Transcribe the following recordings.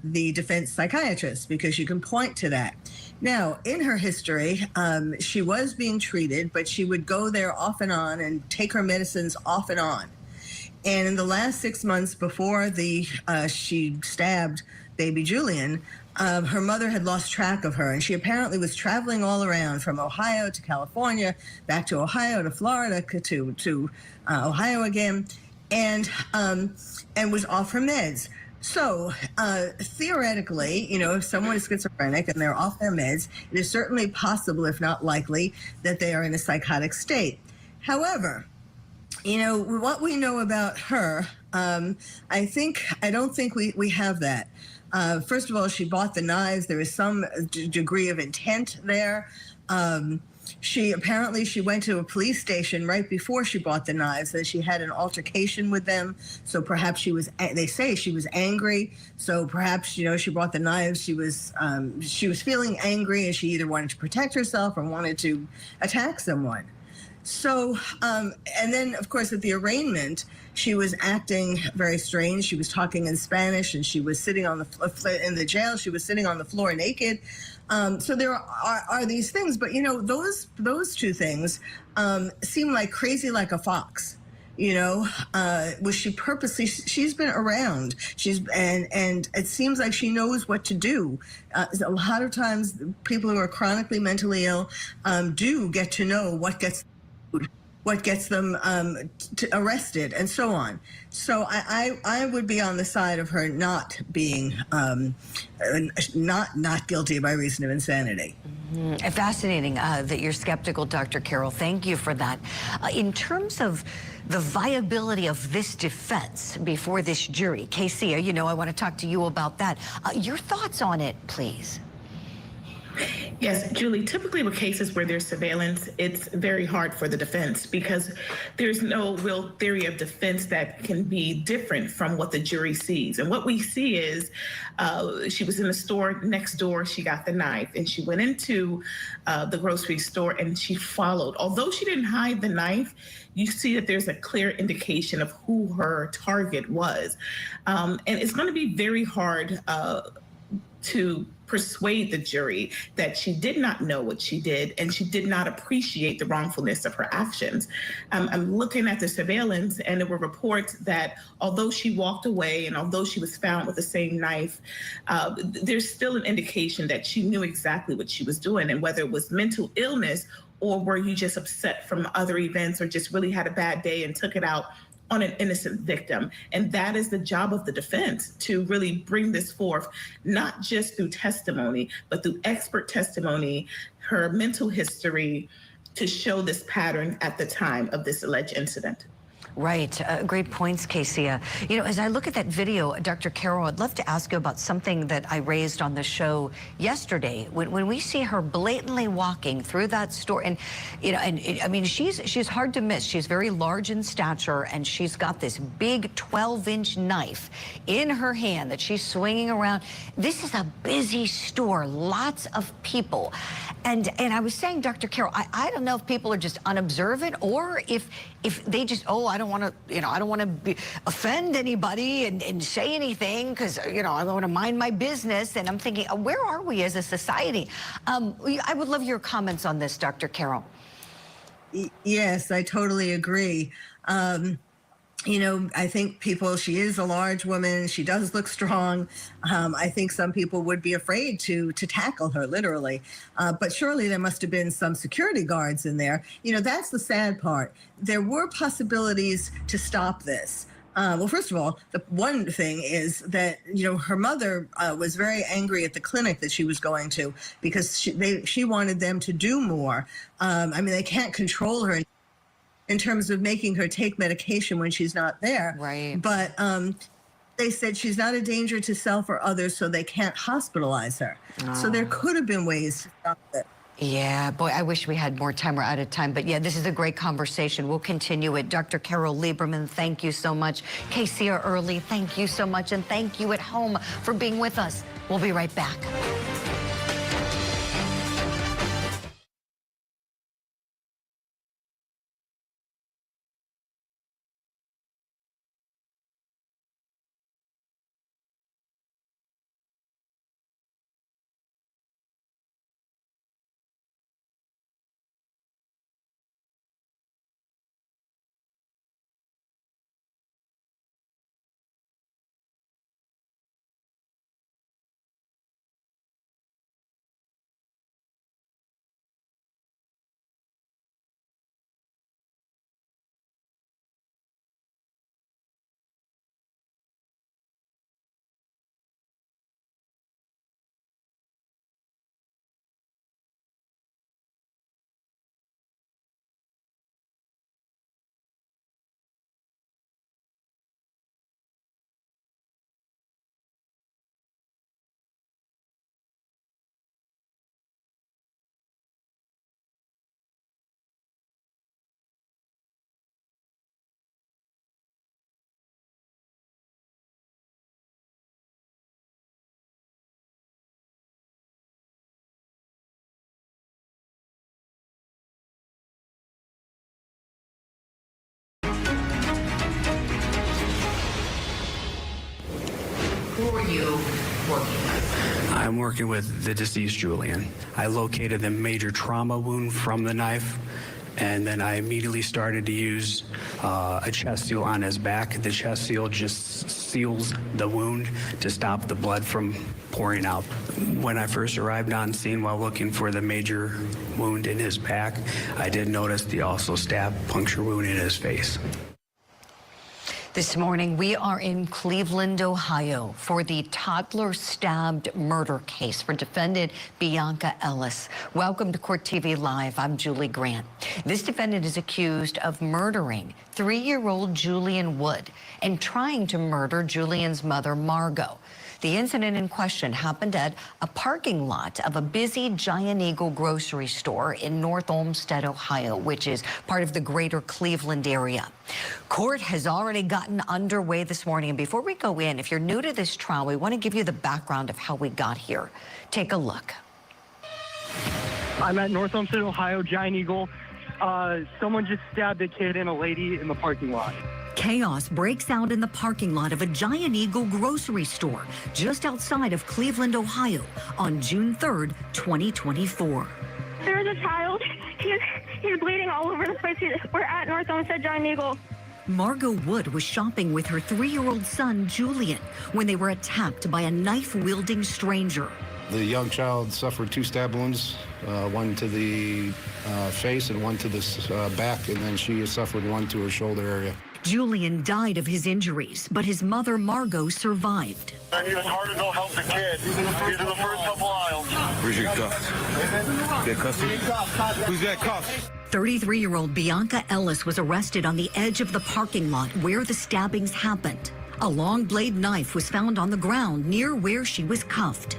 the defense psychiatrist, because you can point to that. Now, in her history, she was being treated, but she would go there off and on and take her medicines off and on. And in the last 6 months before she stabbed baby Julian, her mother had lost track of her, and she apparently was traveling all around from Ohio to California, back to Ohio to Florida to Ohio again, and was off her meds. So theoretically, if someone is schizophrenic and they're off their meds, it is certainly possible, if not likely, that they are in a psychotic state. However, what we know about her, I don't think we have that. First of all, she bought the knives. There is some degree of intent there. She went to a police station right before she bought the knives, and she had an altercation with them. So perhaps they say she was angry. So perhaps, she bought the knives. She was feeling angry, and she either wanted to protect herself or wanted to attack someone. So, and then, of course, at the arraignment, she was acting very strange. She was talking in Spanish, and she was sitting in the jail. She was sitting on the floor naked. So there are these things, but those two things seem like crazy like a fox. Was she purposely? She's been around. And it seems like she knows what to do. A lot of times, people who are chronically mentally ill do get to know what gets them arrested, and so on. So I would be on the side of her not being not guilty by reason of insanity. Fascinating that you're skeptical, Dr. Carroll. Thank you for that. In terms of the viability of this defense before this jury, Casey, I want to talk to you about that. Your thoughts on it, please. Yes, Julie, typically with cases where there's surveillance, it's very hard for the defense because there's no real theory of defense that can be different from what the jury sees. And what we see is she was in the store next door, she got the knife, and she went into the grocery store and she followed. Although she didn't hide the knife, you see that there's a clear indication of who her target was. And it's going to be very hard to persuade the jury that she did not know what she did and she did not appreciate the wrongfulness of her actions. I'm looking at the surveillance, and there were reports that although she walked away and although she was found with the same knife, there's still an indication that she knew exactly what she was doing, and whether it was mental illness or were you just upset from other events or just really had a bad day and took it out on an innocent victim. And that is the job of the defense, to really bring this forth, not just through testimony, but through expert testimony, her mental history, to show this pattern at the time of this alleged incident. Right. Great points, Casey. As I look at that video, Dr. Carroll, I'd love to ask you about something that I raised on the show yesterday. When we see her blatantly walking through that store, and, she's hard to miss. She's very large in stature, and she's got this big 12-inch knife in her hand that she's swinging around. This is a busy store, lots of people. And I was saying, Dr. Carroll, I don't know if people are just unobservant or if they just, I don't want to offend anybody and say anything because, I want to mind my business. And I'm thinking, where are we as a society? I would love your comments on this, Dr. Carroll. Yes, I totally agree. I think she is a large woman. She does look strong. I think some people would be afraid to tackle her, literally. But surely there must have been some security guards in there. That's the sad part. There were possibilities to stop this. Well, first of all, the one thing is that, her mother was very angry at the clinic that she was going to because she wanted them to do more. They can't control her in terms of making her take medication when she's not there. Right. But they said she's not a danger to self or others, so they can't hospitalize her. So there could have been ways to stop it. Yeah, boy, I wish we had more time. We're out of time. But yeah, this is a great conversation. We'll continue it. Dr. Carroll Lieberman, thank you so much. Casey Early, thank you so much. And thank you at home for being with us. We'll be right back. Who are you working with? I'm working with the deceased Julian. I located the major trauma wound from the knife, and then I immediately started to use a chest seal on his back. The chest seal just seals the wound to stop the blood from pouring out. When I first arrived on scene while looking for the major wound in his back, I did notice the also stab puncture wound in his face. This morning, we are in Cleveland, Ohio, for the Toddler stabbed murder case for defendant Bionca Ellis. Welcome to Court TV Live. I'm Julie Grant. This defendant is accused of murdering 3-year-old Julian Wood and trying to murder Julian's mother, Margot. The incident in question happened at a parking lot of a busy Giant Eagle grocery store in North Olmsted, Ohio, which is part of the greater Cleveland area. Court has already gotten underway this morning. And before we go in, if you're new to this trial, we want to give you the background of how we got here. Take a look. I'm at North Olmsted, Ohio, Giant Eagle. Someone just stabbed a kid and a lady in the parking lot. Chaos breaks out in the parking lot of a Giant Eagle grocery store just outside of Cleveland, Ohio on June 3rd, 2024. There's a child. He's bleeding all over the place. We're at North Olmsted Giant Eagle. Margot Wood was shopping with her 3-year-old son, Julian, when they were attacked by a knife-wielding stranger. The young child suffered 2 stab wounds, one to the face and one to the back, and then she suffered one to her shoulder area. Julian died of his injuries, but his mother, Margot, survived. It's hard to go help the kid. He's in the first couple aisles. Where's your cuffs? Get cuffs? Who's got cuffs? 33-year-old Bionca Ellis was arrested on the edge of the parking lot where the stabbings happened. A long blade knife was found on the ground near where she was cuffed.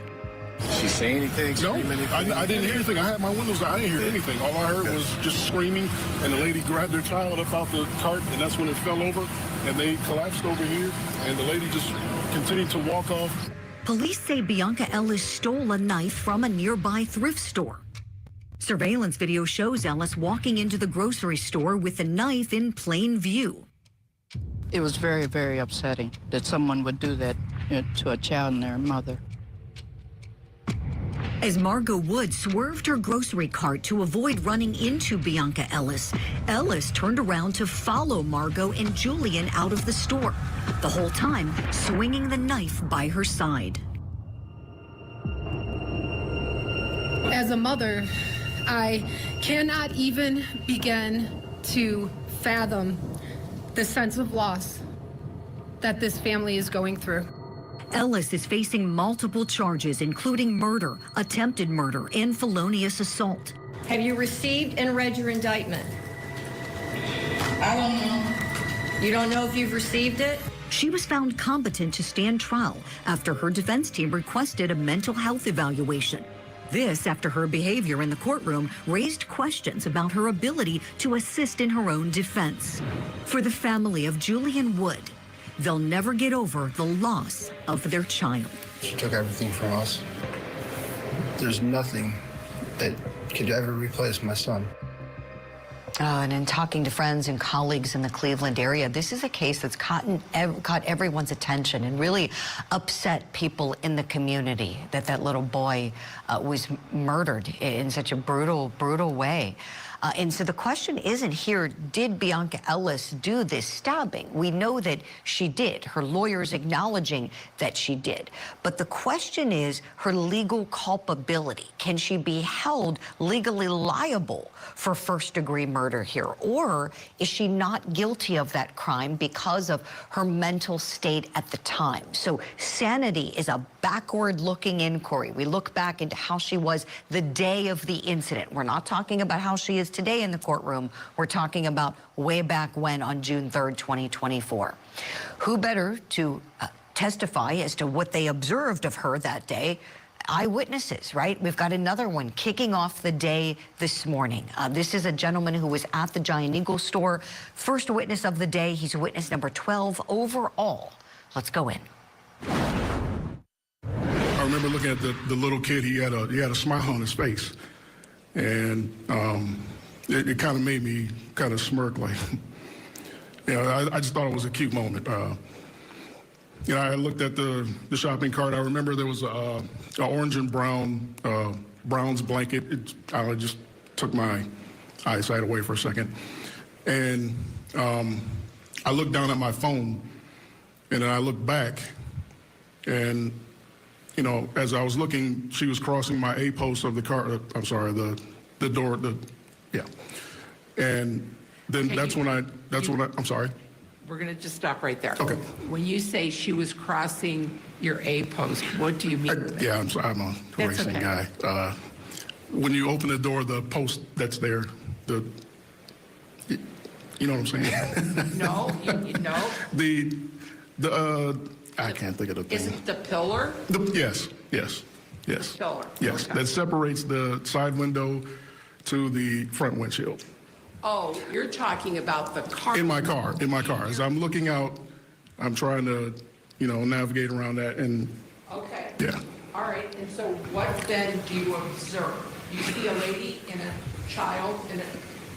Did she say anything? No, I didn't hear anything. I had my windows down. I didn't hear anything. All I heard was just screaming, and the lady grabbed their child up out the cart, and that's when it fell over, and they collapsed over here, and the lady just continued to walk off. Police say Bionca Ellis stole a knife from a nearby thrift store. Surveillance video shows Ellis walking into the grocery store with the knife in plain view. It was very, very upsetting that someone would do that to a child and their mother. As Margot Wood swerved her grocery cart to avoid running into Bionca Ellis, Ellis turned around to follow Margot and Julian out of the store, the whole time swinging the knife by her side. As a mother, I cannot even begin to fathom the sense of loss that this family is going through. Ellis is facing multiple charges, including murder, attempted murder, and felonious assault. Have you received and read your indictment? I don't know. You don't know if you've received it? She was found competent to stand trial after her defense team requested a mental health evaluation. This after her behavior in the courtroom raised questions about her ability to assist in her own defense. For the family of Julian Wood, they'll never get over the loss of their child. She took everything from us. There's nothing that could ever replace my son. And in talking to friends and colleagues in the Cleveland area, this is a case that's caught everyone's attention and really upset people in the community that little boy was murdered in such a brutal way. And so the question isn't here, did Bionca Ellis do this stabbing? We know that she did. Her lawyer's acknowledging that she did. But the question is her legal culpability. Can she be held legally liable for first-degree murder here? Or is she not guilty of that crime because of her mental state at the time? So sanity is a backward-looking inquiry. We look back into how she was the day of the incident. We're not talking about how she is today in the courtroom. We're talking about way back when on June 3rd, 2024. Who better to testify as to what they observed of her that day? Eyewitnesses, right? We've got another one kicking off the day this morning. This is a gentleman who was at the Giant Eagle store. First witness of the day. He's witness number 12 overall. Let's go in. I remember looking at the little kid. He had a smile on his face, and it kind of made me kind of smirk, like, you know, I just thought it was a cute moment. You know, I looked at the shopping cart. I remember there was a orange and brown Brown's blanket. I just took my eyesight away for a second. And I looked down at my phone, and then I looked back, and, you know, as I was looking, she was crossing my A post of the car. I'm sorry, the door, yeah. And then Okay, I'm sorry. We're going to just stop right there. Okay. When you say she was crossing your A post, what do you mean? Yeah, I'm a That's racing okay. guy. When you open the door, the post that's there, you know what I'm saying? No, no. I can't think of the thing. Is it the pillar? Yes. The pillar. Yes, Okay. that separates the side window to the front windshield. Oh, you're talking about the car. In my car. As I'm looking out, I'm trying to, you know, navigate around that, and Okay. yeah. All right, and so what then do you observe? You see a lady and a child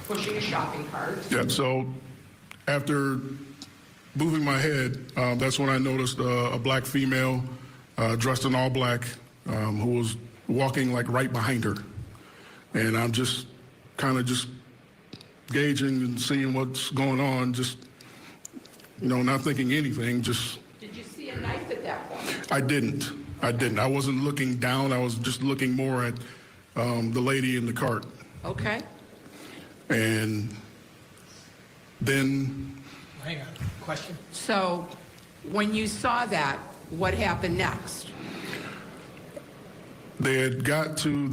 pushing a shopping cart. Yeah, so after moving my head, that's when I noticed a black female dressed in all black who was walking like right behind her. And I'm just kind of just gauging and seeing what's going on, just, you know, not thinking anything, just. Did you see a knife at that point? I didn't. I wasn't looking down. I was just looking more at the lady in the cart. Okay. And then. Hang on, question? So when you saw that, what happened next? They had got to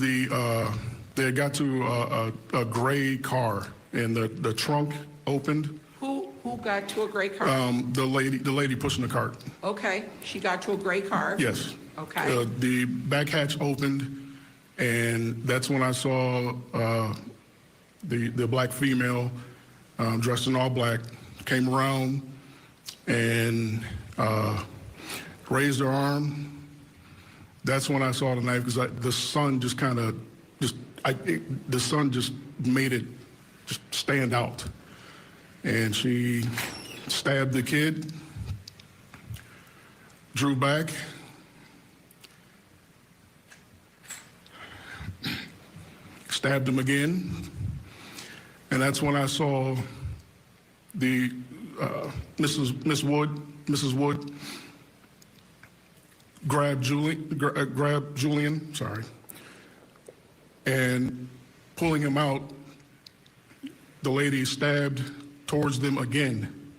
a gray car, and the trunk opened. Who got to a gray car? The lady pushing the cart. Okay, she got to a gray car. Yes. Okay. The back hatch opened, and that's when I saw the black female dressed in all black came around and raised her arm. That's when I saw the knife, because the sun just kind of the sun just made it just stand out. And she stabbed the kid, drew back, stabbed him again, and that's when I saw the Mrs. Wood grab Julian, and pulling him out, the lady stabbed towards them again.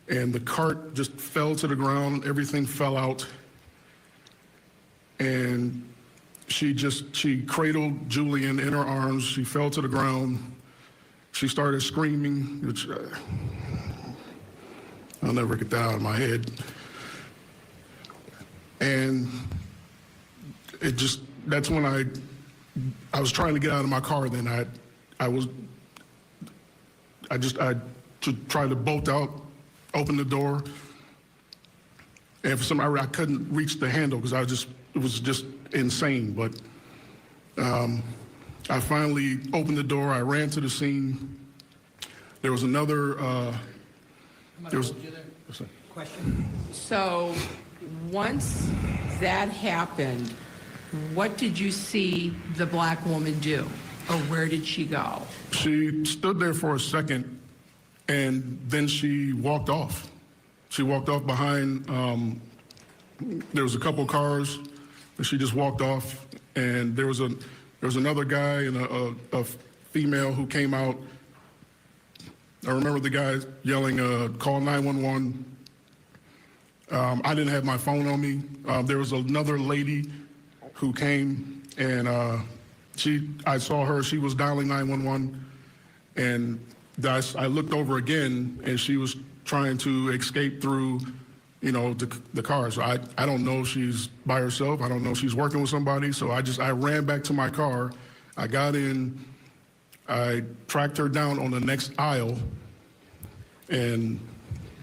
And the cart just fell to the ground, everything fell out. And she cradled Julian in her arms, she fell to the ground. She started screaming, which I'll never get that out of my head. And that's when I was trying to get out of my car. Then I tried to bolt out, open the door, and for some reason I couldn't reach the handle because it was just insane. But I finally opened the door. I ran to the scene. There was another. Question? So once that happened, what did you see the black woman do, or where did she go? She stood there for a second, and then she walked off. She walked off behind. There was a couple cars, and she just walked off. And there was another guy and a female who came out. I remember the guy yelling, "Call 911." I didn't have my phone on me. There was another lady who came, and I saw her. She was dialing 911, and I looked over again, and she was trying to escape through, the car. So I don't know if she's by herself. I don't know if she's working with somebody. So I ran back to my car. I got in. I tracked her down on the next aisle, and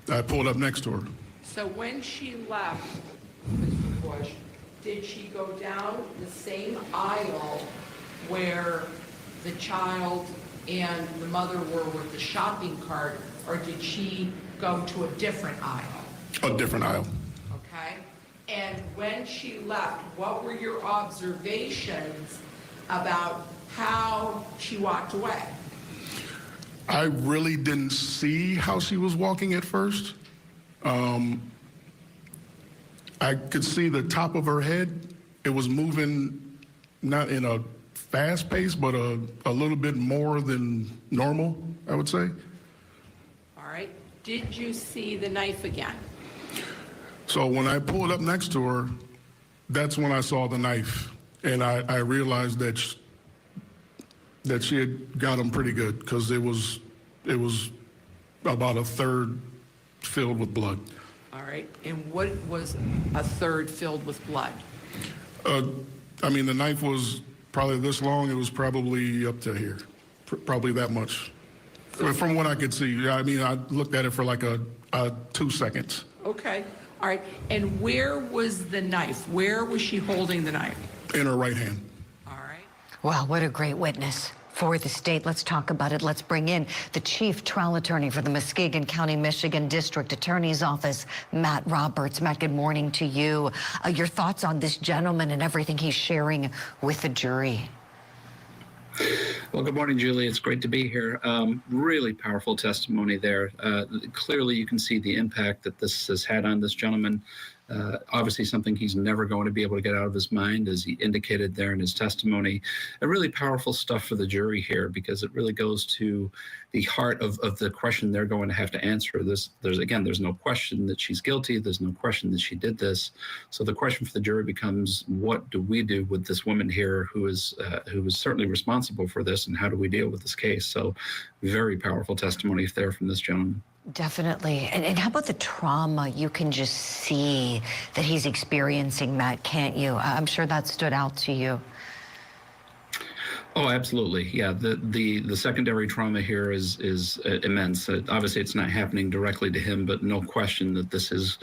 I pulled up next to her. So when she left, Mr. Bush, did she go down the same aisle where the child and the mother were with the shopping cart, or did she go to a different aisle? A different aisle. Okay? And when she left, what were your observations about how she walked away? I really didn't see how she was walking at first. I could see the top of her head. It was moving not in a fast pace, but a little bit more than normal, I would say. All right. Did you see the knife again? So when I pulled up next to her, that's when I saw the knife. And I realized that she had got him pretty good, because it was about a third filled with blood. All right. And what was a third filled with blood? I mean, the knife was probably this long. It was probably up to here, probably that much. From what I could see. I mean, I looked at it for like a 2 seconds. Okay. All right. And where was the knife? Where was she holding the knife? In her right hand. All right. Wow, what a great witness for the state. Let's talk about it. Let's bring in the chief trial attorney for the Muskegon County, Michigan District Attorney's Office, Matt Roberts. Matt, good morning to you. Your thoughts on this gentleman and everything he's sharing with the jury? Well, good morning, Julie. It's great to be here. Really powerful testimony there. Clearly, you can see the impact that this has had on this gentleman. Obviously, something he's never going to be able to get out of his mind, as he indicated there in his testimony. And really powerful stuff for the jury here, because it really goes to the heart of the question they're going to have to answer. There's no question that she's guilty. There's no question that she did this. So the question for the jury becomes, what do we do with this woman here who is certainly responsible for this, and how do we deal with this case? So very powerful testimony there from this gentleman. Definitely. And how about the trauma you can just see that he's experiencing, Matt, can't you? I'm sure that stood out to you. Oh, absolutely. Yeah, the secondary trauma here is immense. Obviously, it's not happening directly to him, but no question that this is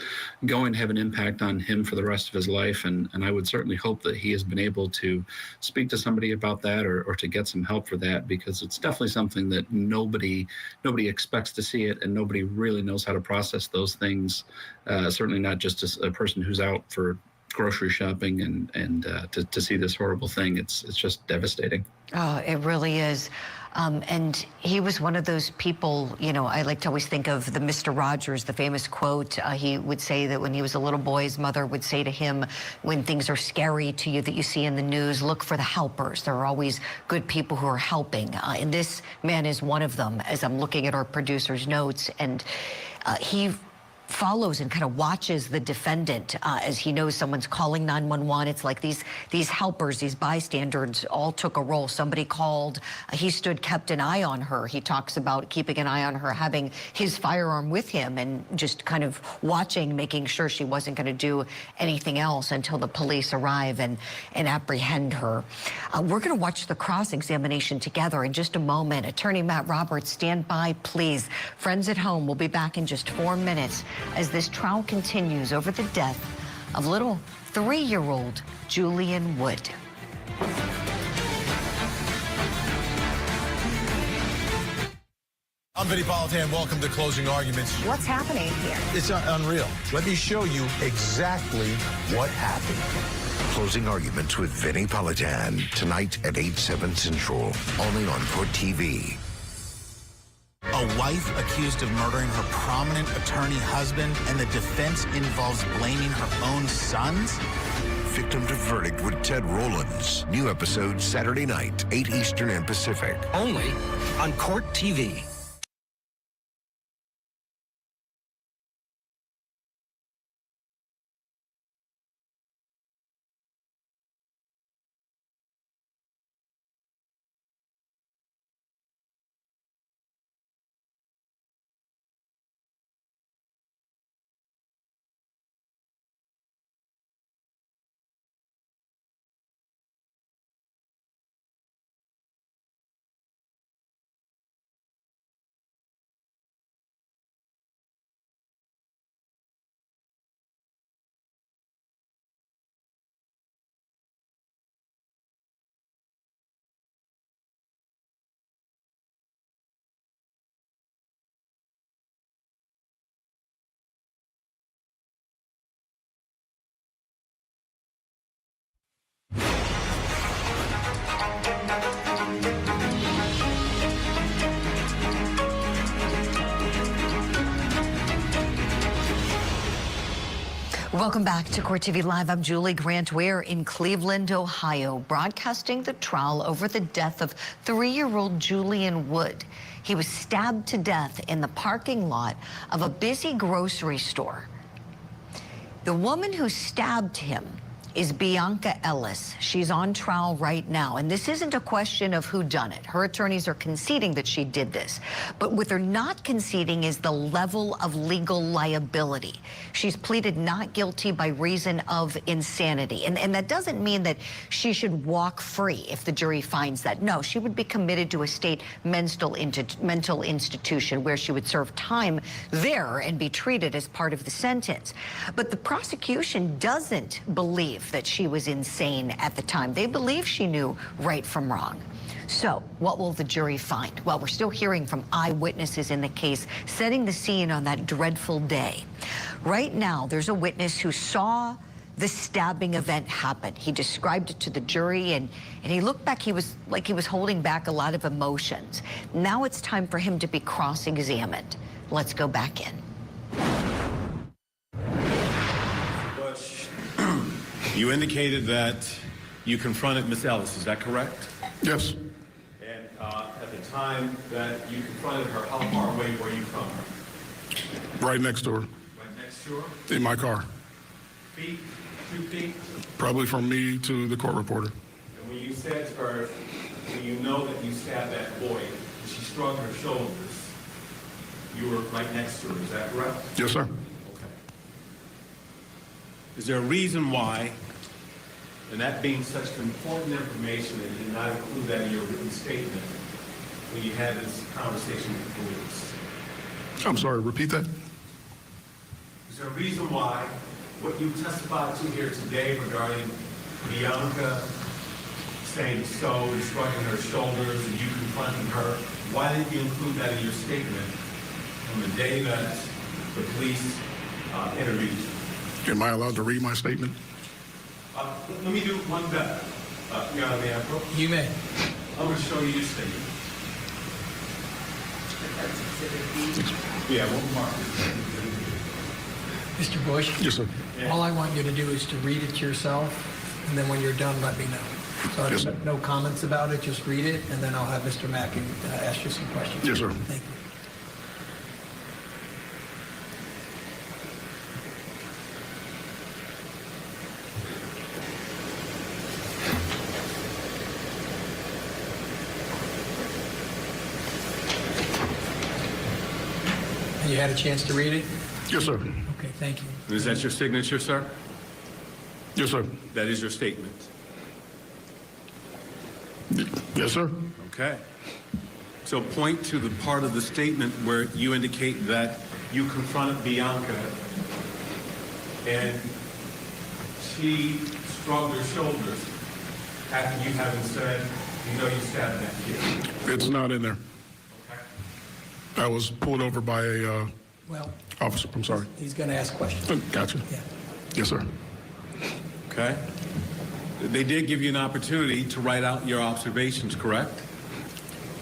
going to have an impact on him for the rest of his life. And I would certainly hope that he has been able to speak to somebody about that, or to get some help for that, because it's definitely something that nobody expects to see it, and nobody really knows how to process those things. Certainly not just as a person who's out for grocery shopping, and to see this horrible thing, it's just devastating. Oh, it really is. And he was one of those people, you know, I like to always think of the Mr. Rogers, the famous quote. He would say that when he was a little boy, his mother would say to him, when things are scary to you that you see in the news, look for the helpers. There are always good people who are helping. And this man is one of them, as I'm looking at our producer's notes. And he follows and kind of watches the defendant as he knows someone's calling 911. It's like these helpers, these bystanders all took a role. Somebody called, he stood, kept an eye on her. He talks about keeping an eye on her, having his firearm with him, and just kind of watching, making sure she wasn't going to do anything else until the police arrive and apprehend her. We're going to watch the cross-examination together in just a moment. Attorney Matt Roberts, stand by, please. Friends at home, we'll be back in just 4 minutes as this trial continues over the death of little 3-year-old Julian Wood. I'm Vinny Politan. Welcome to Closing Arguments. What's happening here? It's unreal. Let me show you exactly what happened. Closing Arguments with Vinny Politan, tonight at 8/7 Central, only on Court TV. A wife accused of murdering her prominent attorney husband, and the defense involves blaming her own sons? Victim to Verdict with Ted Rollins. New episode Saturday night, 8 Eastern and Pacific. Only on Court TV. Welcome back to Court TV Live. I'm Julie Grant. We're in Cleveland, Ohio, broadcasting the trial over the death of 3-year-old Julian Wood. He was stabbed to death in the parking lot of a busy grocery store. The woman who stabbed him is Bionca Ellis. She's on trial right now, and this isn't a question of who done it. Her attorneys are conceding that she did this, but what they're not conceding is the level of legal liability. She's pleaded not guilty by reason of insanity, and that doesn't mean that she should walk free if the jury finds that. No, she would be committed to a state mental institution where she would serve time there and be treated as part of the sentence. But the prosecution doesn't believe that she was insane at the time. They believe she knew right from wrong. So what will the jury find? Well, we're still hearing from eyewitnesses in the case, setting the scene on that dreadful day. Right now, there's a witness who saw the stabbing event happen. He described it to the jury, and he looked back. He was like he was holding back a lot of emotions. Now it's time for him to be cross-examined. Let's go back in. You indicated that you confronted Miss Ellis, is that correct? Yes. And at the time that you confronted her, how far away were you from her? Right next to her. Right next to her? In my car. Feet? 2 feet? Probably from me to the court reporter. And when you said to her, when you know that you stabbed that boy, and she shrugged her shoulders, you were right next to her, is that correct? Yes, sir. Okay. Is there a reason why, and that being such important information, that you did not include that in your written statement when you had this conversation with the police? I'm sorry, repeat that? Is there a reason why what you testified to here today regarding Bionca saying so and shrugging her shoulders and you confronting her, why didn't you include that in your statement on the day that the police interviewed you? Am I allowed to read my statement? Let me do one better. You may. I'm going to show you your statement. Yeah, we'll mark it. Mr. Bush? Yes, sir. All I want you to do is to read it yourself, and then when you're done, let me know. So Yes, sir. No comments about it, just read it, and then I'll have Mr. Mackey ask you some questions. Yes, sir. Thank you. You had a chance to read it? Yes, sir. Okay, thank you. Is that your signature, sir? Yes, sir. That is your statement. Yes, sir. Okay. So point to the part of the statement where you indicate that you confronted Bionca and she shrugged her shoulders after you having said, you know you stabbed that kid. It's not in there. Okay. I was pulled over by a Well, officer. I'm sorry. he's going to ask questions. Gotcha. Yeah. Yes, sir. Okay. They did give you an opportunity to write out your observations, correct?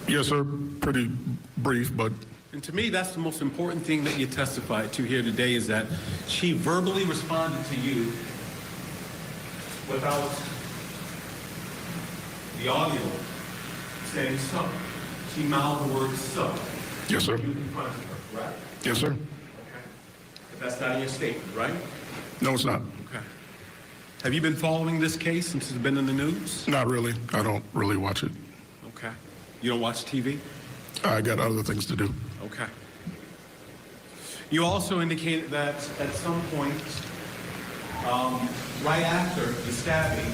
Yes, sir. Pretty brief, but And to me, that's the most important thing that you testified to here today is that she verbally responded to you without the audio saying so. She mouthed the word so. yes, sir. You confronted her, right? Yes, sir. Okay. But that's not in your statement, right? No, it's not. Okay. Have you been following this case since it's been in the news? Not really. I don't really watch it. Okay. You don't watch TV? I got other things to do. Okay. You also indicated that at some point, right after the stabbing,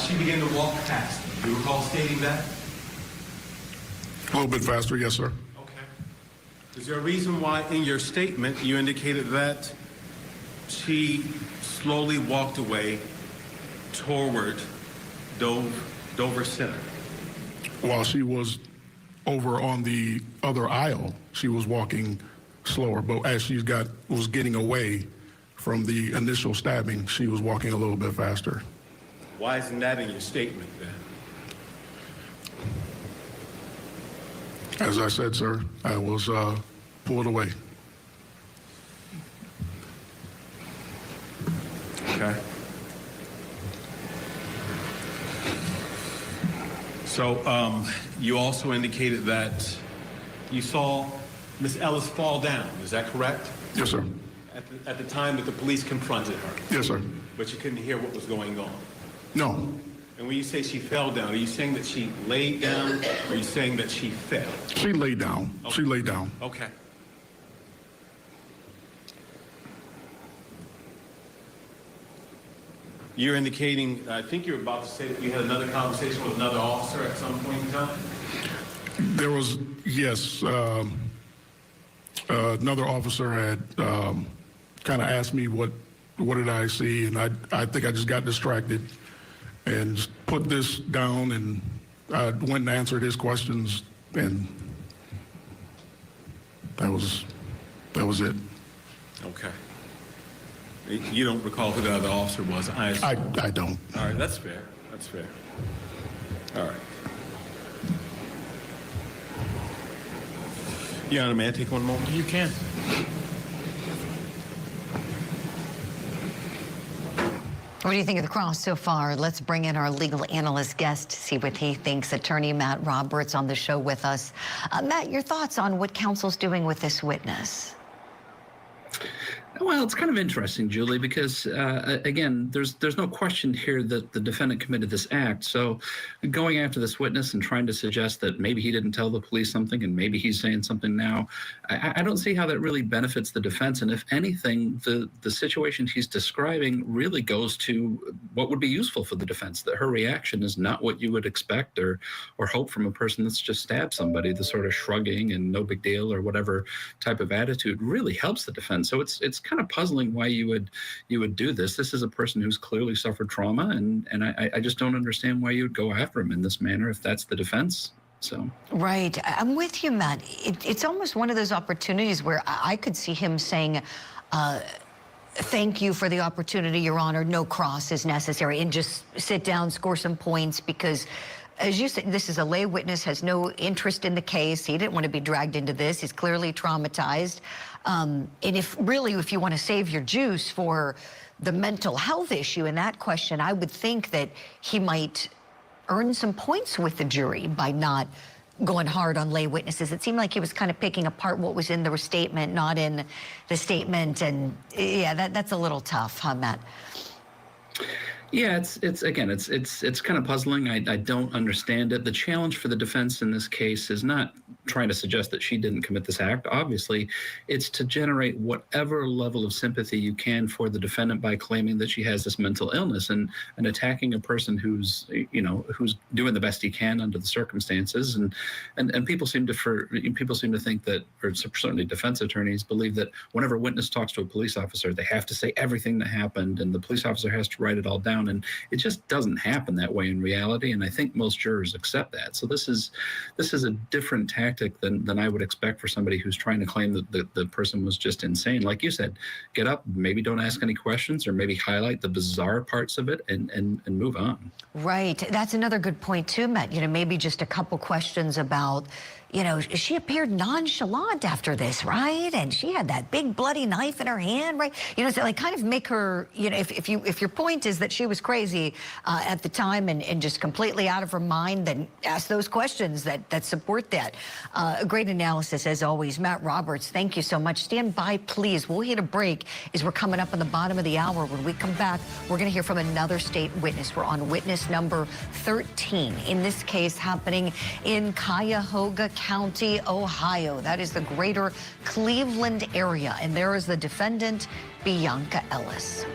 she began to walk past. Do you recall stating that? A little bit faster, yes, sir. Okay. Is there a reason why in your statement you indicated that she slowly walked away toward Dover Center? While she was over on the other aisle, she was walking slower. But as she was getting away from the initial stabbing, she was walking a little bit faster. Why isn't that in your statement then? As I said, sir, I was pulled away. So you also indicated that you saw Miss Ellis fall down. Is that correct? Yes, sir. At the time that the police confronted her? Yes, sir. But you couldn't hear what was going on? No. And when you say she fell down, are you saying that she laid down, or are you saying that she fell? She laid down. Okay. She laid down. Okay. You're indicating, I think you're about to say that you had another conversation with another officer at some point in time? There was, yes, another officer had kind of asked me what did I see, and I think I just got distracted and just put this down, and I went and answered his questions, and that was it. Okay. You don't recall who the other officer was? I don't. All right, that's fair. That's fair. All right. Your Honor, may I take one moment? You can. What do you think of the cross so far? Let's bring in our legal analyst guest to see what he thinks. Attorney Matt Roberts on the show with us. Matt, your thoughts on what counsel's doing with this witness? Well, it's kind of interesting, Julie, because again, there's no question here that the defendant committed this act. So going after this witness and trying to suggest that maybe he didn't tell the police something and maybe he's saying something now, I don't see how that really benefits the defense. And if anything, the situation he's describing really goes to what would be useful for the defense, that her reaction is not what you would expect or hope from a person that's just stabbed somebody. The sort of shrugging and no big deal or whatever type of attitude really helps the defense. So it's kind of puzzling why you would do this. This is a person who's clearly suffered trauma, and I just don't understand why you would go after him in this manner if that's the defense. So right, I'm with you, Matt. It's almost one of those opportunities where I could see him saying, thank you for the opportunity, Your Honor, no cross is necessary, and just sit down, score some points, because as you said, this is a lay witness, has no interest in the case. He didn't want to be dragged into this. He's clearly traumatized. And if you want to save your juice for the mental health issue in that question, I would think that he might earn some points with the jury by not going hard on lay witnesses. It seemed like he was kind of picking apart what was in the statement, not in the statement. And yeah, that's a little tough, huh, Matt? Yeah, it's kind of puzzling. I don't understand it. The challenge for the defense in this case is not trying to suggest that she didn't commit this act. Obviously, it's to generate whatever level of sympathy you can for the defendant by claiming that she has this mental illness and attacking a person who's doing the best he can under the circumstances. And people seem to think that, or certainly defense attorneys believe that whenever a witness talks to a police officer, they have to say everything that happened, and the police officer has to write it all down. And it just doesn't happen that way in reality. And I think most jurors accept that. So this is a different tactic than I would expect for somebody who's trying to claim that the person was just insane. Like you said, get up, maybe don't ask any questions, or maybe highlight the bizarre parts of it and move on. Right. That's another good point too, Matt. Maybe just a couple questions about, she appeared nonchalant after this, right? And she had that big bloody knife in her hand, right? So like kind of make her, if your point is that she was crazy at the time and just completely out of her mind, then ask those questions that support that. A great analysis as always. Matt Roberts, thank you so much. Stand by, please. We'll hit a break as we're coming up on the bottom of the hour. When we come back, we're going to hear from another state witness. We're on witness number 13. In this case happening in Cuyahoga County, Ohio. That is the greater Cleveland area. And there is the defendant, Bionca Ellis.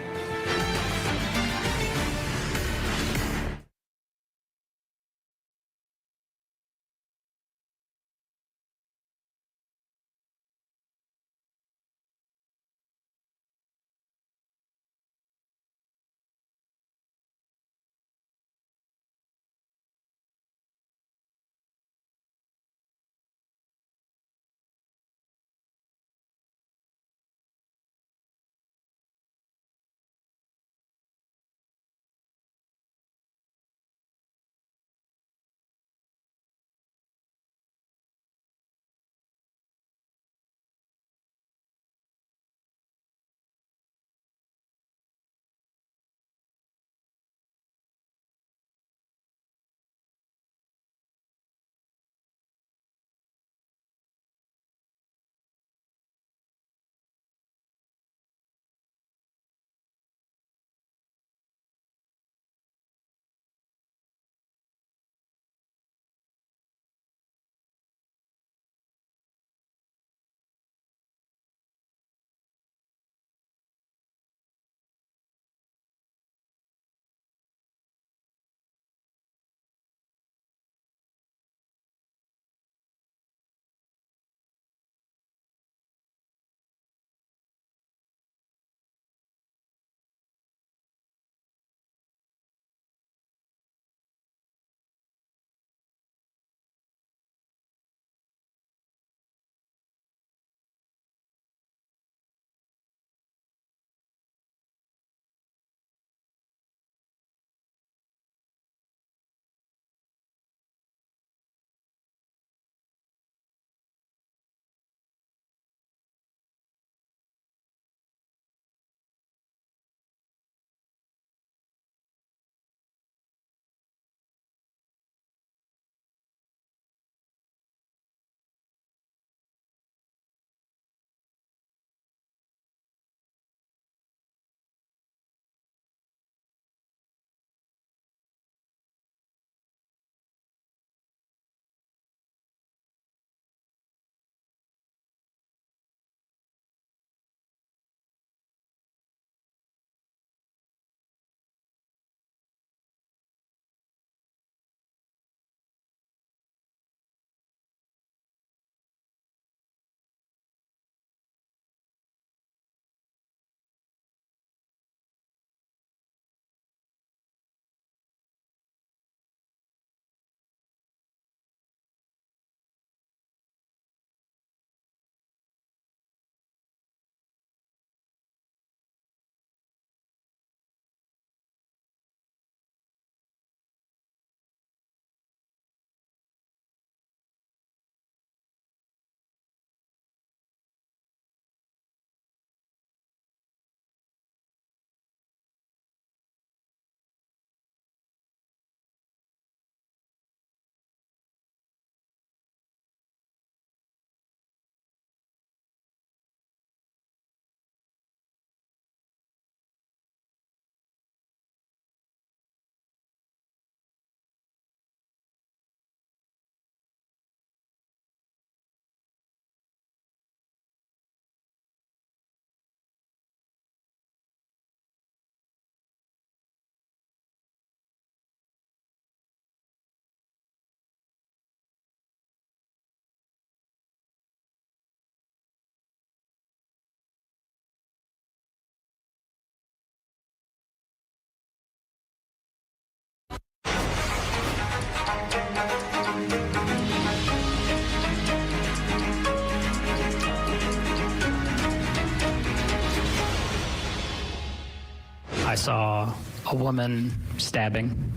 I saw a woman stabbing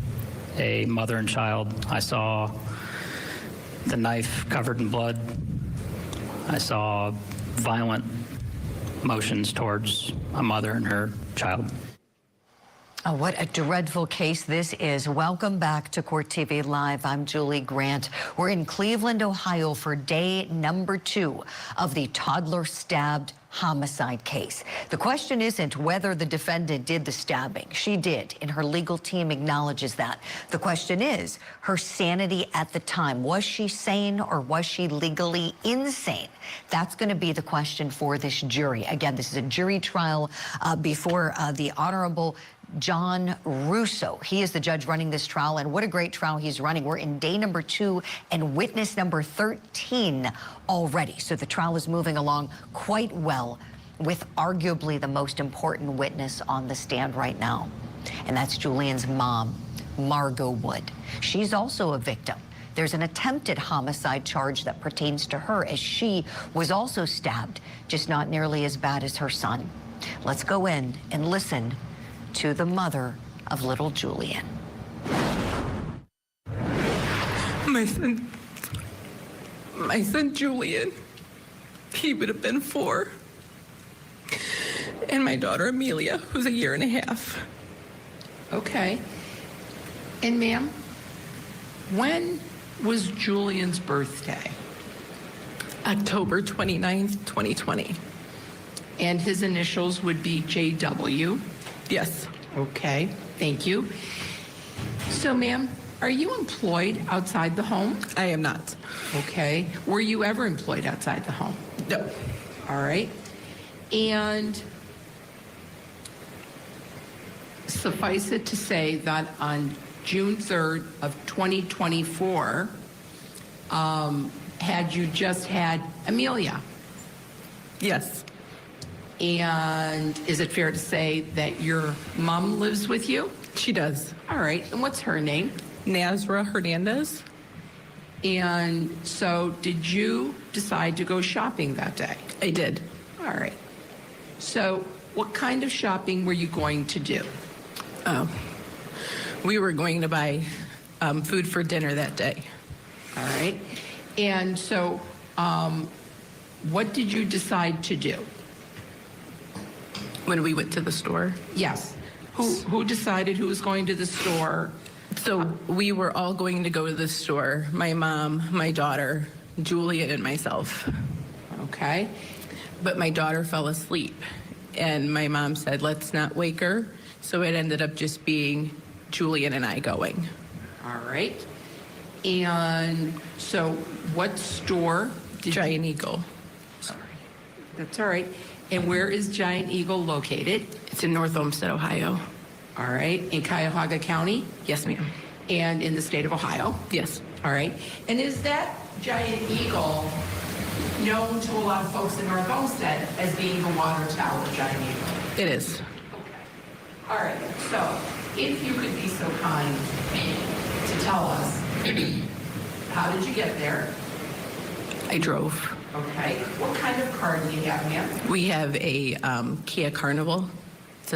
a mother and child. I saw the knife covered in blood. I saw violent motions towards a mother and her child. Oh, what a dreadful case this is. Welcome back to Court TV Live. I'm Julie Grant. We're in Cleveland, Ohio for day number 2 of the toddler stabbed homicide case. The question isn't whether the defendant did the stabbing. She did, and her legal team acknowledges that. The question is her sanity at the time. Was she sane or was she legally insane? That's going to be the question for this jury. Again, this is a jury trial before the Honorable John Russo. He is the judge running this trial, and what a great trial he's running. We're in day number 2 and witness number 13 already. So the trial is moving along quite well with arguably the most important witness on the stand right now. And that's Julian's mom, Margot Wood. She's also a victim. There's an attempted homicide charge that pertains to her, as she was also stabbed, just not nearly as bad as her son. Let's go in and listen to the mother of little Julian. My son Julian, he would have been 4. And my daughter Amelia, who's a 1.5 years. Okay. And ma'am, when was Julian's birthday? October 29th, 2020. And his initials would be JW? Yes. Okay, thank you. So, ma'am, are you employed outside the home? I am not. Okay. Were you ever employed outside the home? No. All right. And suffice it to say that on June 3rd of 2024, had you just had Amelia? Yes. And is it fair to say that your mom lives with you? She does. All right. And what's her name? Nazra Hernandez. And so did you decide to go shopping that day? I did. All right. So what kind of shopping were you going to do? We were going to buy food for dinner that day. All right. And so what did you decide to do? When we went to the store? Yes. Who decided who was going to the store? So we were all going to go to the store. My mom, my daughter, Julian, and myself. Okay. But my daughter fell asleep, and my mom said, let's not wake her. So it ended up just being Julian and I going. All right. And so what store did Giant Eagle. Sorry. That's all right. And where is Giant Eagle located? It's in North Olmsted, Ohio. All right. In Cuyahoga County? Yes, ma'am. And in the state of Ohio? Yes. All right. And is that Giant Eagle known to a lot of folks in North Olmsted as being the water tower Giant Eagle? It is. Okay. All right. So if you could be so kind to tell us, how did you get there? I drove. Okay. What kind of car do you have, ma'am? We have a Kia Carnival. It's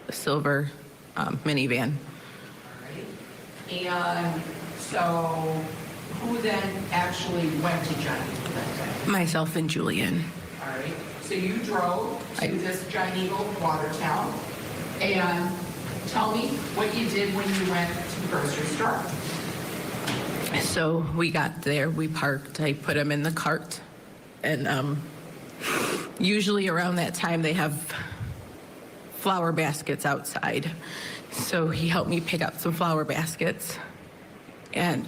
a silver minivan. All right. And so who then actually went to Giant Eagle that day? Myself and Julian. All right. So you drove to this Giant Eagle water town. And tell me what you did when you went to the grocery store. So we got there, we parked, I put him in the cart. And usually around that time they have flower baskets outside. So he helped me pick out some flower baskets. And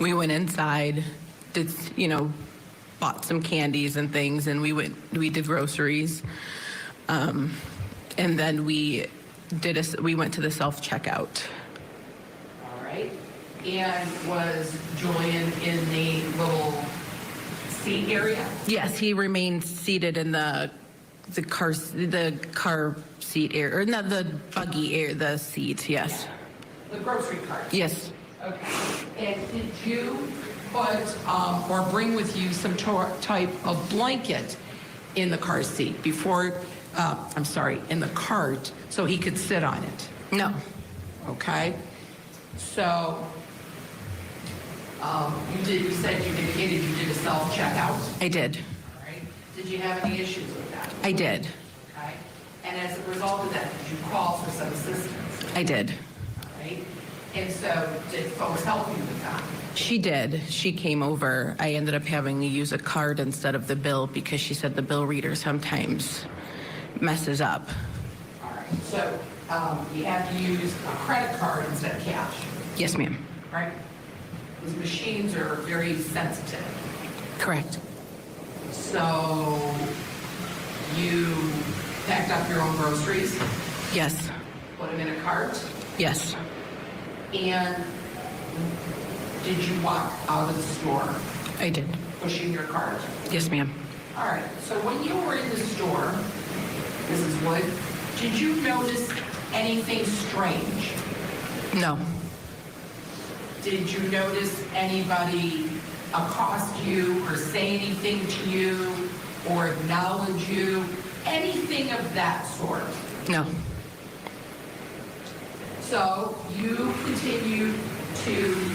we went inside, bought some candies and things, and we did groceries. And then we went to the self-checkout. All right. And was Julian in the little seat area? Yes, he remained seated in the car seat area, or not the buggy area, the seat. Yes. The grocery cart. Yes. Okay. And did you put or bring with you some type of blanket in the car seat before in the cart so he could sit on it? No. Okay. So, you said you indicated you did a self-checkout? I did. All right. Did you have any issues with that? I did. Okay. And as a result of that, did you call for some assistance? I did. All right. And so, did folks help you with that? She did. She came over. I ended up having to use a card instead of the bill because she said the bill reader sometimes messes up. All right. So, you have to use a credit card instead of cash. Yes, ma'am. Right? These machines are very sensitive. Correct. So, you packed up your own groceries? Yes. Put them in a cart? Yes. And did you walk out of the store? I did. Pushing your cart? Yes, ma'am. All right. So when you were in the store, Mrs. Wood, did you notice anything strange? No. Did you notice anybody accost you or say anything to you or acknowledge you? Anything of that sort? No. So you continued to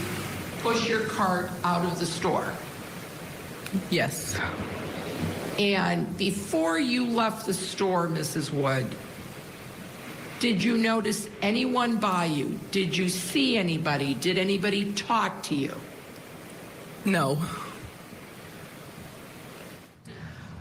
push your cart out of the store? Yes. And before you left the store, Mrs. Wood, did you notice anyone by you? Did you see anybody? Did anybody talk to you? No.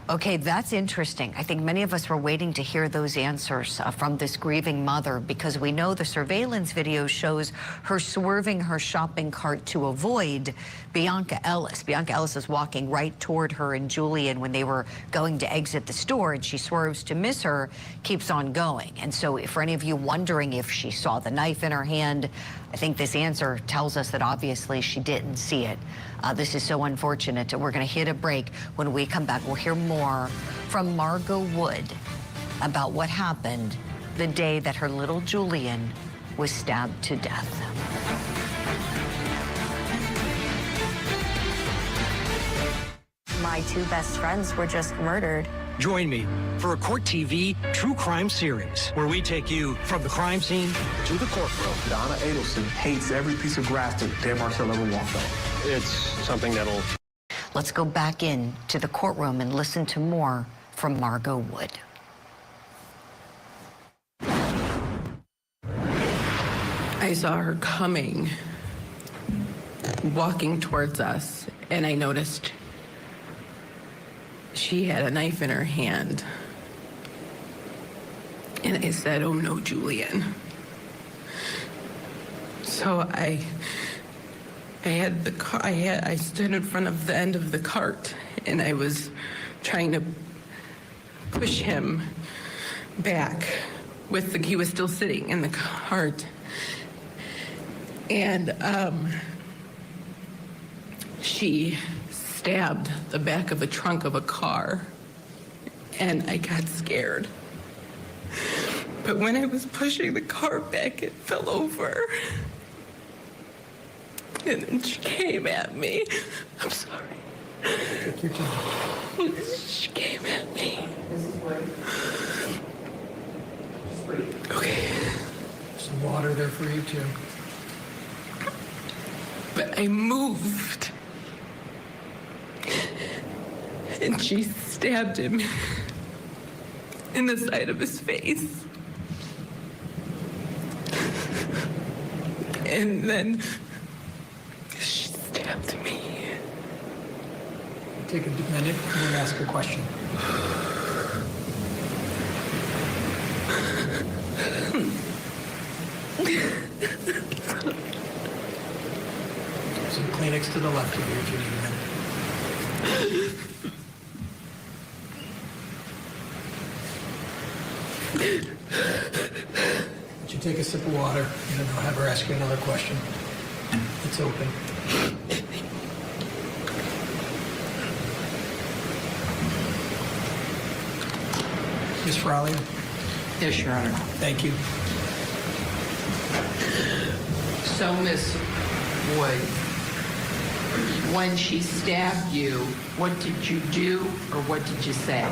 Okay, that's interesting. I think many of us were waiting to hear those answers from this grieving mother because we know the surveillance video shows her swerving her shopping cart to avoid Bionca Ellis. Bionca Ellis is walking right toward her and Julian when they were going to exit the store, and she swerves to miss her, keeps on going. And so for any of you wondering if she saw the knife in her hand, I think this answer tells us that obviously she didn't see it. This is so unfortunate. We're going to hit a break. When we come back, we'll hear more from Margot Wood about what happened the day that her little Julian was stabbed to death. My two best friends were just murdered. Join me for a Court TV true crime series where we take you from the crime scene to the courtroom. Donna Adelson hates every piece of grass that Dan Marcel ever walked on. It's something that'll... Let's go back in to the courtroom and listen to more from Margot Wood. I saw her coming, walking towards us, and I noticed she had a knife in her hand. And I said, "Oh no, Julian." So I had the car, I stood in front of the end of the cart, and I was trying to push him back he was still sitting in the cart. And she stabbed the back of the trunk of a car, and I got scared. But when I was pushing the car back, it fell over. And then she came at me. I'm sorry. Take your time. She came at me. Just breathe. Okay. Some water there for you, too. But I moved. And she stabbed him in the side of his face. And then she stabbed me. Take a minute and ask a question. Some Kleenex to the left of you if you need a minute. Would you take a sip of water and then I'll have her ask you another question? It's open. Ms. Frawley? Yes, Your Honor. Thank you. So, Miss Wood, when she stabbed you, what did you do or what did you say?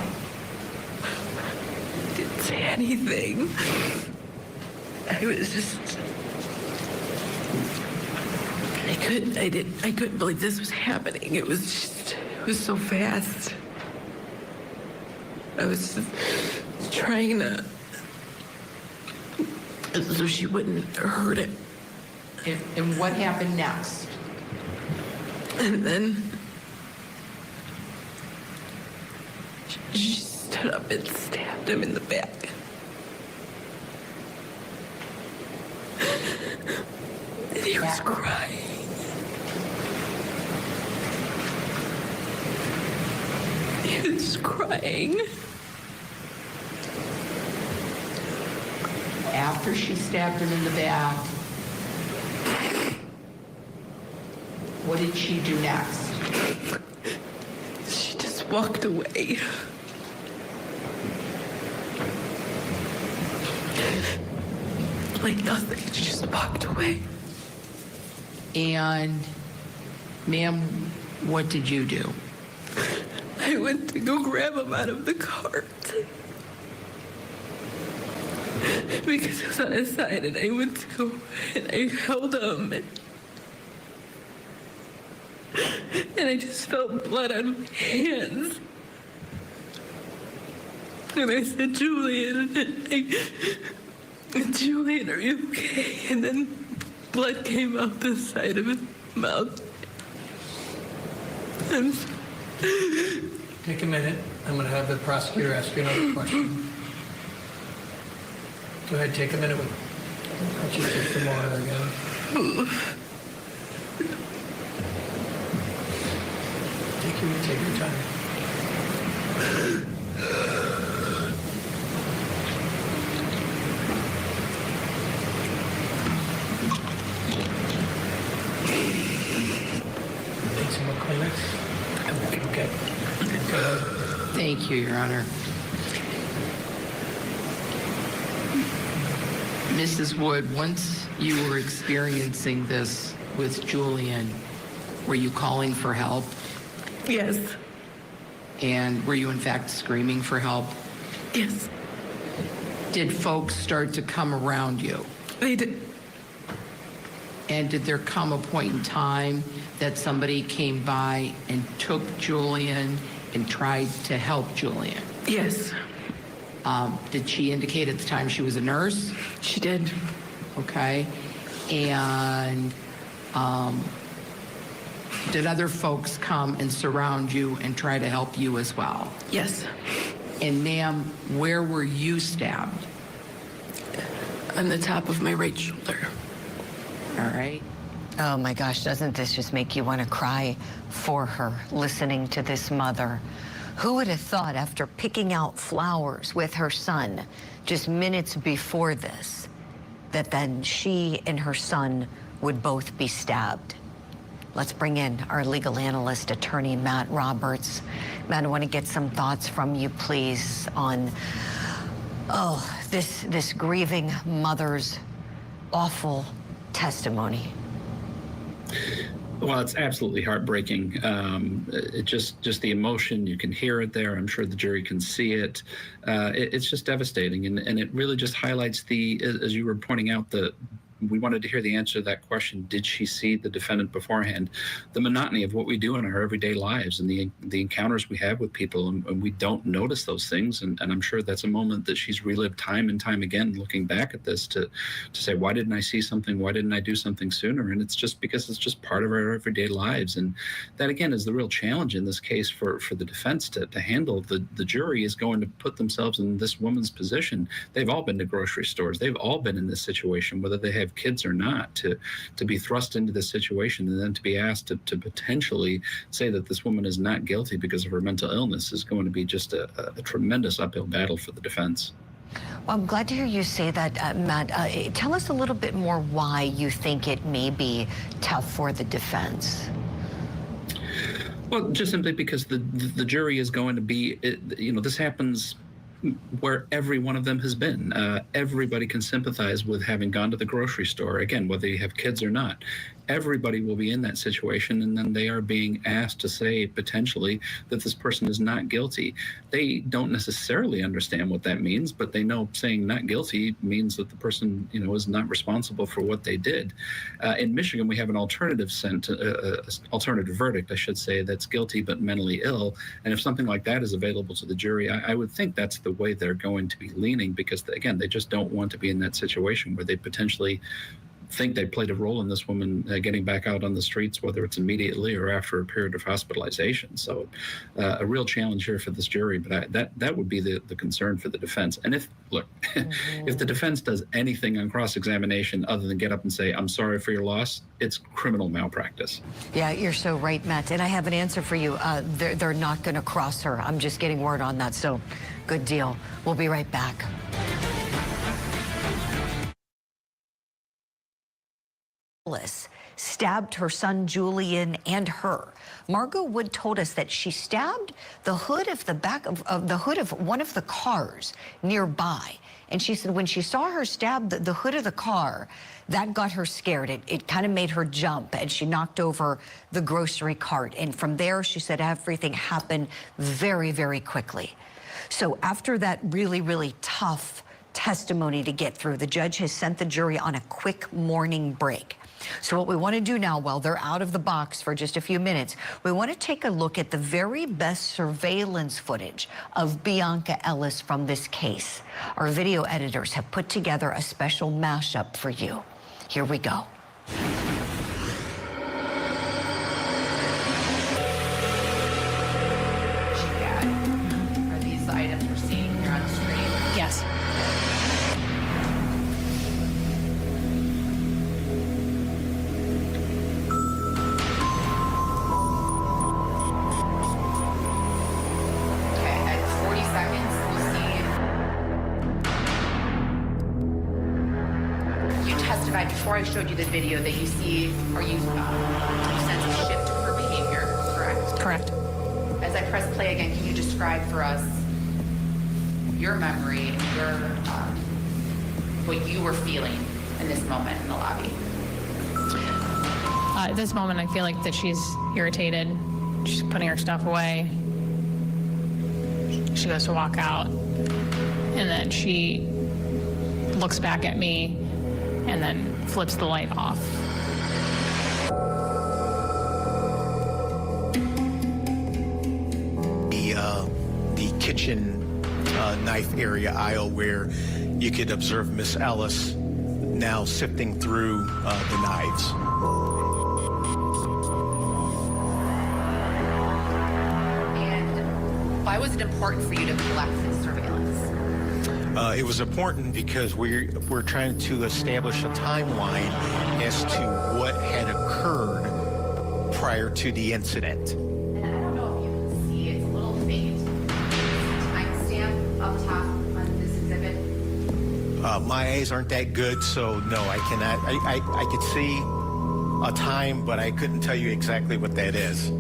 Did anything. I couldn't believe this was happening. It was so fast. I was just trying to, so she wouldn't hurt it. And what happened next? And then she stood up and stabbed him in the back. And he was crying. He was crying. After she stabbed him in the back, what did she do next? She just walked away. Like nothing. She just walked away. And, ma'am, what did you do? I went to go grab him out of the cart. Because he was on his side, and I went to go and I held him. And I just felt blood on my hands. And I said, Julian, Julian, are you okay? And then blood came out the side of his mouth. Take a minute. I'm going to have the prosecutor ask you another question. Go ahead, take a minute. I'll just take some water again. Take your time. Need some more Kleenex? Okay. Go ahead. Thank you, Your Honor. Mrs. Wood, once you were experiencing this with Julian, were you calling for help? Yes. And were you in fact screaming for help? Yes. Did folks start to come around you? They did. And did there come a point in time that somebody came by and took Julian and tried to help Julian? Yes. Did she indicate at the time she was a nurse? She did. Okay. And did other folks come and surround you and try to help you as well? Yes. And ma'am, where were you stabbed? On the top of my right shoulder. All right. Oh my gosh, doesn't this just make you want to cry for her, listening to this mother? Who would have thought after picking out flowers with her son just minutes before this, that then she and her son would both be stabbed? Let's bring in our legal analyst, attorney Matt Roberts. Matt, I want to get some thoughts from you, please, on, this grieving mother's awful testimony. Well, it's absolutely heartbreaking. It just the emotion, you can hear it there. I'm sure the jury can see it. It's just devastating, and it really just highlights as you were pointing out, we wanted to hear the answer to that question. Did she see the defendant beforehand? The monotony of what we do in our everyday lives and the encounters we have with people, and we don't notice those things. And I'm sure that's a moment that she's relived time and time again, looking back at this to say, why didn't I see something? Why didn't I do something sooner? And it's just because it's just part of our everyday lives. And that, again, is the real challenge in this case for the defense to handle. The jury is going to put themselves in this woman's position. They've all been to grocery stores. They've all been in this situation, whether they have kids or not, to be thrust into this situation and then to be asked to potentially say that this woman is not guilty because of her mental illness is going to be just a tremendous uphill battle for the defense. Well, I'm glad to hear you say that, Matt. Tell us a little bit more why you think it may be tough for the defense. Well, just simply because the jury is going to be, this happens where every one of them has been. Everybody can sympathize with having gone to the grocery store, again, whether you have kids or not. everybody will be in that situation, and then they are being asked to say potentially that this person is not guilty. They don't necessarily understand what that means, but they know saying not guilty means that the person, you know, is not responsible for what they did. In Michigan, we have an alternative alternative verdict, I should say, that's guilty but mentally ill. And if something like that is available to the jury, I would think that's the way they're going to be leaning, because again, they just don't want to be in that situation where they potentially think they played a role in this woman getting back out on the streets, whether it's immediately or after a period of hospitalization. So a real challenge here for this jury, but that would be the concern for the defense. And if the defense does anything on cross-examination other than get up and say, I'm sorry for your loss, it's criminal malpractice. Yeah, you're so right, Matt. And I have an answer for you. They're not going to cross her. I'm just getting word on that. So good deal. We'll be right back. Ellis stabbed her son Julian and her. Margot Wood told us that she stabbed the hood of the back of the hood of one of the cars nearby. And she said when she saw her stab the hood of the car, that got her scared. It kind of made her jump, and she knocked over the grocery cart. And from there, she said everything happened very, very quickly. So after that really, really tough testimony to get through, the judge has sent the jury on a quick morning break. So what we want to do now, while they're out of the box for just a few minutes, we want to take a look at the very best surveillance footage of Bionca Ellis from this case. Our video editors have put together a special mashup for you. Here we go. Are these items we're seeing here on the screen? Yes. Before I showed you the video that you see, or you sense a shift in her behavior, correct? Correct. As I press play again, can you describe for us your memory and your what you were feeling in this moment in the lobby? At this moment, I feel like that she's irritated. She's putting her stuff away. She goes to walk out, and then she looks back at me and then flips the light off. The kitchen knife area aisle where you could observe Miss Ellis now sifting through the knives. And why was it important for you to collect this surveillance? It was important because we're trying to establish a timeline as to what had occurred prior to the incident. And I don't know if you can see, it's a little faint. Timestamp up top on this exhibit. My eyes aren't that good, so no, I cannot. I could see a time, but I couldn't tell you exactly what that is.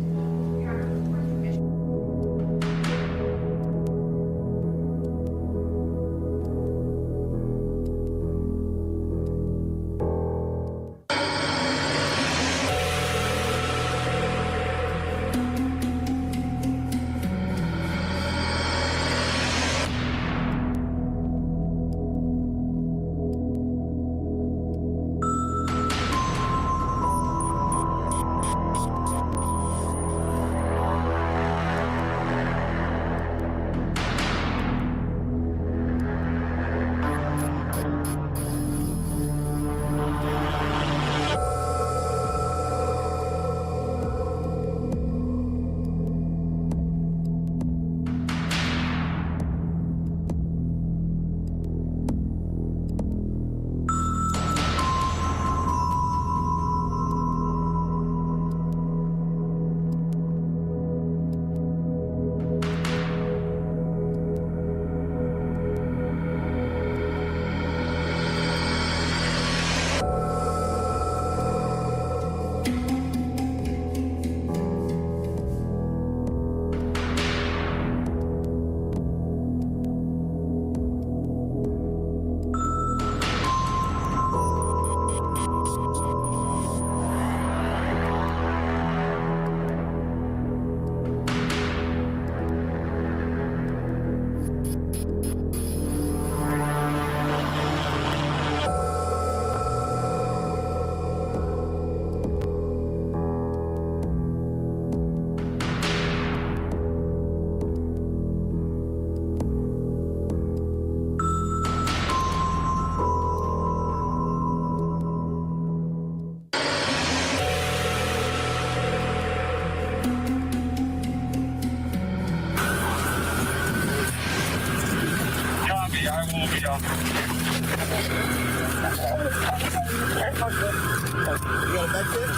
got a med kit?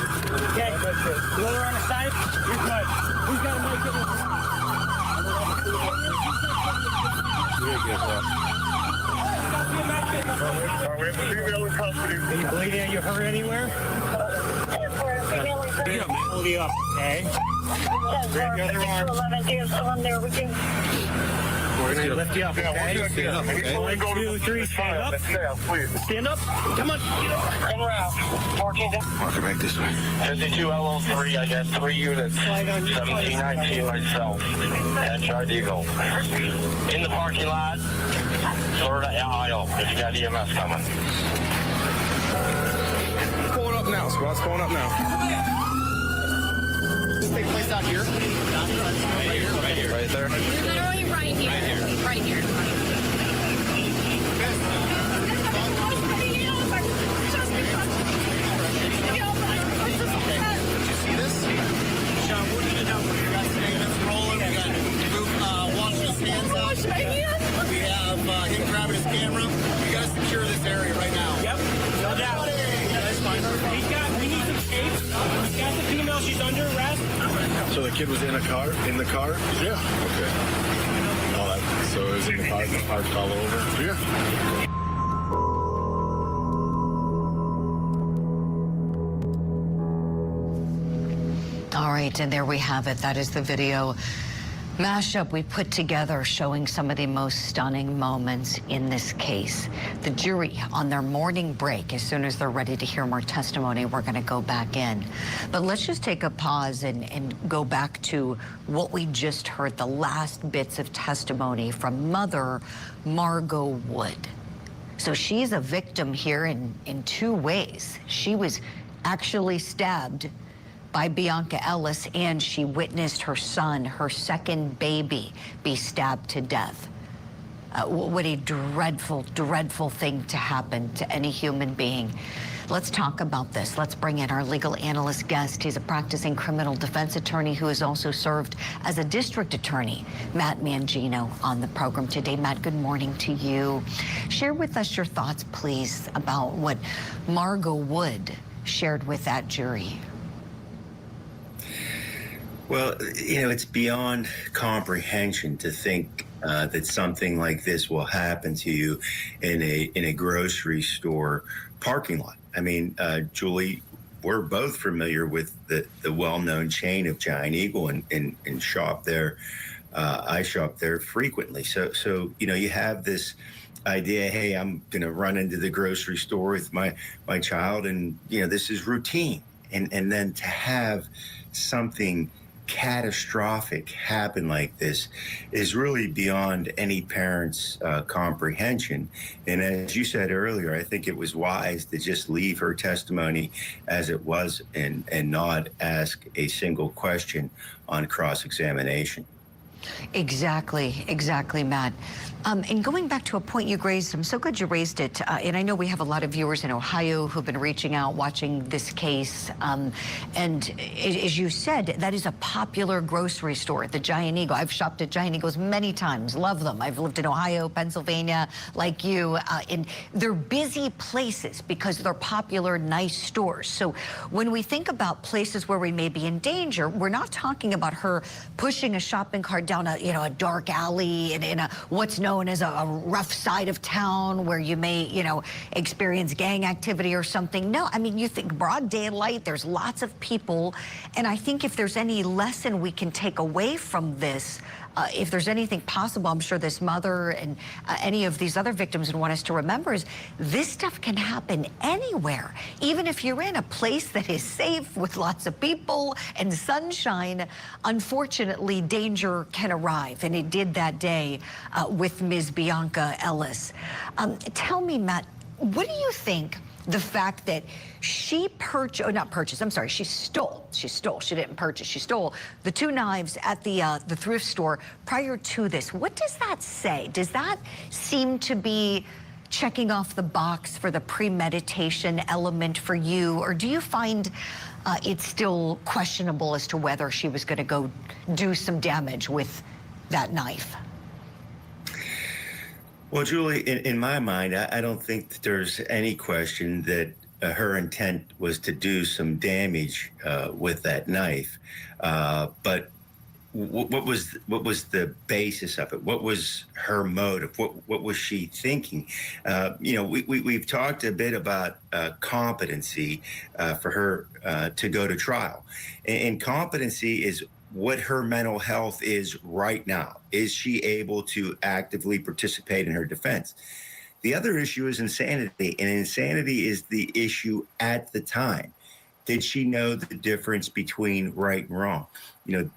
Okay. The other on the side? You're good. Who's got a med kit? Are you bleeding? Are you hurt anywhere? Hold you up, okay? Grab your other arm. We're going to lift you up, okay? Stand up, okay? 1, 2, 3, stand up. Stand up. Come on. Come around. 14. Walk her back this way. 52 LO3, I got 3 units. 1719 myself. And Charge Eagle. In the parking lot. Florida aisle. If you got EMS coming. Pulling up now, squad's pulling up now. Does this take place out here? Right here. Right there. Literally right here. Right here. We have him grabbing his camera. We got to secure this area right now. Yep, no doubt. Yeah, that's fine. We need some tapes. He's got the female. She's under arrest. So the kid was in a car? In the car? Yeah. Okay. All right. So it was in the car. The car fell over? Yeah. All right, and there we have it. That is the video mashup we put together showing some of the most stunning moments in this case. The jury on their morning break, as soon as they're ready to hear more testimony, we're going to go back in. But let's just take a pause and go back to what we just heard, the last bits of testimony from Mother Margot Wood. So she's a victim here in 2 ways. She was actually stabbed by Bionca Ellis, and she witnessed her son, her second baby, be stabbed to death. What a dreadful, dreadful thing to happen to any human being. Let's talk about this. Let's bring in our legal analyst guest. He's a practicing criminal defense attorney who has also served as a district attorney, Matt Mangino, on the program today. Matt, good morning to you. Share with us your thoughts, please, about what Margot Wood shared with that jury. Well, you know, it's beyond comprehension to think that something like this will happen to you in a grocery store parking lot. I mean, Julie, we're both familiar with the well-known chain of Giant Eagle and shop there. I shop there frequently. So you know, you have this idea, hey, I'm going to run into the grocery store with my child, and you know, this is routine. And then to have something catastrophic happen like this is really beyond any parent's comprehension. And as you said earlier, I think it was wise to just leave her testimony as it was and not ask a single question on cross-examination. Exactly, Matt. And going back to a point you raised, I'm so glad you raised it. And I know we have a lot of viewers in Ohio who've been reaching out, watching this case. And as you said, that is a popular grocery store, the Giant Eagle. I've shopped at Giant Eagles many times, love them. I've lived in Ohio, Pennsylvania, like you. And they're busy places because they're popular, nice stores. So when we think about places where we may be in danger, we're not talking about her pushing a shopping cart down a dark alley in a what's known as a rough side of town where you may experience gang activity or something. No, I mean, you think broad daylight, there's lots of people, and I think if there's any lesson we can take away from this, if there's anything possible, I'm sure this mother and any of these other victims would want us to remember, is this stuff can happen anywhere. Even if you're in a place that is safe with lots of people and sunshine, unfortunately, danger can arrive. And it did that day with Ms. Bionca Ellis. Tell me, Matt, what do you think the fact that she she stole, she didn't purchase, she stole the 2 knives at the thrift store prior to this? What does that say? Does that seem to be checking off the box for the premeditation element for you, or do you find it's still questionable as to whether she was going to go do some damage with that knife? Well, Julie, in my mind, I don't think that there's any question that her intent was to do some damage with that knife. But what was the basis of it? What was her motive? What was she thinking? We've talked a bit about competency for her to go to trial, and competency is what her mental health is right now. Is she able to actively participate in her defense? The other issue is insanity, and insanity is the issue at the time. Did she know the difference between right and wrong?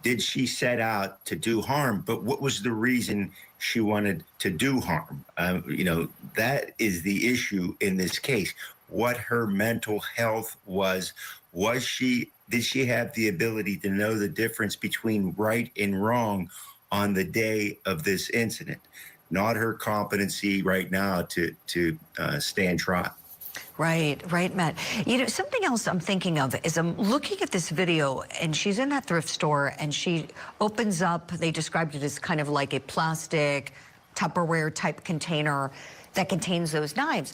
Did she set out to do harm? But what was the reason she wanted to do harm? That is the issue in this case. What her mental health was. Did she have the ability to know the difference between right and wrong on the day of this incident? Not her competency right now to stand trial. Right, Matt. Something else I'm thinking of is I'm looking at this video, and she's in that thrift store, and she opens up, they described it as kind of like a plastic Tupperware type container that contains those knives.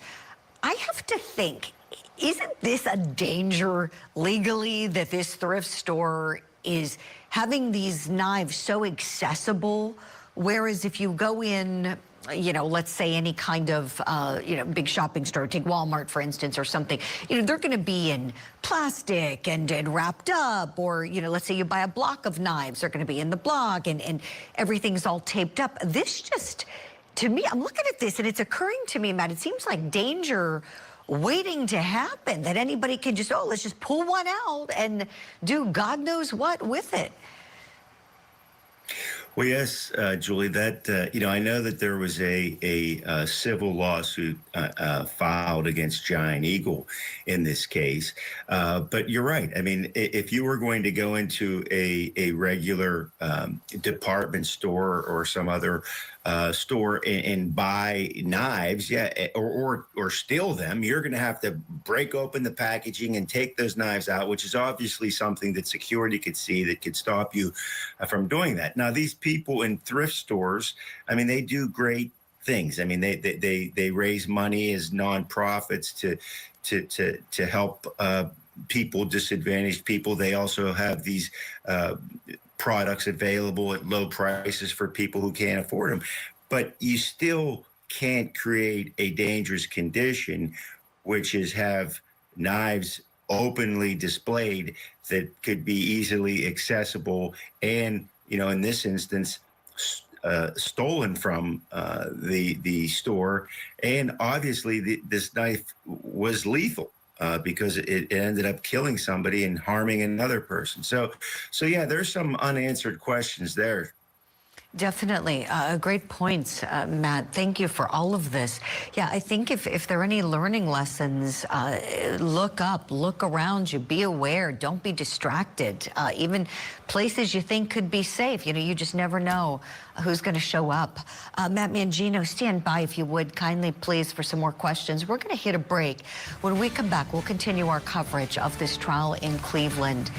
I have to think, isn't this a danger legally that this thrift store is having these knives so accessible? Whereas if you go in, let's say any kind of, big shopping store, take Walmart, for instance, or something, they're going to be in plastic and wrapped up. Or, let's say you buy a block of knives, they're going to be in the block and everything's all taped up. This just, to me, I'm looking at this and it's occurring to me, Matt, it seems like danger waiting to happen, that anybody can just, let's just pull one out and do God knows what with it. Well, yes, Julie, that, I know that there was a civil lawsuit filed against Giant Eagle in this case. But you're right. I mean, if you were going to go into a regular department store or some other store and buy knives, or steal them, you're going to have to break open the packaging and take those knives out, which is obviously something that security could see that could stop you from doing that. Now, these people in thrift stores, I mean, they do great things. I mean, they raise money as nonprofits to help people, disadvantaged people. They also have these products available at low prices for people who can't afford them. But you still can't create a dangerous condition, which is have knives openly displayed that could be easily accessible and, in this instance, stolen from the store. And obviously this knife was lethal. Because it ended up killing somebody and harming another person. So yeah, there's some unanswered questions there. Definitely. Great points, Matt. Thank you for all of this. Yeah, I think if there are any learning lessons, look up, look around you, be aware, don't be distracted. Even places you think could be safe, you just never know who's going to show up. Matt Mangino, stand by if you would, kindly, please, for some more questions. We're going to hit a break. When we come back, we'll continue our coverage of this trial in Cleveland.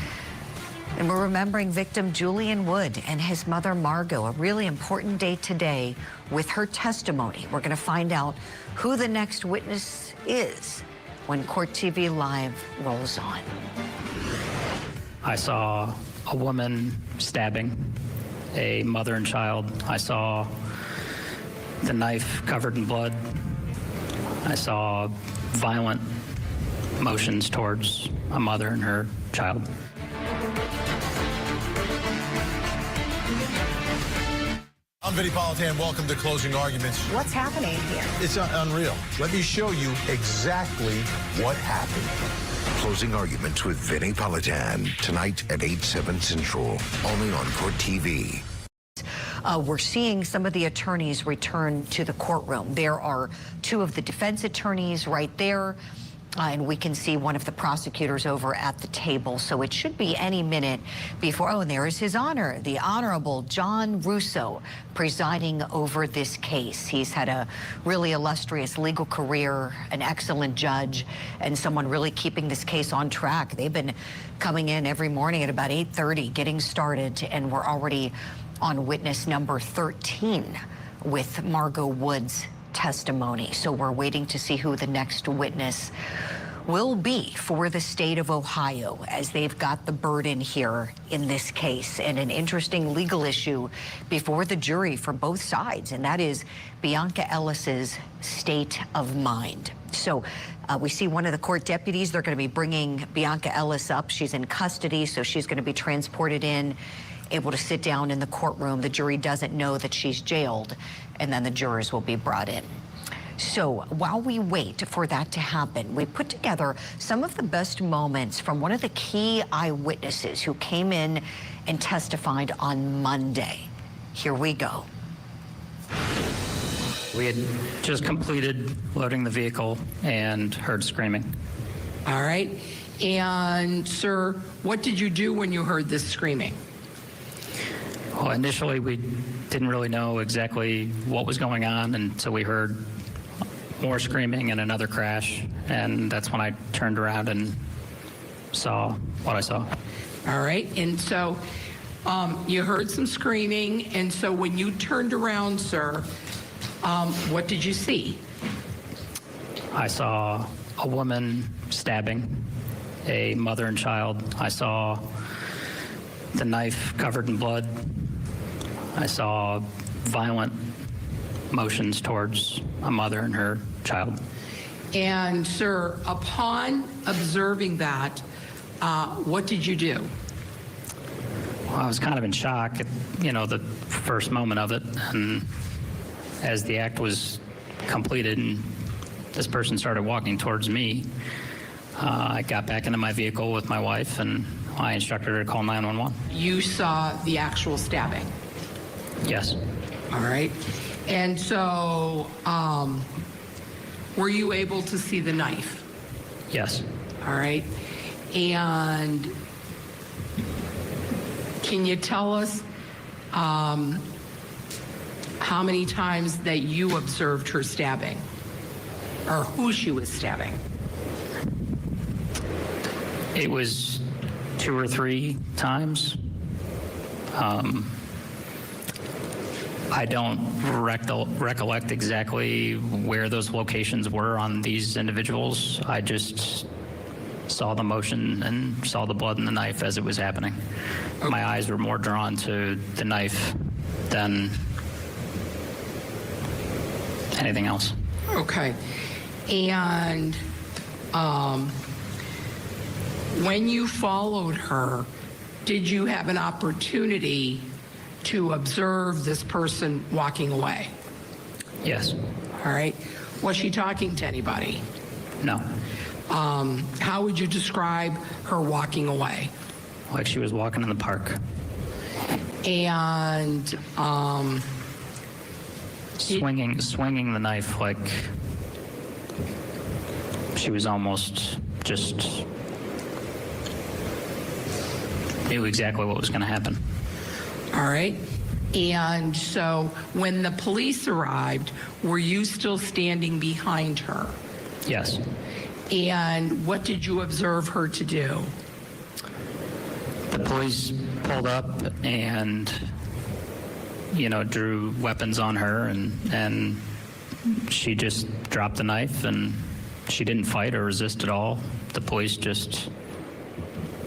And we're remembering victim Julian Wood and his mother, Margot. A really important day today with her testimony. We're going to find out who the next witness is when Court TV Live rolls on. I saw a woman stabbing a mother and child. I saw the knife covered in blood. I saw violent motions towards a mother and her child. I'm Vinny Politan. Welcome to Closing Arguments. What's happening here? It's unreal. Let me show you exactly what happened. Closing Arguments with Vinny Politan, tonight at 8/7 Central, only on Court TV. We're seeing some of the attorneys return to the courtroom. There are two of the defense attorneys right there. And we can see one of the prosecutors over at the table. So it should be any minute before. Oh, and there is His Honor, the Honorable John Russo, presiding over this case. He's had a really illustrious legal career, an excellent judge, and someone really keeping this case on track. They've been coming in every morning at about 8:30, getting started, and we're already on witness number 13 with Margot Wood's testimony. So we're waiting to see who the next witness will be for the state of Ohio, as they've got the burden here in this case, and an interesting legal issue before the jury for both sides, and that is Bionca Ellis's state of mind. So we see one of the court deputies. They're going to be bringing Bionca Ellis up. She's in custody, so she's going to be transported in, able to sit down in the courtroom. The jury doesn't know that she's jailed, and then the jurors will be brought in. So while we wait for that to happen, we put together some of the best moments from one of the key eyewitnesses who came in and testified on Monday. Here we go. We had just completed loading the vehicle and heard screaming. All right. And, sir, what did you do when you heard this screaming? Well, initially, we didn't really know exactly what was going on, and so we heard more screaming and another crash, and that's when I turned around and saw what I saw. All right. And so you heard some screaming, and so when you turned around, sir, what did you see? I saw a woman stabbing a mother and child. I saw the knife covered in blood. I saw violent motions towards a mother and her child. And, sir, upon observing that, what did you do? Well, I was kind of in shock at, the first moment of it. And as the act was completed and this person started walking towards me, I got back into my vehicle with my wife and I instructed her to call 911. You saw the actual stabbing? Yes. All right. And so, were you able to see the knife? Yes. All right. And can you tell us how many times that you observed her stabbing, or who she was stabbing? It was 2 or 3 times. I don't recollect exactly where those locations were on these individuals. I just saw the motion and saw the blood and the knife as it was happening. Okay. My eyes were more drawn to the knife than anything else. Okay. And when you followed her, did you have an opportunity to observe this person walking away? Yes. All right. Was she talking to anybody? No. How would you describe her walking away? Like she was walking in the park. And swinging the knife like she was almost just knew exactly what was going to happen. All right. And so when the police arrived, were you still standing behind her? Yes. And what did you observe her to do? The police pulled up and, drew weapons on her, and she just dropped the knife, and she didn't fight or resist at all. The police just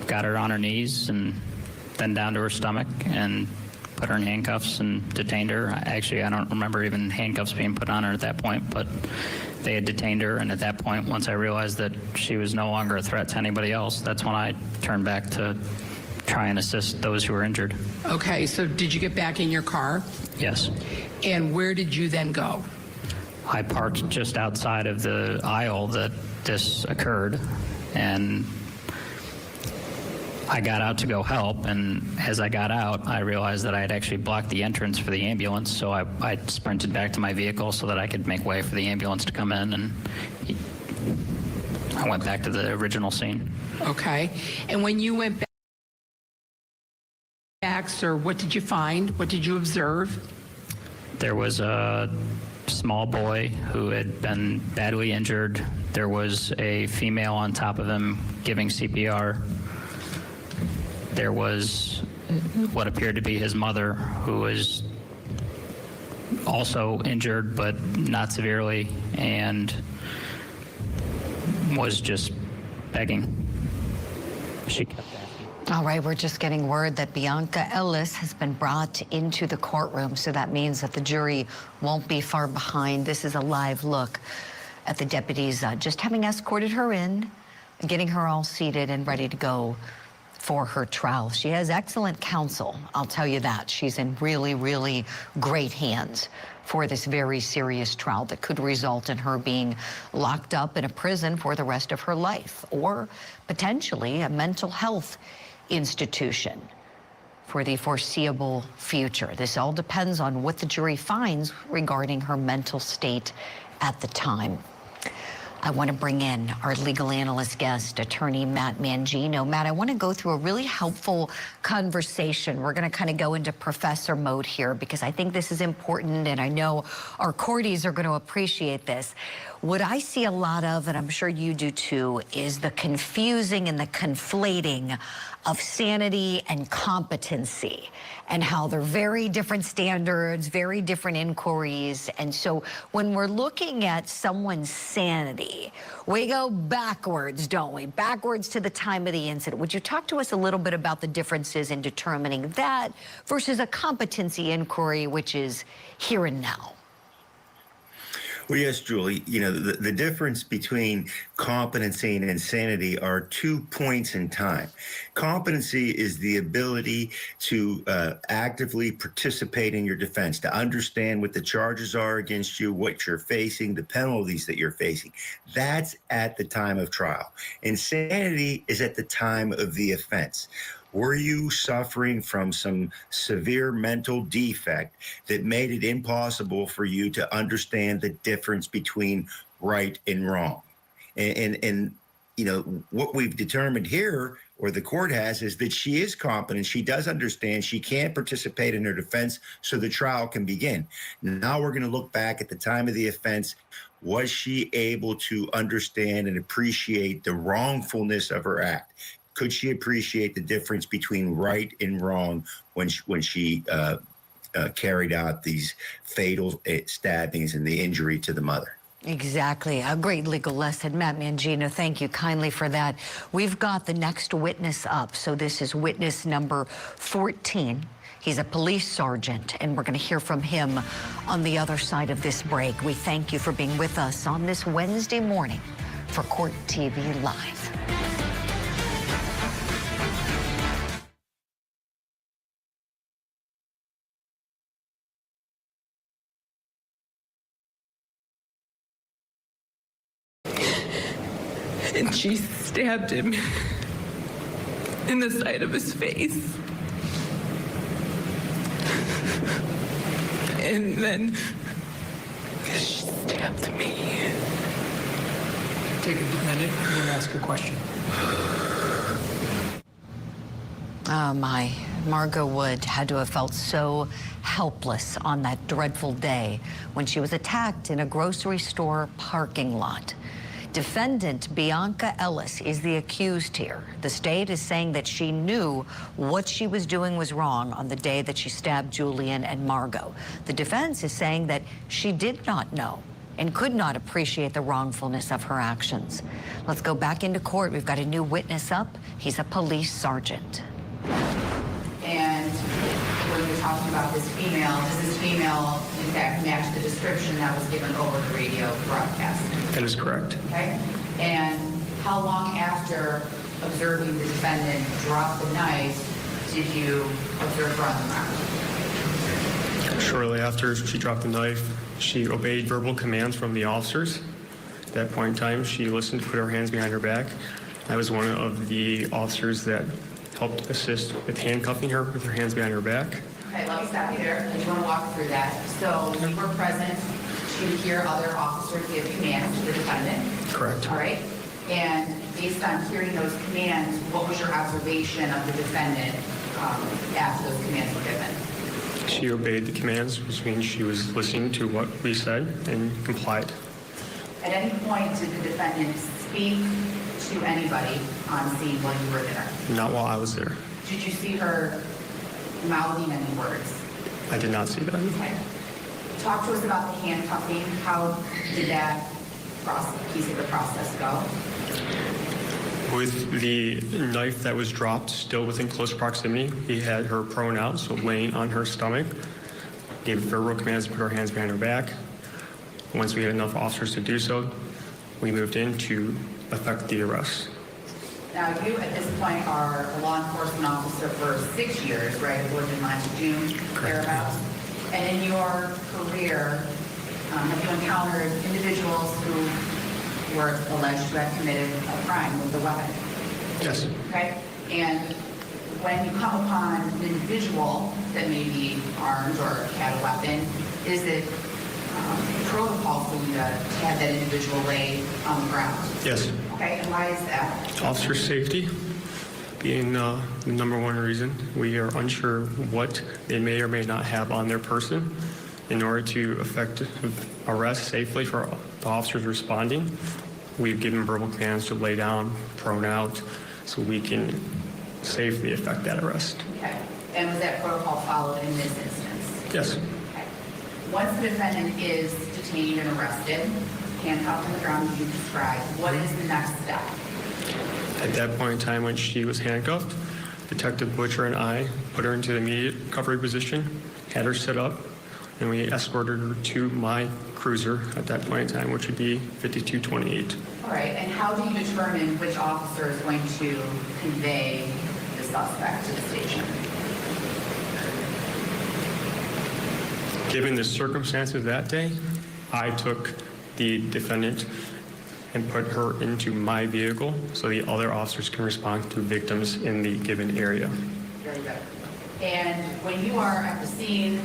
got her on her knees and then down to her stomach and put her in handcuffs and detained her. Actually, I don't remember even handcuffs being put on her at that point, but they had detained her, and at that point, once I realized that she was no longer a threat to anybody else, that's when I turned back to try and assist those who were injured. Okay, so did you get back in your car? Yes. And where did you then go? I parked just outside of the aisle that this occurred, and I got out to go help, and as I got out, I realized that I had actually blocked the entrance for the ambulance, so I sprinted back to my vehicle so that I could make way for the ambulance to come in, and I went back to the original scene. Okay. And when you went back, sir, what did you find? What did you observe? There was a small boy who had been badly injured. There was a female on top of him giving CPR. There was what appeared to be his mother, who was also injured, but not severely, and was just begging. She kept asking. All right, we're just getting word that Bionca Ellis has been brought into the courtroom, so that means that the jury won't be far behind. This is a live look at the deputies just having escorted her in, getting her all seated and ready to go for her trial. She has excellent counsel, I'll tell you that. She's in really, really great hands for this very serious trial that could result in her being locked up in a prison for the rest of her life, or potentially a mental health institution for the foreseeable future. This all depends on what the jury finds regarding her mental state at the time. I want to bring in our legal analyst guest, attorney Matt Mangino. Matt, I want to go through a really helpful conversation. We're going to kind of go into professor mode here because I think this is important, and I know our courties are going to appreciate this. What I see a lot of, and I'm sure you do too, is the confusing and the conflating of sanity and competency, and how they're very different standards, very different inquiries. And so when we're looking at someone's sanity, we go backwards, don't we? Backwards to the time of the incident. Would you talk to us a little bit about the differences in determining that versus a competency inquiry, which is here and now? Well, yes, Julie, you know, the difference between competency and insanity are 2 points in time. Competency is the ability to actively participate in your defense, to understand what the charges are against you, what you're facing, the penalties that you're facing. That's at the time of trial. Insanity is at the time of the offense. Were you suffering from some severe mental defect that made it impossible for you to understand the difference between right and wrong? And you know, what we've determined here, or the court has, is that she is competent. She does understand. She can participate in her defense so the trial can begin. Now we're going to look back at the time of the offense. Was she able to understand and appreciate the wrongfulness of her act? Could she appreciate the difference between right and wrong when she carried out these fatal stabbings and the injury to the mother? Exactly. A great legal lesson. Matt Mangino, thank you kindly for that. We've got the next witness up. So this is witness number 14. He's a police sergeant, and we're going to hear from him on the other side of this break. We thank you for being with us on this Wednesday morning for Court TV Live. And she stabbed him in the side of his face. And then she stabbed me. Take a minute. I'm going to ask a question. Oh, my. Margot Wood had to have felt so helpless on that dreadful day when she was attacked in a grocery store parking lot. Defendant Bionca Ellis is the accused here. The state is saying that she knew what she was doing was wrong on the day that she stabbed Julian and Margot. The defense is saying that she did not know and could not appreciate the wrongfulness of her actions. Let's go back into court. We've got a new witness up. He's a police sergeant. And when you're talking about this female, does this female in fact match the description that was given over the radio broadcast? That is correct. Okay. And how long after observing the defendant drop the knife did you observe her on the ground? Shortly after she dropped the knife, she obeyed verbal commands from the officers. At that point in time, she listened to put her hands behind her back. I was one of the officers that helped assist with handcuffing her with her hands behind her back. Okay, let me stop you there. I just want to walk through that. So you were present to hear other officers give commands to the defendant? Correct. All right. And based on hearing those commands, what was your observation of the defendant after those commands were given? She obeyed the commands, which means she was listening to what we said and complied. At any point did the defendant speak to anybody on scene while you were there? Not while I was there. Did you see her mouthing any words? I did not see that. Okay. Talk to us about the handcuffing. How did that piece of the process go? With the knife that was dropped still within close proximity, he had her prone out, so laying on her stomach, gave verbal commands to put her hands behind her back. Once we had enough officers to do so, we moved in to effect the arrest. Now, you at this point are a law enforcement officer for 6 years, right? You worked in last June, thereabouts. And in your career, have you encountered individuals who were alleged to have committed a crime with a weapon? Yes. Okay? And when you come upon an individual that may be armed or had a weapon, is it protocol for you to have that individual lay on the ground? Yes. Okay, and why is that? Officer safety being the number one reason. We are unsure what they may or may not have on their person. In order to effect arrest safely for the officers responding, we've given verbal commands to lay down, prone out, so we can safely effect that arrest. Okay. And was that protocol followed in this instance? Yes. Okay. Once the defendant is detained and arrested, handcuffed on the ground as you described, what is the next step? At that point in time when she was handcuffed, Detective Butcher and I put her into the immediate recovery position, had her sit up, and we escorted her to my cruiser at that point in time, which would be 5228. All right, and how do you determine which officer is going to convey the suspect to the station? Given the circumstances that day, I took the defendant and put her into my vehicle so the other officers can respond to victims in the given area. Very good. And when you are at the scene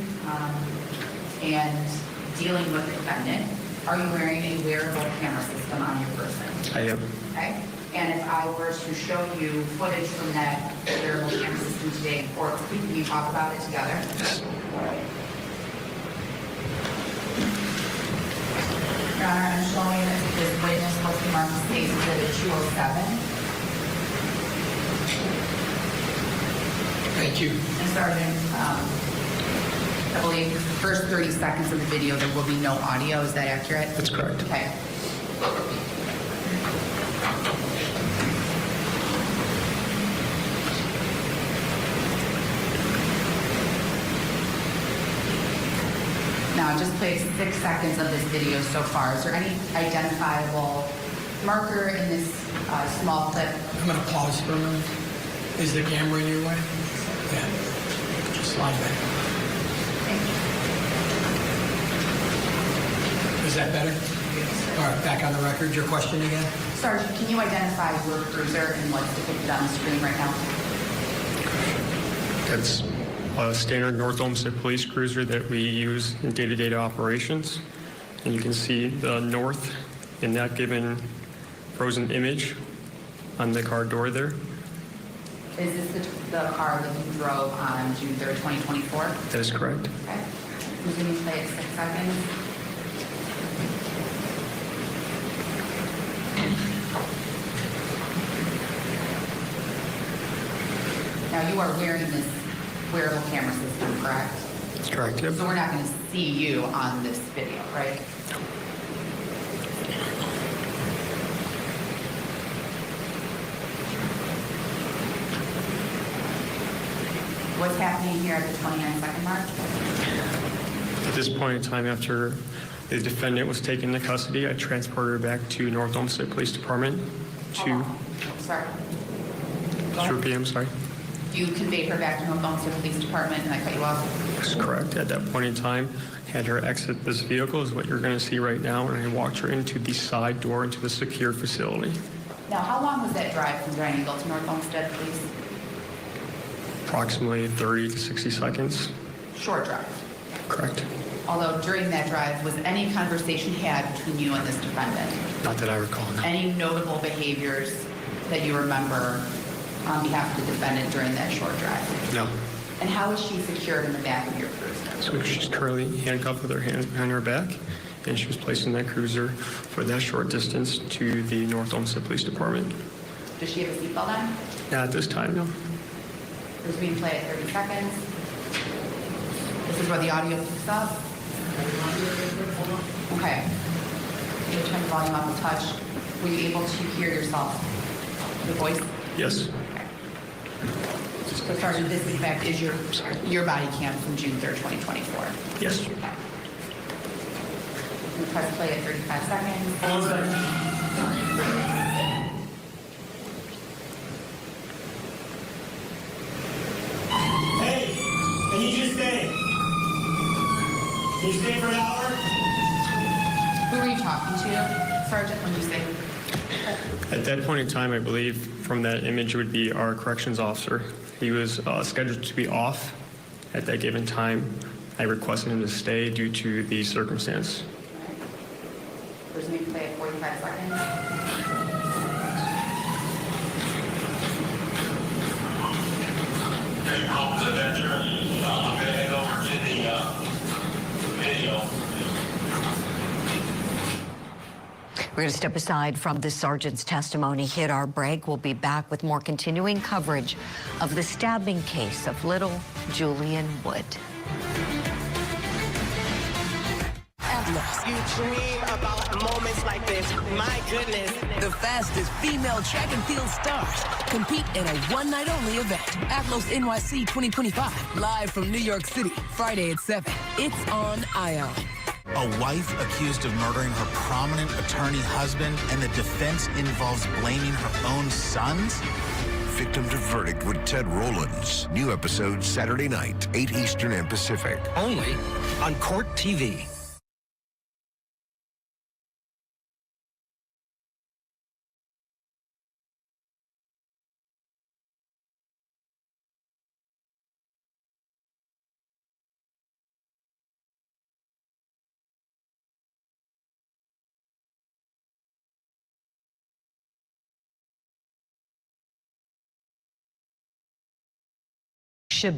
and dealing with the defendant, are you wearing a wearable camera system on your person? I am. Okay. And if I were to show you footage from that wearable camera system today, or can you talk about it together? All right. Your Honor, I'm showing this witness posting Marcus Case Exhibit 207. Thank you. And Sergeant, I believe the first 30 seconds of the video, there will be no audio. Is that accurate? That's correct. Okay. Now, I just played 6 seconds of this video so far. Is there any identifiable marker in this small clip? I'm going to pause for a minute. Is the camera in your way? Yeah. Just slide back. Is that better? All right, back on the record. Your question again? Sergeant, can you identify your cruiser and what's depicted on the screen right now? That's a standard North Olmsted police cruiser that we use in day-to-day operations. And you can see the north in that given frozen image on the car door there. Is this the car that you drove on June 3rd, 2024? That is correct. Okay. Continue to play at 6 seconds. Now, you are wearing this wearable camera system, correct? That's correct, yep. So we're not going to see you on this video, right? What's happening here at the 29-second mark? At this point in time, after the defendant was taken into custody, I transported her back to North Olmsted Police Department to... Sorry. Just repeat, I'm sorry. You conveyed her back to North Olmsted Police Department and I cut you off? That's correct. At that point in time, had her exit this vehicle is what you're going to see right now, and I walked her into the side door into the secure facility. Now, how long was that drive from Triangle to North Olmsted, please? Approximately 30 to 60 seconds. Short drive. Correct. Although during that drive, was any conversation had between you and this defendant? Not that I recall, no. Any notable behaviors that you remember on behalf of the defendant during that short drive? No. And how is she secured in the back of your cruiser? So she's currently handcuffed with her hands behind her back, and she was placed in that cruiser for that short distance to the North Olmsted Police Department. Does she have a seatbelt on? Not at this time, no. This is being played at 30 seconds. This is where the audio picks up. Okay. You turn the volume up a touch. Were you able to hear yourself? The voice? Yes. So Sergeant, this in fact is your body cam from June 3rd, 2024. Yes. Okay. You press play at 35 seconds. Hey, can you just stay? Can you stay for an hour? Who were you talking to, Sergeant, when you say? At that point in time, I believe from that image would be our corrections officer. He was scheduled to be off at that given time. I requested him to stay due to the circumstance. There's me play at 45 seconds. The veteran, I'm going to head over to the video. We're going to step aside from this sergeant's testimony, hit our break. We'll be back with more continuing coverage of the stabbing case of little Julian Wood. You dream about moments like this. My goodness. The fastest female track and field stars compete in a one-night-only event. Atlas NYC 2025, live from New York City, Friday at 7. It's on ION. A wife accused of murdering her prominent attorney husband, and the defense involves blaming her own sons? Victim to Verdict with Ted Rowlands. New episode Saturday night, 8 Eastern and Pacific. Only on Court TV.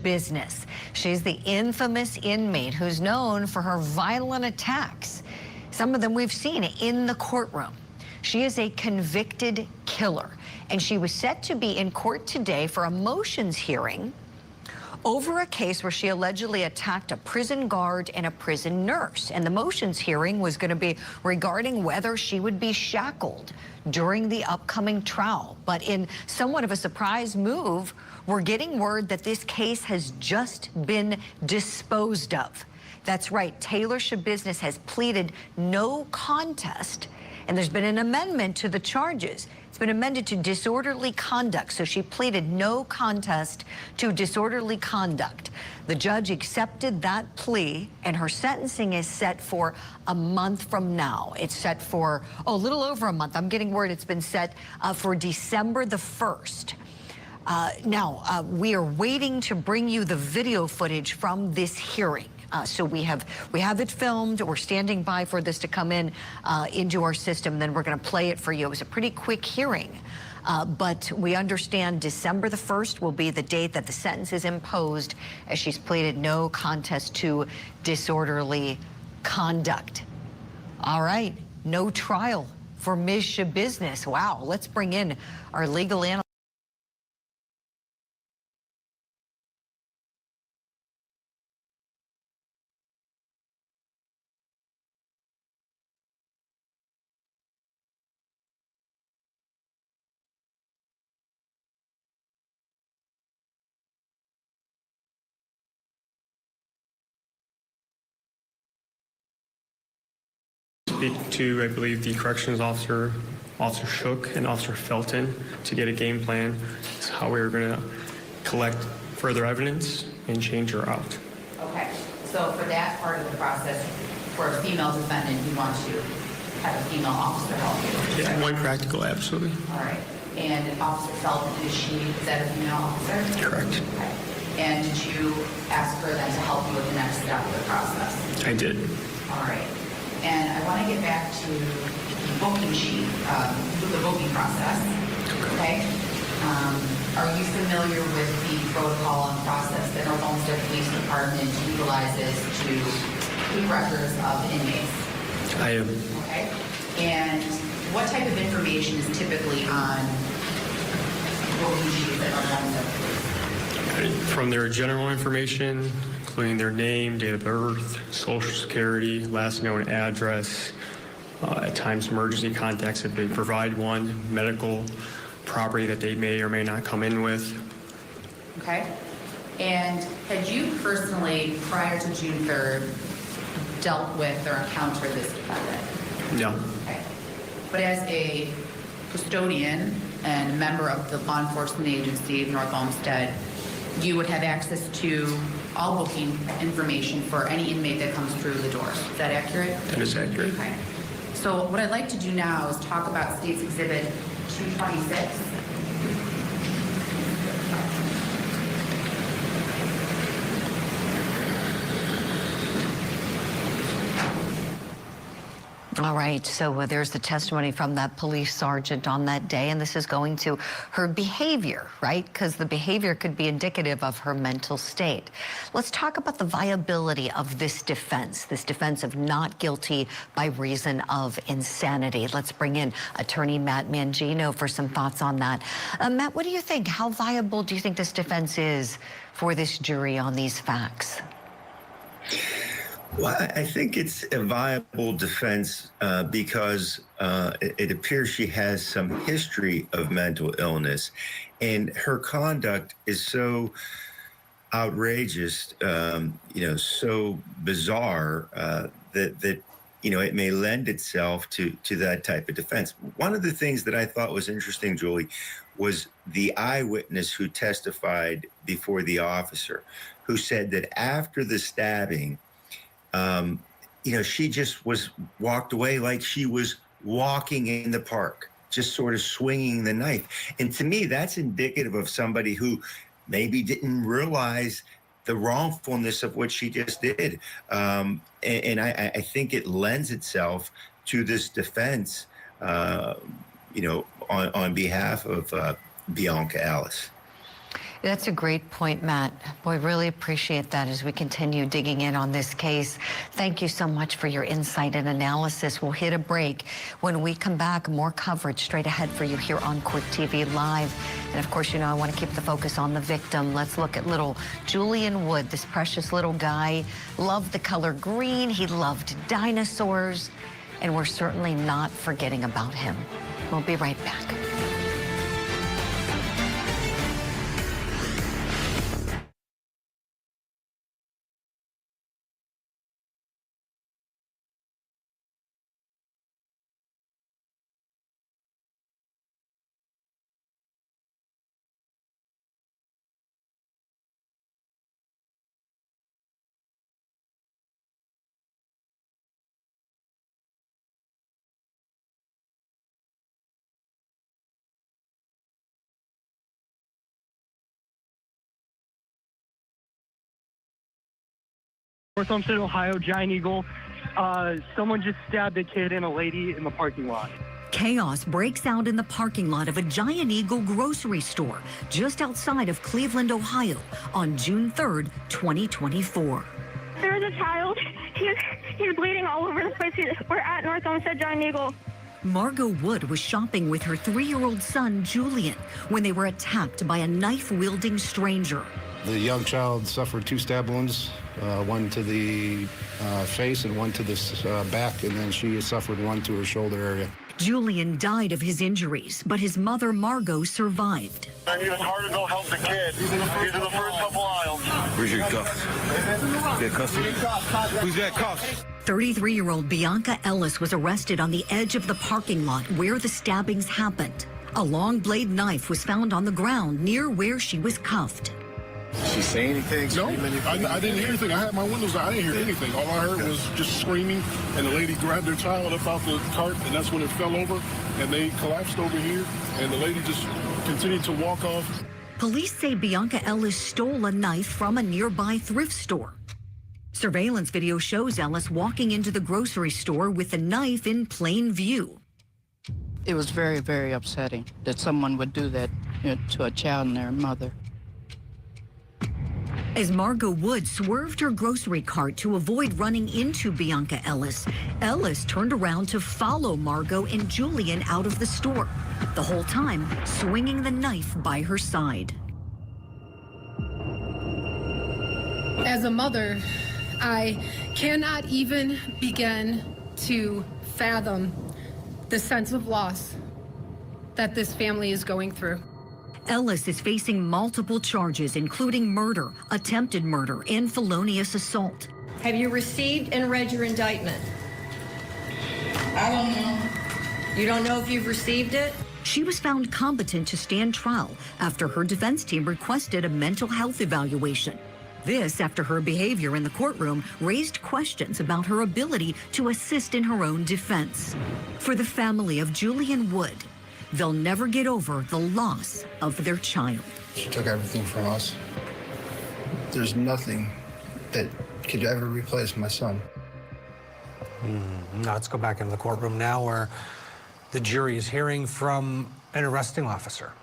Business. She's the infamous inmate who's known for her violent attacks. Some of them we've seen in the courtroom. She is a convicted killer, and she was set to be in court today for a motions hearing over a case where she allegedly attacked a prison guard and a prison nurse. And the motions hearing was going to be regarding whether she would be shackled during the upcoming trial. But in somewhat of a surprise move, we're getting word that this case has just been disposed of. That's right, Taylor Shabusiness has pleaded no contest, and there's been an amendment to the charges. It's been amended to disorderly conduct, so she pleaded no contest to disorderly conduct. The judge accepted that plea, and her sentencing is set for a month from now. It's set for, a little over a month. I'm getting word it's been set for December the 1st. Now, we are waiting to bring you the video footage from this hearing. So we have it filmed. We're standing by for this to come in into our system. Then we're going to play it for you. It was a pretty quick hearing, but we understand December the 1st will be the date that the sentence is imposed, as she's pleaded no contest to disorderly conduct. All right, no trial for Ms. Shabusiness. Wow, let's bring in our legal analyst. Speak to, I believe, the corrections officer, Officer Shook and Officer Felton, to get a game plan as how we were going to collect further evidence and change her out. Okay, so for that part of the process, for a female defendant, you want to have a female officer help you? Yeah, when practical, absolutely. All right. And Officer Felton, is that a female officer? Correct. Okay. And did you ask her then to help you with the next step of the process? I did. All right. And I want to get back to the booking sheet, the booking process. Okay. Are you familiar with the protocol and process that North Olmsted Police Department utilizes to keep records of inmates? I am. Okay. And what type of information is typically on booking sheets at North Olmsted Police? From their general information, including their name, date of birth, social security, last known address, at times emergency contacts if they provide one, medical, property that they may or may not come in with. Okay. And had you personally, prior to June 3rd, dealt with or encountered this defendant? No. Okay. But as a custodian and member of the law enforcement agency of North Olmsted, you would have access to all booking information for any inmate that comes through the doors. Is that accurate? That is accurate. Okay. So what I'd like to do now is talk about State's Exhibit 226. All right, so there's the testimony from that police sergeant on that day, and this is going to her behavior, right? Because the behavior could be indicative of her mental state. Let's talk about the viability of this defense of not guilty by reason of insanity. Let's bring in attorney Matt Mangino for some thoughts on that. Matt, what do you think? How viable do you think this defense is for this jury on these facts? Well, I think it's a viable defense because it appears she has some history of mental illness, and her conduct is so outrageous, so bizarre that it may lend itself to that type of defense. One of the things that I thought was interesting, Julie, was the eyewitness who testified before the officer, who said that after the stabbing, she just walked away like she was walking in the park, just sort of swinging the knife. And to me, that's indicative of somebody who maybe didn't realize the wrongfulness of what she just did. And I think it lends itself to this defense, on behalf of Bionca Ellis. That's a great point, Matt. Boy, really appreciate that as we continue digging in on this case. Thank you so much for your insight and analysis. We'll hit a break. When we come back, more coverage straight ahead for you here on Court TV Live. And of course, I want to keep the focus on the victim. Let's look at little Julian Wood, this precious little guy. Loved the color green. He loved dinosaurs. And we're certainly not forgetting about him. We'll be right back. North Olmsted, Ohio, Giant Eagle. Someone just stabbed a kid and a lady in the parking lot. Chaos breaks out in the parking lot of a Giant Eagle grocery store just outside of Cleveland, Ohio on June 3rd, 2024. There was a child. He's bleeding all over the place. We're at North Olmsted, Giant Eagle. Margot Wood was shopping with her 3-year-old son, Julian, when they were attacked by a knife-wielding stranger. The young child suffered 2 stab wounds, one to the face and one to the back, and then she suffered one to her shoulder area. Julian died of his injuries, but his mother, Margot, survived. I mean, it's hard to go help the kid. He's in the first couple aisles. Where's your cuffs? Get custody? Who's got cuffs? 33-year-old Bionca Ellis was arrested on the edge of the parking lot where the stabbings happened. A long blade knife was found on the ground near where she was cuffed. Did she say anything? No, I didn't hear anything. I had my windows down. I didn't hear anything. All I heard was just screaming, and the lady grabbed her child up out the cart, and that's when it fell over, and they collapsed over here, and the lady just continued to walk off. Police say Bionca Ellis stole a knife from a nearby thrift store. Surveillance video shows Ellis walking into the grocery store with the knife in plain view. It was very, very upsetting that someone would do that to a child and their mother. As Margot Wood swerved her grocery cart to avoid running into Bionca Ellis, Ellis turned around to follow Margot and Julian out of the store, the whole time swinging the knife by her side. As a mother, I cannot even begin to fathom the sense of loss that this family is going through. Ellis is facing multiple charges, including murder, attempted murder, and felonious assault. Have you received and read your indictment? I don't know. You don't know if you've received it? She was found competent to stand trial after her defense team requested a mental health evaluation. This after her behavior in the courtroom raised questions about her ability to assist in her own defense. For the family of Julian Wood, they'll never get over the loss of their child. She took everything from us. There's nothing that could ever replace my son. Now let's go back into the courtroom now where the jury is hearing from an arresting officer.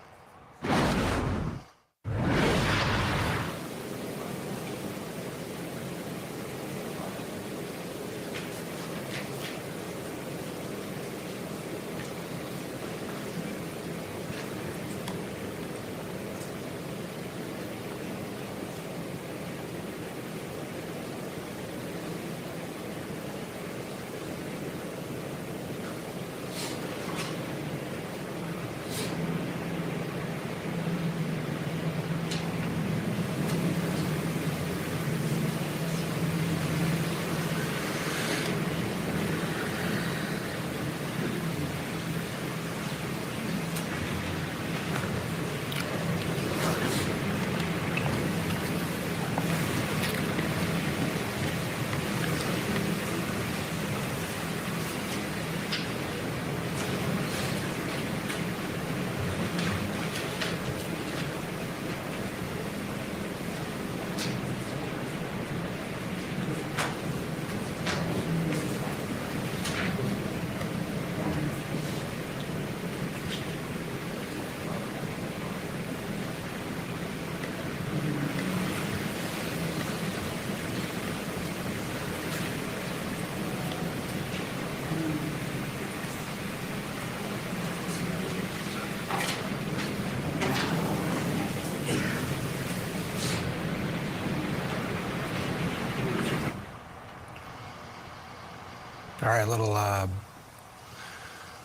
All right, a little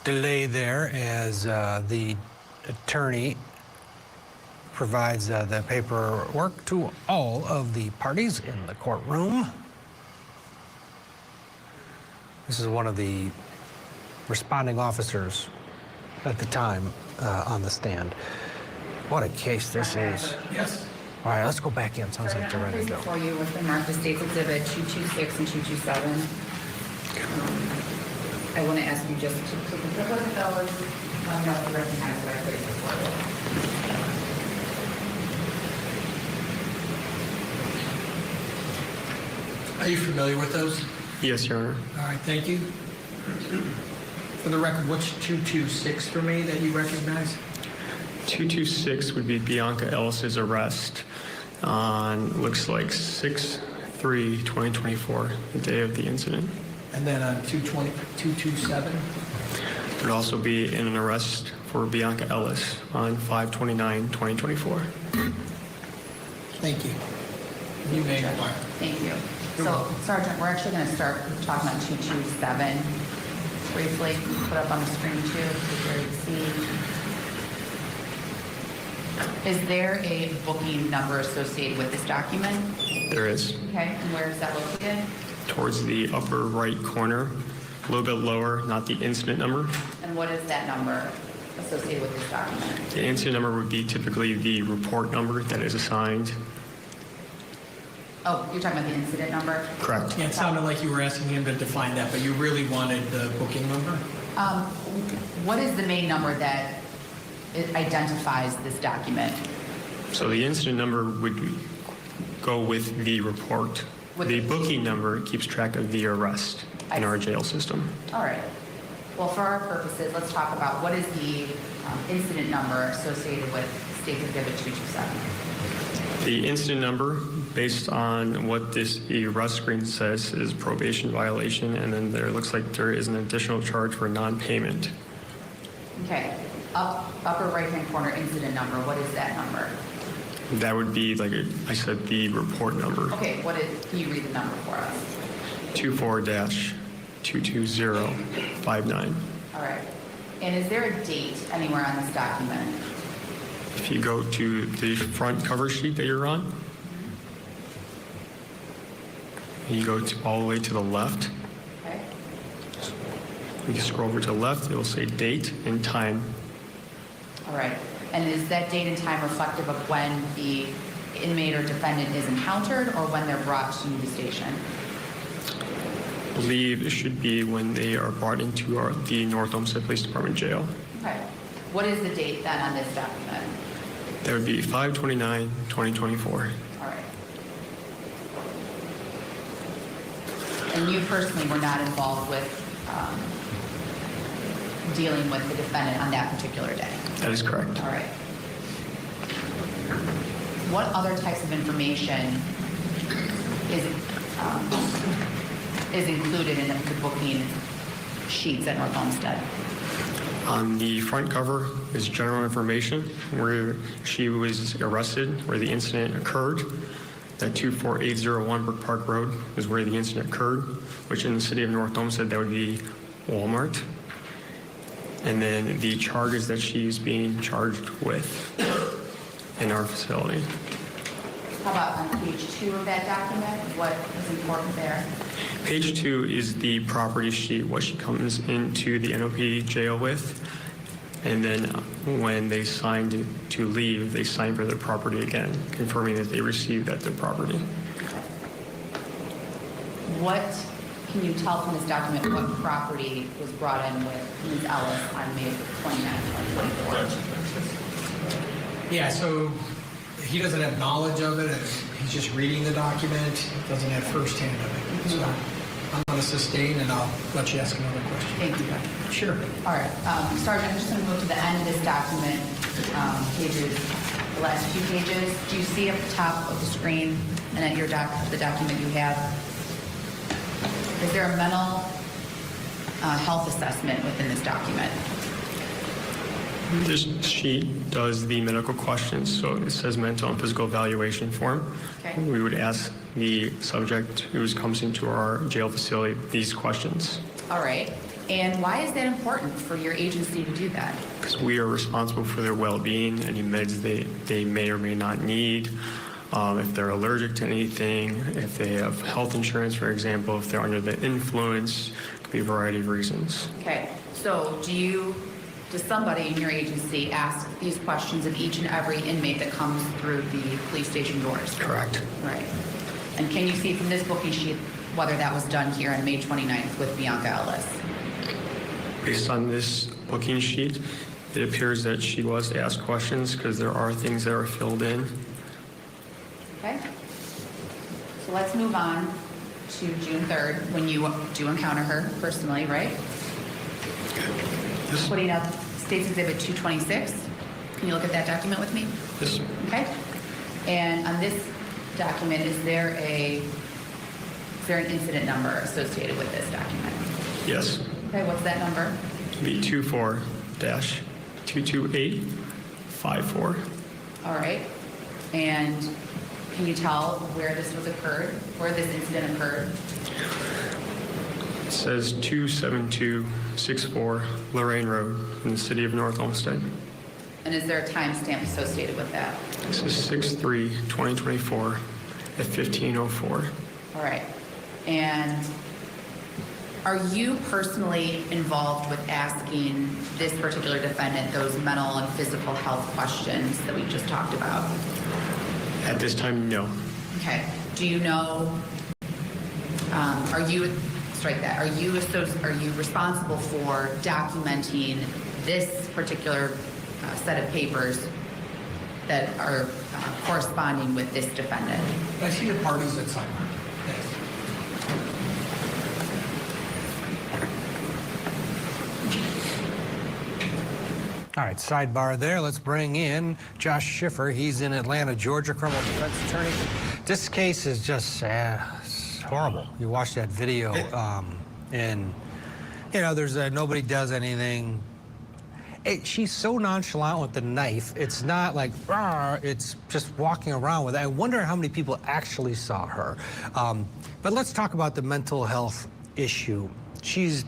delay there as the attorney provides the paperwork to all of the parties in the courtroom. This is one of the responding officers at the time on the stand. What a case this is. Yes. All right, let's go back in. Sounds like they're ready to go. For you with the Martha States Exhibit 226 and 227. I want to ask you just to look at those. I'm not to recognize what I put before you. Are you familiar with those? Yes, Your Honor. All right, thank you. For the record, what's 226 for me that you recognize? 226 would be Bionca Ellis's arrest on, looks like 6/3/2024, the day of the incident. And then on 227? It would also be an arrest for Bionca Ellis on 5/29/2024. Thank you. You may inquire. Thank you. So, Sergeant, we're actually going to start talking about 227 briefly. Put up on the screen too, so you can see. Is there a booking number associated with this document? There is. Okay, and where is that located? Towards the upper right corner, a little bit lower, not the incident number. And what is that number associated with this document? The incident number would be typically the report number that is assigned. Oh, you're talking about the incident number? Correct. Yeah, it sounded like you were asking him to define that, but you really wanted the booking number? What is the main number that it identifies this document? So the incident number would go with the report. The booking number keeps track of the arrest in our jail system. All right. Well, for our purposes, let's talk about what is the incident number associated with State Exhibit 227. The incident number, based on what this arrest screen says, is probation violation, and then there looks like there is an additional charge for non-payment. Okay. Upper right-hand corner incident number, what is that number? That would be, like I said, the report number. Okay, can you read the number for us? 24-22059. All right. And is there a date anywhere on this document? If you go to the front cover sheet that you're on, and you go all the way to the left, Okay. you can scroll over to the left, it will say date and time. All right. And is that date and time reflective of when the inmate or defendant is encountered or when they're brought to the station? I believe it should be when they are brought into the North Olmsted Police Department jail. Okay. What is the date then on this document? That would be 5/29/2024. All right. And you personally were not involved with dealing with the defendant on that particular day? That is correct. All right. What other types of information is included in the booking sheets at North Olmsted? On the front cover is general information where she was arrested, where the incident occurred. That 24801 Brook Park Road is where the incident occurred, which in the city of North Olmsted, that would be Walmart. And then the charges that she's being charged with in our facility. How about on page 2 of that document? What is important there? Page 2 is the property sheet, what she comes into the NOP jail with. And then when they signed to leave, they signed for their property again, confirming that they received that their property. What can you tell from this document what property was brought in with Ms. Ellis on May 29, 2024? Yeah, so he doesn't have knowledge of it, and he's just reading the document, doesn't have firsthand of it. So I'm going to sustain, and I'll let you ask another question. Thank you. Sure. All right. Sergeant, I'm just going to go to the end of this document, pages, the last few pages. Do you see at the top of the screen and at the document you have, is there a mental health assessment within this document? This sheet does the medical questions, so it says mental and physical evaluation form. Okay. We would ask the subject who comes into our jail facility these questions. All right. And why is that important for your agency to do that? Because we are responsible for their well-being, any meds they may or may not need, if they're allergic to anything, if they have health insurance, for example, if they're under the influence, it could be a variety of reasons. Okay. So does somebody in your agency ask these questions of each and every inmate that comes through the police station doors? Correct. Right. And can you see from this booking sheet whether that was done here on May 29th with Bionca Ellis? Based on this booking sheet, it appears that she was asked questions because there are things that are filled in. Okay. So let's move on to June 3rd when you do encounter her personally, right? Putting up State's Exhibit 226. Can you look at that document with me? Yes. Okay. And on this document, is there an incident number associated with this document? Yes. Okay, what's that number? Be 24-22854. All right. And can you tell where this incident occurred? It says 27264 Lorraine Road in the city of North Olmsted. And is there a timestamp associated with that? This is 6/3/2024 at 15:04. All right. And are you personally involved with asking this particular defendant those mental and physical health questions that we just talked about? At this time, no. Okay. Do you know, are you responsible for documenting this particular set of papers that are corresponding with this defendant? I see the parties that sign. Yes. All right, sidebar there. Let's bring in Josh Schiffer. He's in Atlanta, Georgia, criminal defense attorney. This case is just it's horrible. You watch that video, and you know, there's nobody does anything. She's so nonchalant with the knife. It's not like, it's just walking around with it. I wonder how many people actually saw her. But let's talk about the mental health issue. She's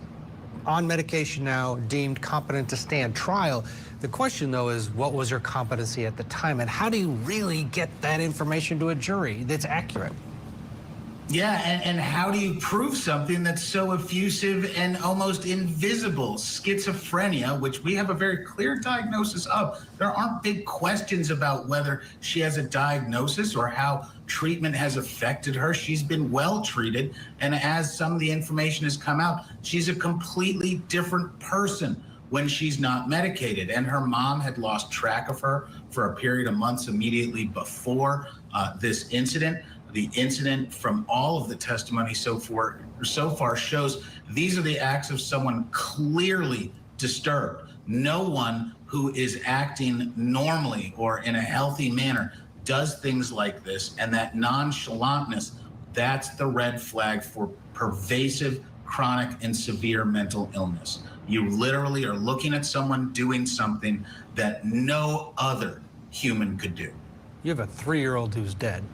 on medication now, deemed competent to stand trial. The question, though, is what was her competency at the time, and how do you really get that information to a jury that's accurate? Yeah, and how do you prove something that's so effusive and almost invisible? Schizophrenia, which we have a very clear diagnosis of. There aren't big questions about whether she has a diagnosis or how treatment has affected her. She's been well treated, and as some of the information has come out, she's a completely different person when she's not medicated. And her mom had lost track of her for a period of months immediately before this incident. The incident, from all of the testimony so far shows these are the acts of someone clearly disturbed. No one who is acting normally or in a healthy manner does things like this, and that nonchalantness, that's the red flag for pervasive, chronic, and severe mental illness. You literally are looking at someone doing something that no other human could do. You have a 3-year-old who's dead.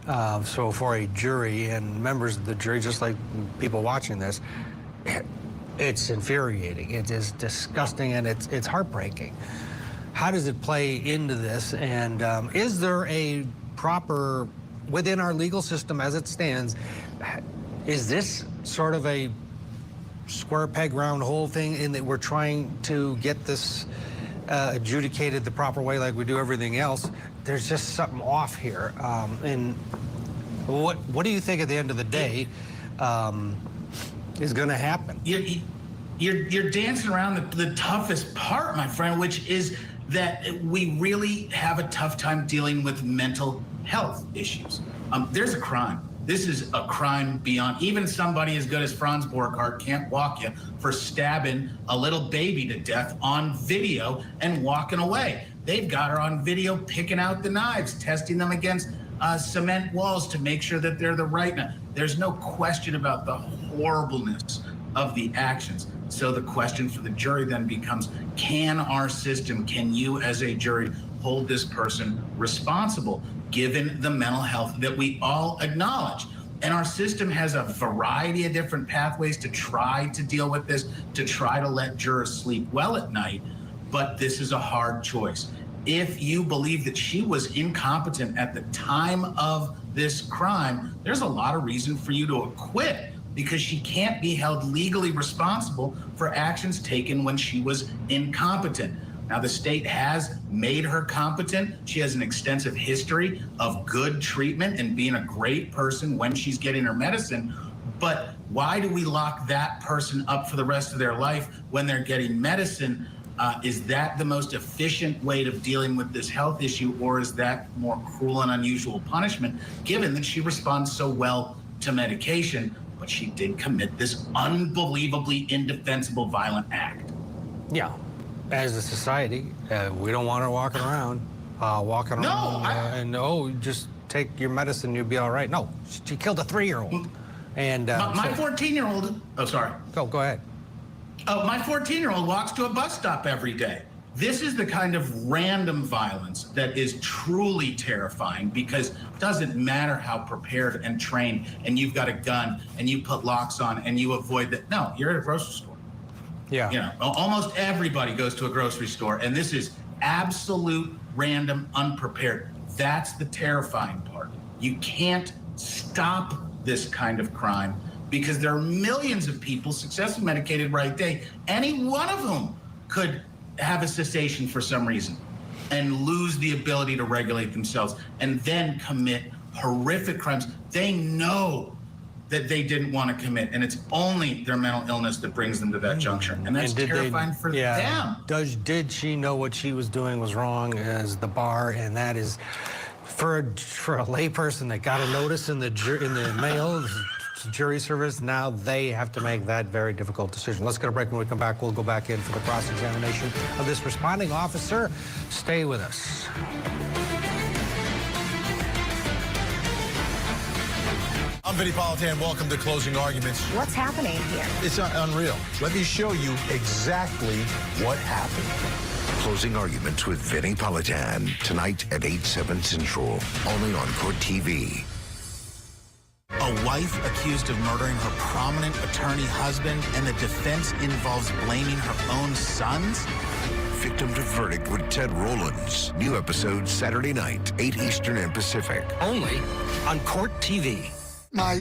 So for a jury and members of the jury, just like people watching this, it's infuriating. It is disgusting, and it's heartbreaking. How does it play into this? And is there a proper, within our legal system as it stands, is this sort of a square peg round hole thing in that we're trying to get this adjudicated the proper way like we do everything else? There's just something off here. And what do you think at the end of the day is going to happen? You're dancing around the toughest part, my friend, which is that we really have a tough time dealing with mental health issues. There's a crime. This is a crime beyond, even somebody as good as Franz Borchardt can't walk you for stabbing a little baby to death on video and walking away. They've got her on video picking out the knives, testing them against cement walls to make sure that they're the right knife. There's no question about the horribleness of the actions. So the question for the jury then becomes, can our system, can you as a jury hold this person responsible given the mental health that we all acknowledge? And our system has a variety of different pathways to try to deal with this, to try to let jurors sleep well at night. But this is a hard choice. If you believe that she was incompetent at the time of this crime, there's a lot of reason for you to acquit, because she can't be held legally responsible for actions taken when she was incompetent. Now, the state has made her competent. She has an extensive history of good treatment and being a great person when she's getting her medicine. But why do we lock that person up for the rest of their life when they're getting medicine? Is that the most efficient way of dealing with this health issue, or is that more cruel and unusual punishment, given that she responds so well to medication, but she did commit this unbelievably indefensible violent act? Yeah. As a society, we don't want her walking around, just take your medicine, you'll be all right. No, she killed a 3-year-old. And my 14-year-old, oh, sorry. Go ahead. My 14-year-old walks to a bus stop every day. This is the kind of random violence that is truly terrifying, because it doesn't matter how prepared and trained and you've got a gun and you put locks on and you avoid that. No, you're at a grocery store. Yeah. You know, almost everybody goes to a grocery store, and this is absolute random, unprepared. That's the terrifying part. You can't stop this kind of crime because there are millions of people successfully medicated right day, any one of whom could have a cessation for some reason and lose the ability to regulate themselves and then commit horrific crimes they know that they didn't want to commit, and it's only their mental illness that brings them to that juncture, and that's terrifying for them. Did she know what she was doing was wrong as the bar, and that is, for a layperson that got a notice in the mail, jury service, now they have to make that very difficult decision. Let's get a break. When we come back, we'll go back in for the cross-examination of this responding officer. Stay with us. I'm Vinny Politan. Welcome to Closing Arguments. What's happening here? It's unreal. Let me show you exactly what happened. Closing Arguments with Vinnie Politan, tonight at 8/7 Central, only on Court TV. A wife accused of murdering her prominent attorney husband, and the defense involves blaming her own sons? Victim to Verdict with Ted Rollins. New episode Saturday night, 8 Eastern and Pacific. Only on Court TV. My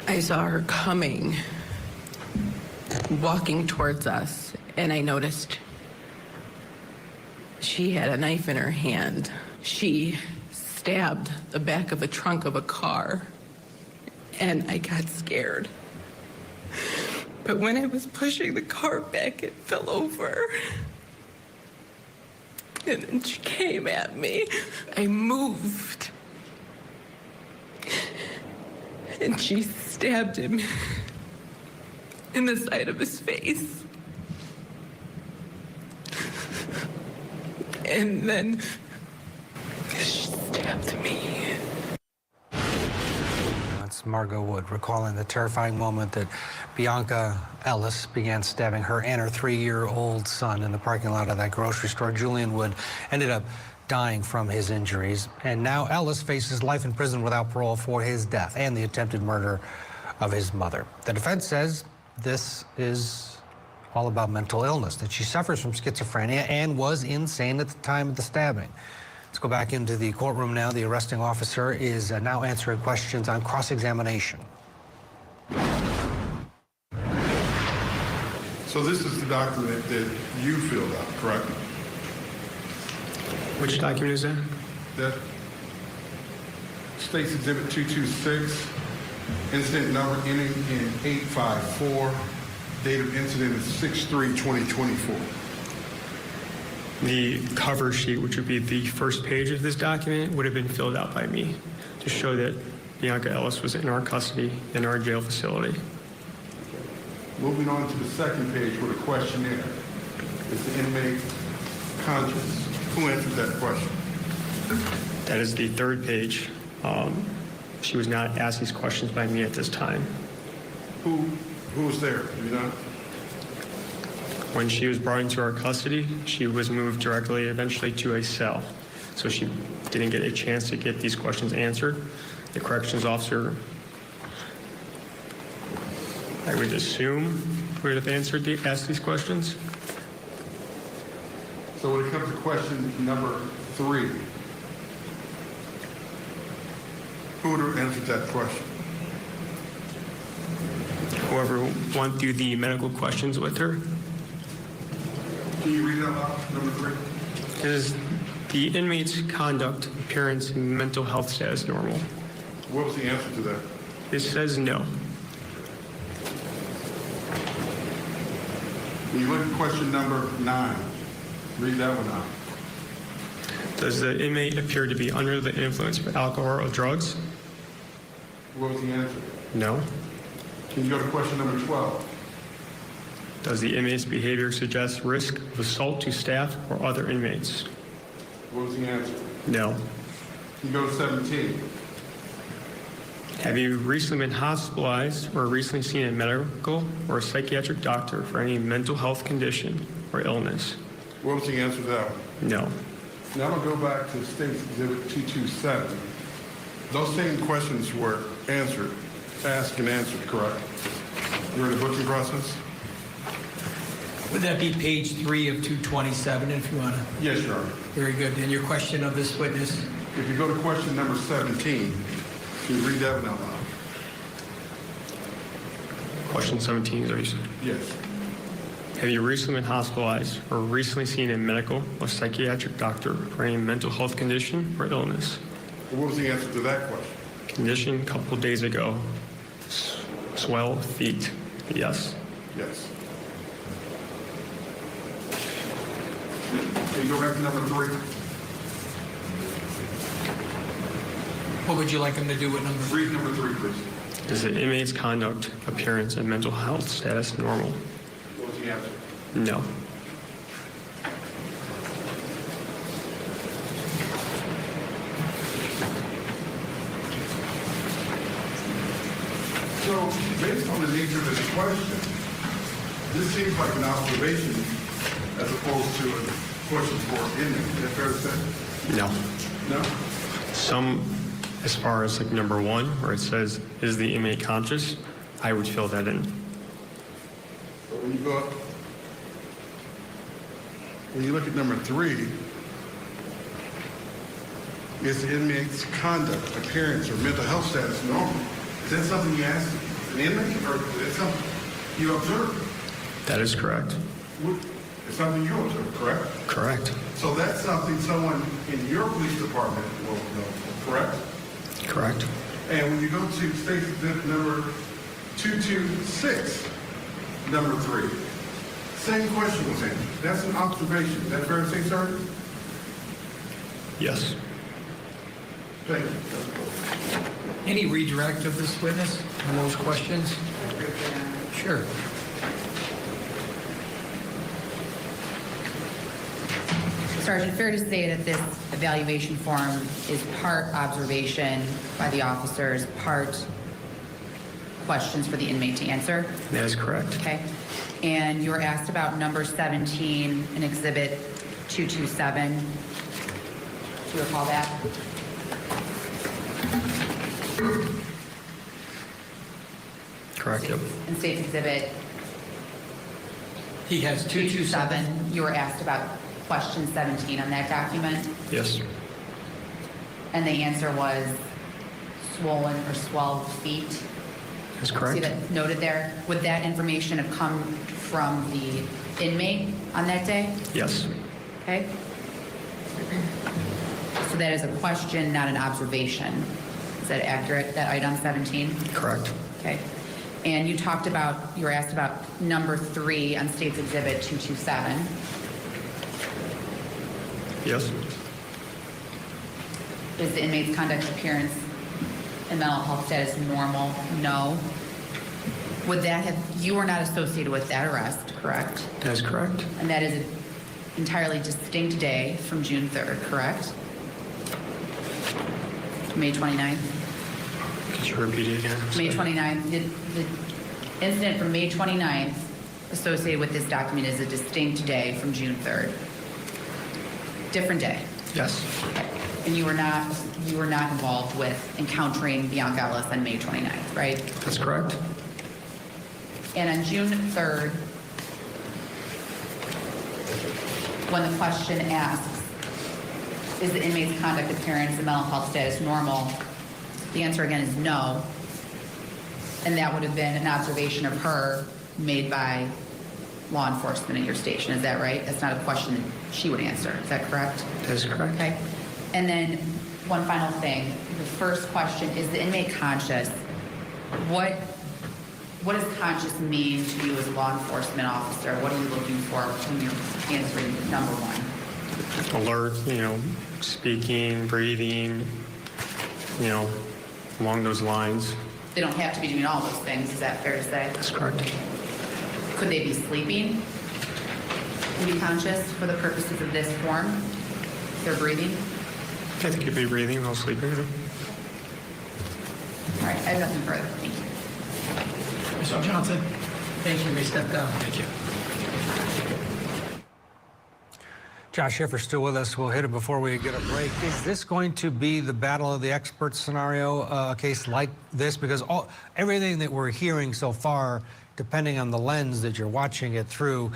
I saw her coming, walking towards us, and I noticed she had a knife in her hand. She stabbed the back of the trunk of a car, and I got scared. But when I was pushing the car back, it fell over. And then she came at me. I moved. And she stabbed him in the side of his face. And then she stabbed me. That's Margot Wood recalling the terrifying moment that Bionca Ellis began stabbing her and her 3-year-old son in the parking lot of that grocery store. Julian Wood ended up dying from his injuries, and now Ellis faces life in prison without parole for his death and the attempted murder of his mother. The defense says this is all about mental illness, that she suffers from schizophrenia and was insane at the time of the stabbing. Let's go back into the courtroom now. The arresting officer is now answering questions on cross-examination. So this is the document that you filled out, correct? Which document is that? That State's Exhibit 226, incident number ending in 854, date of incident is 6/3/2024. The cover sheet, which would be the first page of this document, would have been filled out by me to show that Bionca Ellis was in our custody in our jail facility. Moving on to the second page with a questionnaire. Is the inmate conscious? Who answered that question? That is the third page. She was not asked these questions by me at this time. Who was there? Do you know? When she was brought into our custody, she was moved directly eventually to a cell. So she didn't get a chance to get these questions answered. The corrections officer, I would assume, would have asked these questions. So when it comes to question number 3, who would have answered that question? Whoever went through the medical questions with her. Can you read that out, number 3? Is the inmate's conduct, appearance, and mental health status normal? What was the answer to that? It says no. When you look at question number 9, read that one out. Does the inmate appear to be under the influence of alcohol or drugs? What was the answer? No. Can you go to question number 12? Does the inmate's behavior suggest risk of assault to staff or other inmates? What was the answer? No. Can you go to 17? Have you recently been hospitalized or recently seen a medical or psychiatric doctor for any mental health condition or illness? What was the answer to that one? No. Now I'm going to go back to State's Exhibit 227. Those same questions were asked and answered, correct? During the booking process? Would that be page 3 of 227 if you want to? Yes, Your Honor. Very good. And your question of this witness? If you go to question number 17, can you read that one out loud? Question 17 is what you said. Yes. Have you recently been hospitalized or recently seen a medical or psychiatric doctor for any mental health condition or illness? What was the answer to that question? Condition a couple days ago. Swell feet. Yes. Yes. Can you go back to number 3? What would you like him to do with number 3? Read number 3, please. Is the inmate's conduct, appearance, and mental health status normal? What was the answer? No. So, based on the nature of this question, this seems like an observation as opposed to a question for an inmate. Is that fair to say? No. No? Some, as far as like number 1, where it says, is the inmate conscious? I would fill that in. But when you go up, when you look at number 3, is the inmate's conduct, appearance, or mental health status normal? Is that something you ask an inmate, or is that something you observe? That is correct. It's something you observe, correct? Correct. So that's something someone in your police department will know, correct? Correct. And when you go to state exhibit number 226, number 3, same question was answered. That's an observation. Is that fair to say, sir? Yes. Thank you. Any redirect of this witness on those questions? Sure. Sergeant, fair to say that this evaluation form is part observation by the officers, part questions for the inmate to answer? That is correct. Okay. And you were asked about number 17 in exhibit 227. Do you recall that? Correct, yep. In state's exhibit He has 227. You were asked about question 17 on that document, Yes. and the answer was swollen or swelled feet. That's See correct. that noted there? Would that information have come from the inmate on that day? Yes. Okay. So that is a question, not an observation. Is that accurate, that item 17? Correct. Okay. And you talked about, you were asked about number 3 on State's Exhibit 227. Yes. Is the inmate's conduct, appearance, and mental health status normal? No. Would that have, you were not associated with that arrest, correct? That is correct. And that is an entirely distinct day from June 3rd, correct? May 29th? Could you repeat it again? May 29th. The incident from May 29th associated with this document is a distinct day from June 3rd. Different day. Yes. Okay. And you were not involved with encountering Bionca Ellis on May 29th, right? That's correct. And on June 3rd, when the question asks, is the inmate's conduct, appearance, and mental health status normal? The answer again is no. And that would have been an observation of her made by law enforcement at your station. Is that right? That's not a question that she would answer. Is that correct? That is correct. Okay. And then one final thing. The first question is the inmate conscious. What does conscious mean to you as a law enforcement officer? What are you looking for when you're answering number 1? Alert, speaking, breathing, along those lines. They don't have to be doing all those things. Is that fair to say? That's correct. Could they be sleeping and be conscious for the purposes of this form? If they're breathing? I think you'd be breathing while sleeping. All right, I have nothing further. Thank you. Mr. Johnson, thank you. You may step down. Thank you. Josh Schiffer's still with us. We'll hit it before we get a break. Is this going to be the battle of the experts scenario, a case like this? Because everything that we're hearing so far, depending on the lens that you're watching it through,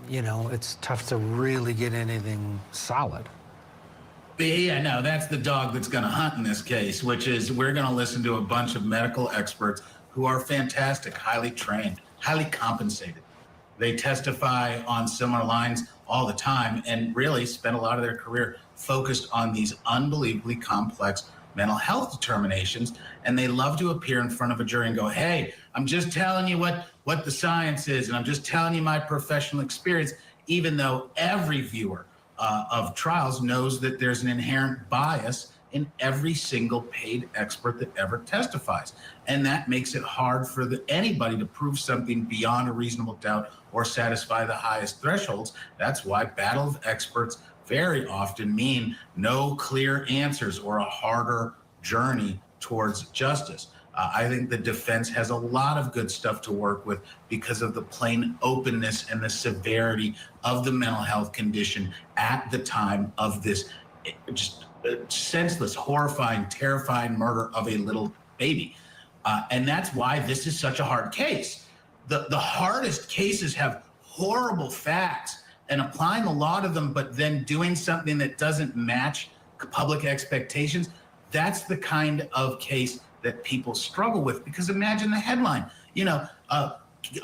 you know, it's tough to really get anything solid. Yeah, no, that's the dog that's going to hunt in this case, which is we're going to listen to a bunch of medical experts who are fantastic, highly trained, highly compensated. They testify on similar lines all the time and really spend a lot of their career focused on these unbelievably complex mental health determinations. And they love to appear in front of a jury and go, hey, I'm just telling you what the science is, and I'm just telling you my professional experience, even though every viewer of trials knows that there's an inherent bias in every single paid expert that ever testifies. And that makes it hard for anybody to prove something beyond a reasonable doubt or satisfy the highest thresholds. That's why battle of experts very often mean no clear answers or a harder journey towards justice. I think the defense has a lot of good stuff to work with because of the plain openness and the severity of the mental health condition at the time of this just senseless, horrifying, terrifying murder of a little baby. And that's why this is such a hard case. The hardest cases have horrible facts, and applying a lot of them, but then doing something that doesn't match public expectations, that's the kind of case that people struggle with. Because imagine the headline, you know,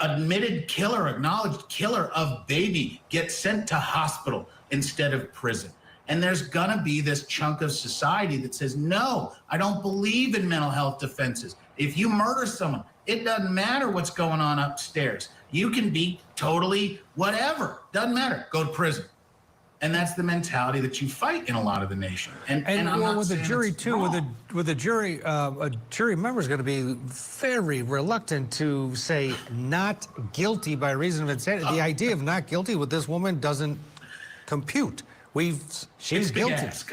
admitted killer, acknowledged killer of baby gets sent to hospital instead of prison. And there's gonna be this chunk of society that says, no, I don't believe in mental health defenses. If you murder someone, it doesn't matter what's going on upstairs. You can be totally whatever, doesn't matter, go to prison. And that's the mentality that you fight in a lot of the nation. And I'm well, not with the saying jury it's too, wrong. with the jury, a jury member is going to be very reluctant to say not guilty by reason of insanity. The idea of not guilty with this woman doesn't compute. She's guilty. Ask.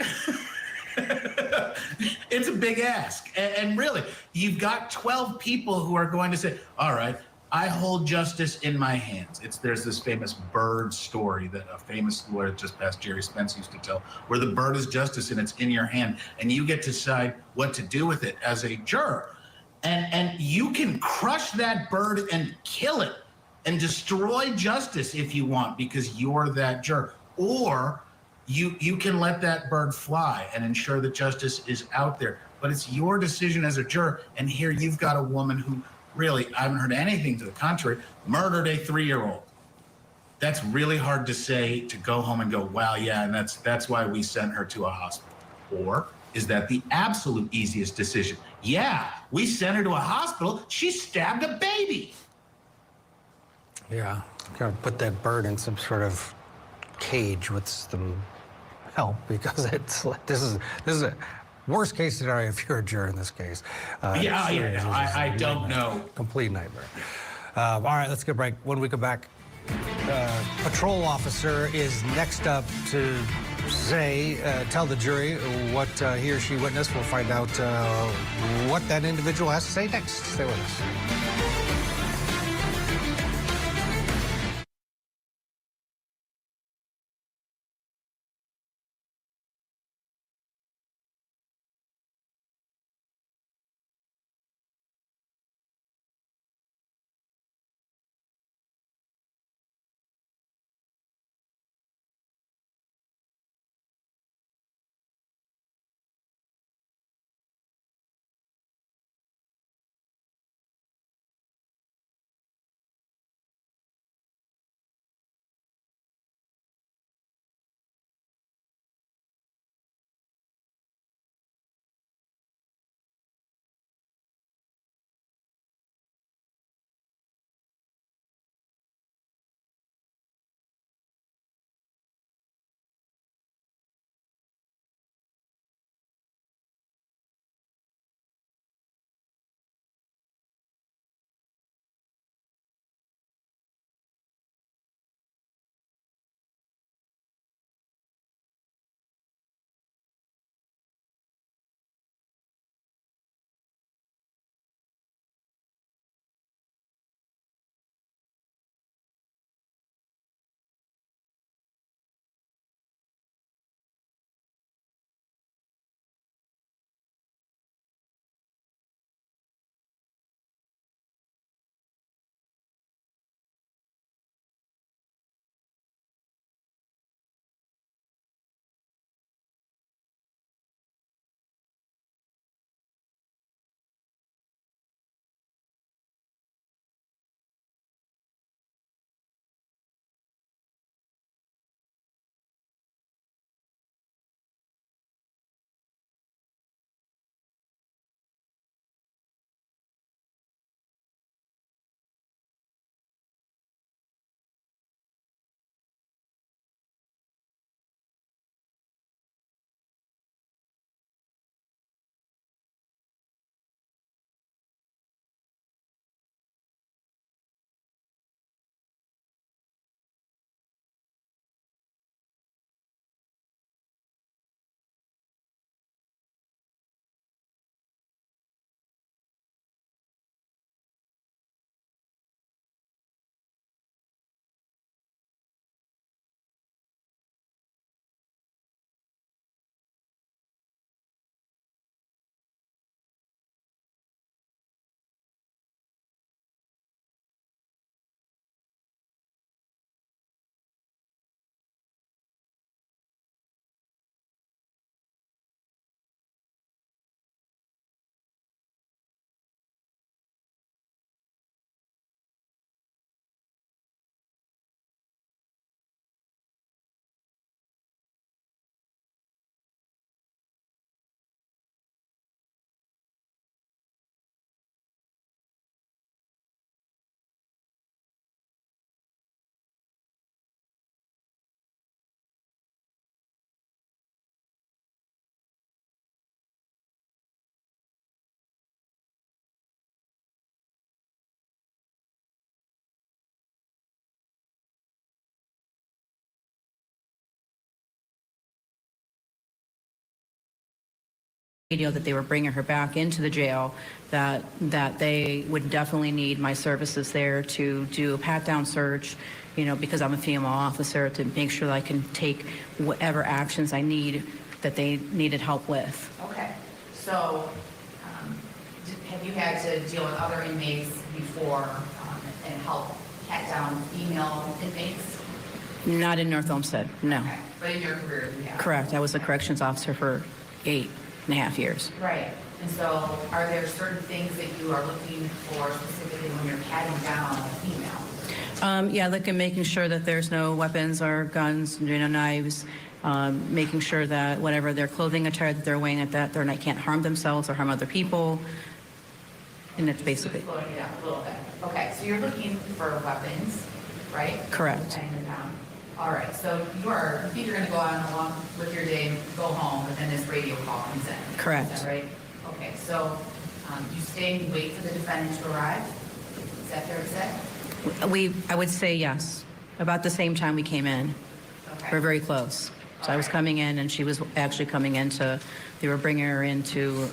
It's a big ask. And really, you've got 12 people who are going to say, all right, I hold justice in my hands. There's this famous bird story that a famous lawyer just passed, Jerry Spence, used to tell, where the bird is justice and it's in your hand, and you get to decide what to do with it as a juror. And you can crush that bird and kill it and destroy justice if you want, because you're that juror. Or you can let that bird fly and ensure that justice is out there. But it's your decision as a juror. And here you've got a woman who really, I haven't heard anything to the contrary, murdered a 3-year-old. That's really hard to say, to go home and go, wow, yeah, and that's why we sent her to a hospital. Or is that the absolute easiest decision? Yeah, we sent her to a hospital. She stabbed a baby. Yeah, gotta put that bird in some sort of cage with some help, because this is a worst case scenario if you're a juror in this case. I don't know. Complete nightmare. All right, let's get a break. When we come back, patrol officer is next up to tell the jury what he or she witnessed. We'll find out what that individual has to say next. Stay with us. radio that they were bringing her back into the jail, that they would definitely need my services there to do a pat-down search, you know, because I'm a female officer, to make sure that I can take whatever actions I need that they needed help with. Okay, so have you had to deal with other inmates before and help pat down female inmates? Not in North Olmsted, no. Okay. But in your career, you have? Correct. I was a corrections officer for 8.5 years. Right. And so are there certain things that you are looking for specifically when you're patting down a female? Yeah, like making sure that there's no weapons or guns, you know, knives, making sure that whatever their clothing attire that they're wearing, that they can't harm themselves or harm other people. And that's basically. Slowing it down a little bit. Okay, so you're looking for weapons, right? Correct. Patting them down. All right, so you think you're going to go on along with your day, go home, and then this radio call comes in. Correct. Is that right? Okay, so you stay and wait for the defendant to arrive? Is that fair to say? I would say yes. About the same time we came in. Okay. We're very close. So I was coming in, and she was actually coming into, they were bringing her into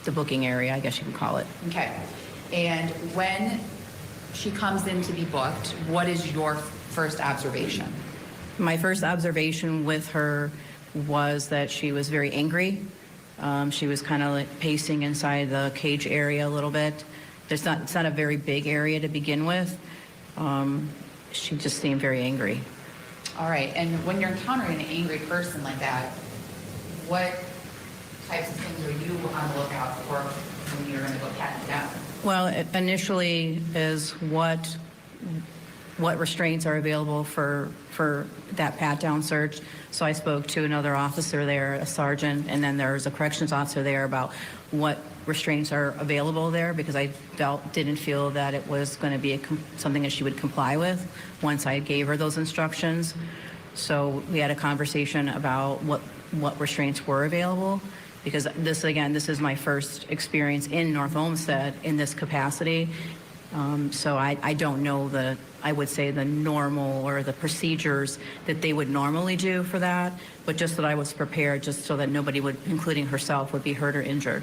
the booking area, I guess you could call it. Okay. And when she comes in to be booked, what is your first observation? My first observation with her was that she was very angry. She was kind of like pacing inside the cage area a little bit. It's not a very big area to begin with. She just seemed very angry. All right, and when you're encountering an angry person like that, what types of things are you on the lookout for when you're going to go pat them down? Well, initially is what restraints are available for that pat-down search. So I spoke to another officer there, a sergeant, and then there's a corrections officer there about what restraints are available there, because I didn't feel that it was going to be something that she would comply with once I gave her those instructions. So we had a conversation about what restraints were available, because this is my first experience in North Olmsted in this capacity. So I don't know I would say the normal or the procedures that they would normally do for that, but just that I was prepared just so that nobody would, including herself, would be hurt or injured.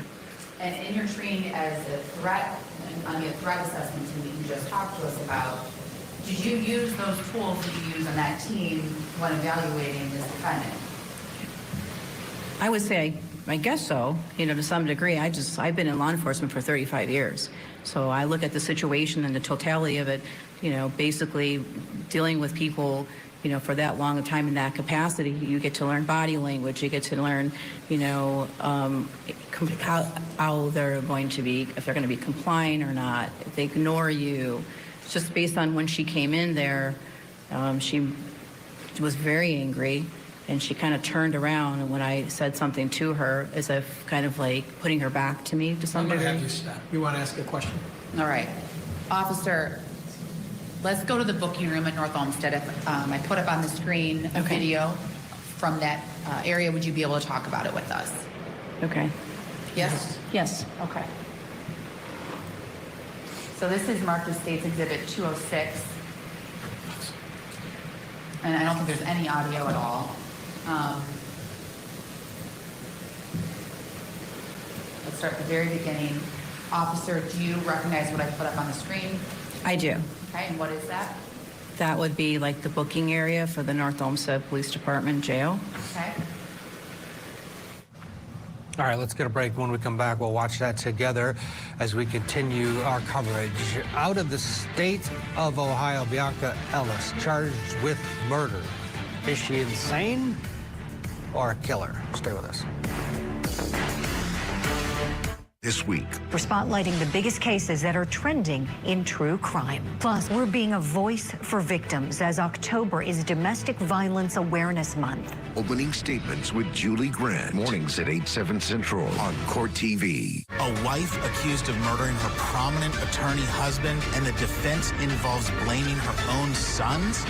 And in your training as a threat, on the threat assessment team that you just talked to us about, did you use those tools that you use on that team when evaluating this defendant? I would say, I guess so, you know, to some degree. I've been in law enforcement for 35 years. So I look at the situation and the totality of it, you know, basically dealing with people, you know, for that long a time in that capacity. You get to learn body language. You get to learn, you know, how they're going to be, if they're going to be compliant or not, if they ignore you. Just based on when she came in there, she was very angry. And she kind of turned around, and when I said something to her, as if kind of like putting her back to me to some degree. I'm going to have you stop. You want to ask a question? All right. Officer, let's go to the booking room at North Olmsted. I put up on the screen a video from that area. Would you be able to talk about it with us? Okay. Yes? Yes. Okay. So this is marked as State's Exhibit 206. And I don't think there's any audio at all. Let's start at the very beginning. Officer, do you recognize what I put up on the screen? I do. Okay, and what is that? That would be like the booking area for the North Olmsted Police Department jail. Okay. All right, let's get a break. When we come back, we'll watch that together as we continue our coverage. Out of the state of Ohio, Bionca Ellis charged with murder. Is she insane or a killer? Stay with us. This week, We're spotlighting the biggest cases that are trending in true crime. Plus, we're being a voice for victims as October is Domestic Violence Awareness Month. opening statements with Julie Grant. Mornings at 8/7 Central on Court TV. A wife accused of murdering her prominent attorney husband, and the defense involves blaming her own sons?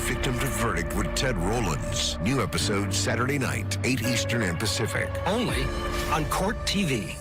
Victim to Verdict with Ted Rollins. New episodes Saturday night, 8 Eastern and Pacific. Only on Court TV.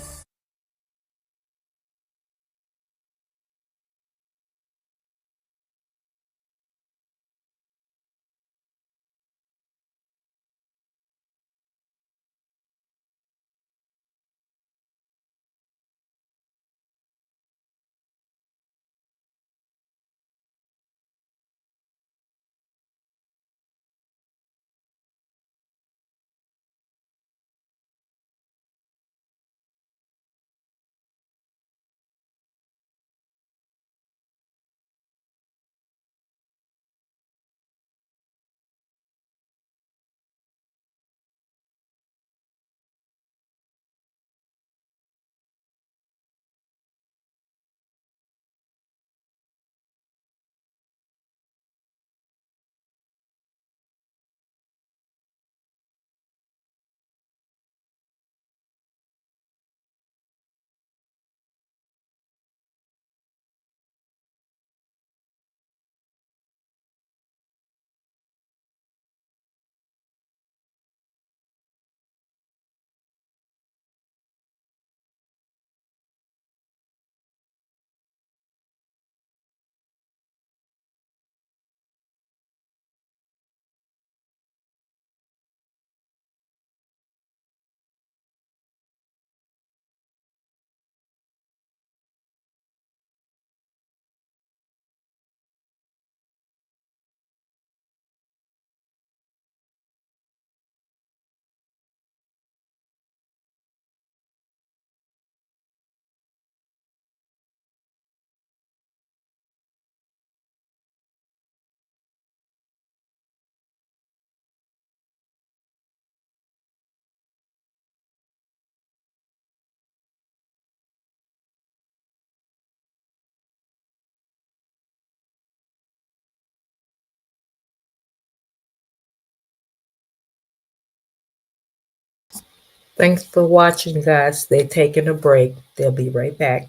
Thanks for watching, guys. They're taking a break. They'll be right back.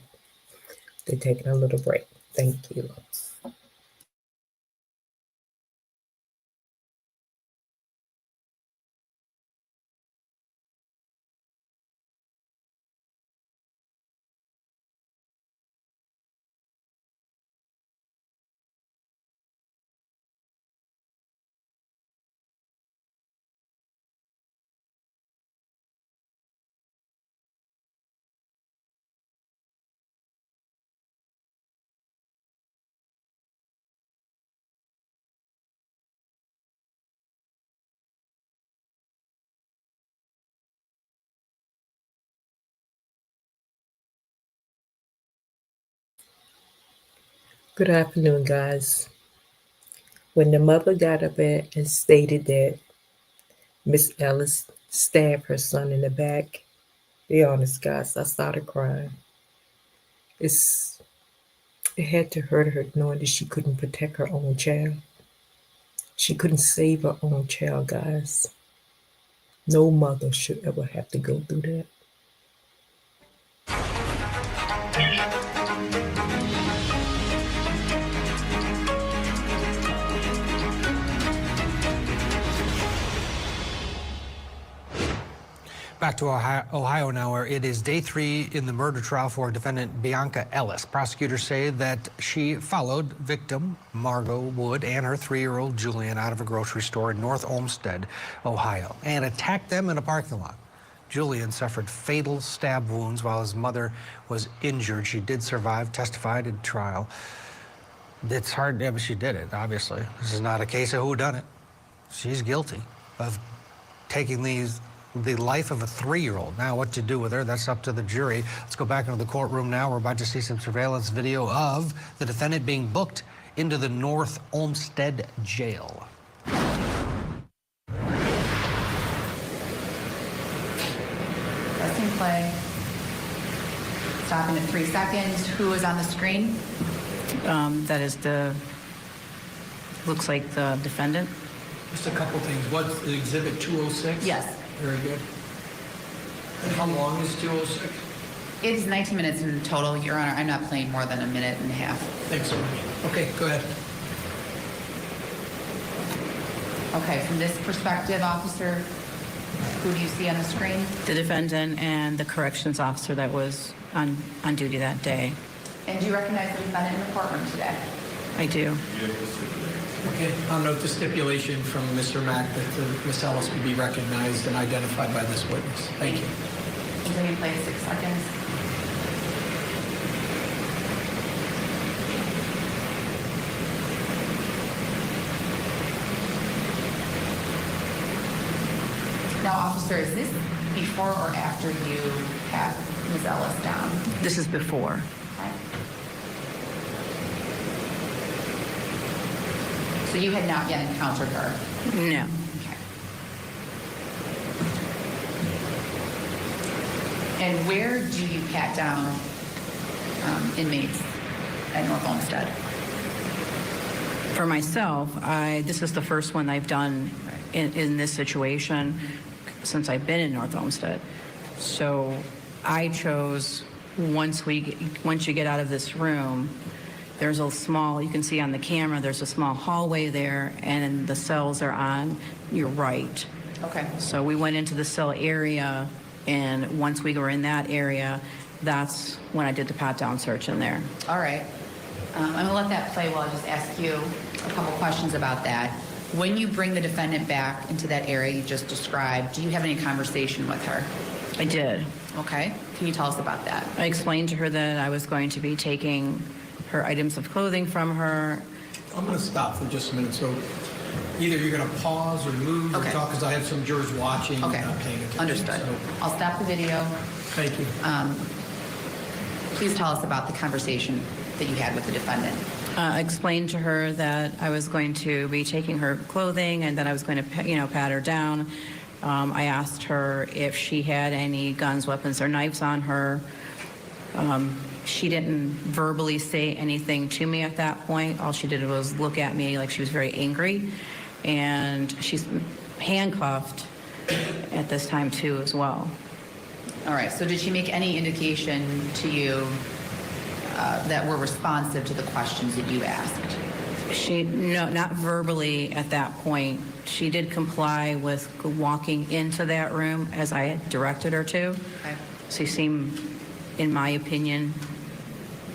They're taking a little break. Thank you. Good afternoon, guys. When the mother got up and stated that Miss Ellis stabbed her son in the back, be honest, guys, I started crying. It had to hurt her knowing that she couldn't protect her own child. She couldn't save her own child, guys. No mother should ever have to go through that. Back to Ohio now, where it is day 3 in the murder trial for defendant Bionca Ellis. Prosecutors say that she followed victim Margot Wood and her 3-year-old Julian out of a grocery store in North Olmsted, Ohio, and attacked them in a parking lot. Julian suffered fatal stab wounds while his mother was injured. She did survive, testified at trial. It's hard, but she did it, obviously. This is not a case of whodunit. She's guilty of taking the life of a 3-year-old. Now, what to do with her, that's up to the jury. Let's go back into the courtroom now. We're about to see some surveillance video of the defendant being booked into the North Olmsted jail. Pressing play. Stopping at 3 seconds. Who is on the screen? That is looks like the defendant. Just a couple things. What's the exhibit 206? Yes. Very good. And how long is 206? It's 19 minutes in total, Your Honor. I'm not playing more than a minute and a half. Thanks so much. Okay, go ahead. Okay, from this perspective, officer, who do you see on the screen? The defendant and the corrections officer that was on duty that day. And do you recognize the defendant in the courtroom today? I do. Okay, I'll note the stipulation from Mr. Mack that Ms. Ellis will be recognized and identified by this witness. Thank you. Continue to play 6 seconds. Now, officer, is this before or after you pat Ms. Ellis down? This is before. Okay. So you had not yet encountered her? No. Okay. And where do you pat down inmates at North Olmsted? For myself, this is the first one I've done in this situation since I've been in North Olmsted. So I chose, once you get out of this room, there's a small, you can see on the camera, there's a small hallway there, and the cells are on your right. Okay. So we went into the cell area, and once we were in that area, that's when I did the pat-down search in there. All right. I'm going to let that play while I just ask you a couple questions about that. When you bring the defendant back into that area you just described, do you have any conversation with her? I did. Okay. Can you tell us about that? I explained to her that I was going to be taking her items of clothing from her. I'm going to stop for just a minute. So either you're going to pause or move or talk, because I have some jurors watching. Okay. Not paying attention. Understood. So, I'll stop the video. thank you. Please tell us about the conversation that you had with the defendant. I explained to her that I was going to be taking her clothing and that I was going to, pat her down. I asked her if she had any guns, weapons, or knives on her. She didn't verbally say anything to me at that point. All she did was look at me like she was very angry. And she's handcuffed at this time, too, as well. All right, so did she make any indication to you that were responsive to the questions that you asked? No, not verbally at that point. She did comply with walking into that room as I had directed her to. Okay. She seemed, in my opinion,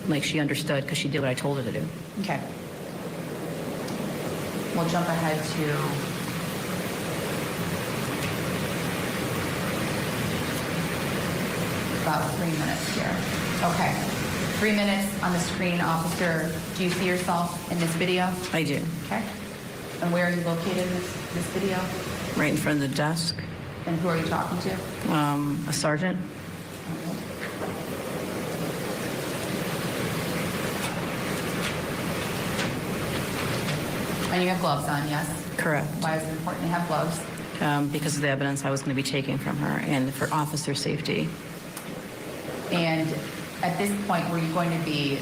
like she understood because she did what I told her to do. Okay. We'll jump ahead to about 3 minutes here. Okay. 3 minutes on the screen, officer. Do you see yourself in this video? I do. Okay. And where are you located in this video? Right in front of the desk. And who are you talking to? A sergeant. And you have gloves on, yes? Correct. Why is it important to have gloves? Because of the evidence I was going to be taking from her and for officer safety. And at this point, were you going to be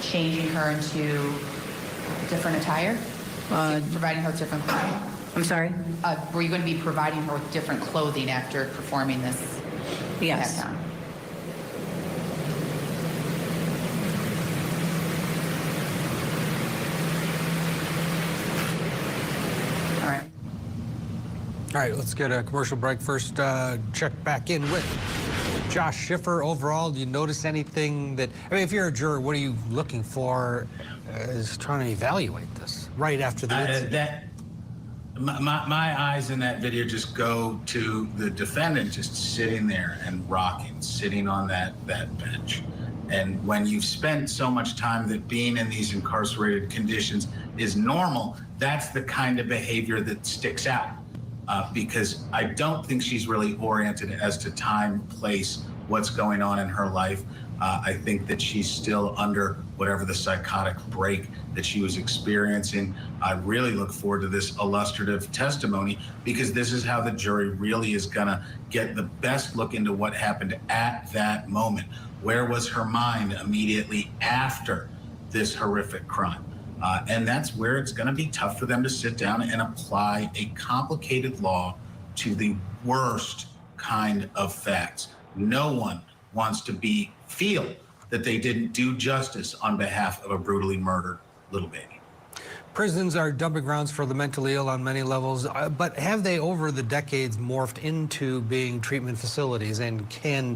changing her into different attire? Providing her with different clothing? I'm sorry? Were you going to be providing her with different clothing after performing this? Yes. pat-down? All right. All right, let's get a commercial break first. Check back in with Josh Schiffer. Overall, do you notice anything that, I mean, if you're a juror, what are you looking for as trying to evaluate this right after the incident? My eyes in that video just go to the defendant just sitting there and rocking, sitting on that bench. And when you've spent so much time that being in these incarcerated conditions is normal, that's the kind of behavior that sticks out. Because I don't think she's really oriented as to time, place, what's going on in her life. I think that she's still under whatever the psychotic break that she was experiencing. I really look forward to this illustrative testimony because this is how the jury really is gonna get the best look into what happened at that moment. Where was her mind immediately after this horrific crime? And that's where it's gonna be tough for them to sit down and apply a complicated law to the worst kind of facts. No one wants to feel that they didn't do justice on behalf of a brutally murdered little baby. Prisons are dumping grounds for the mentally ill on many levels, but have they over the decades morphed into being treatment facilities, and can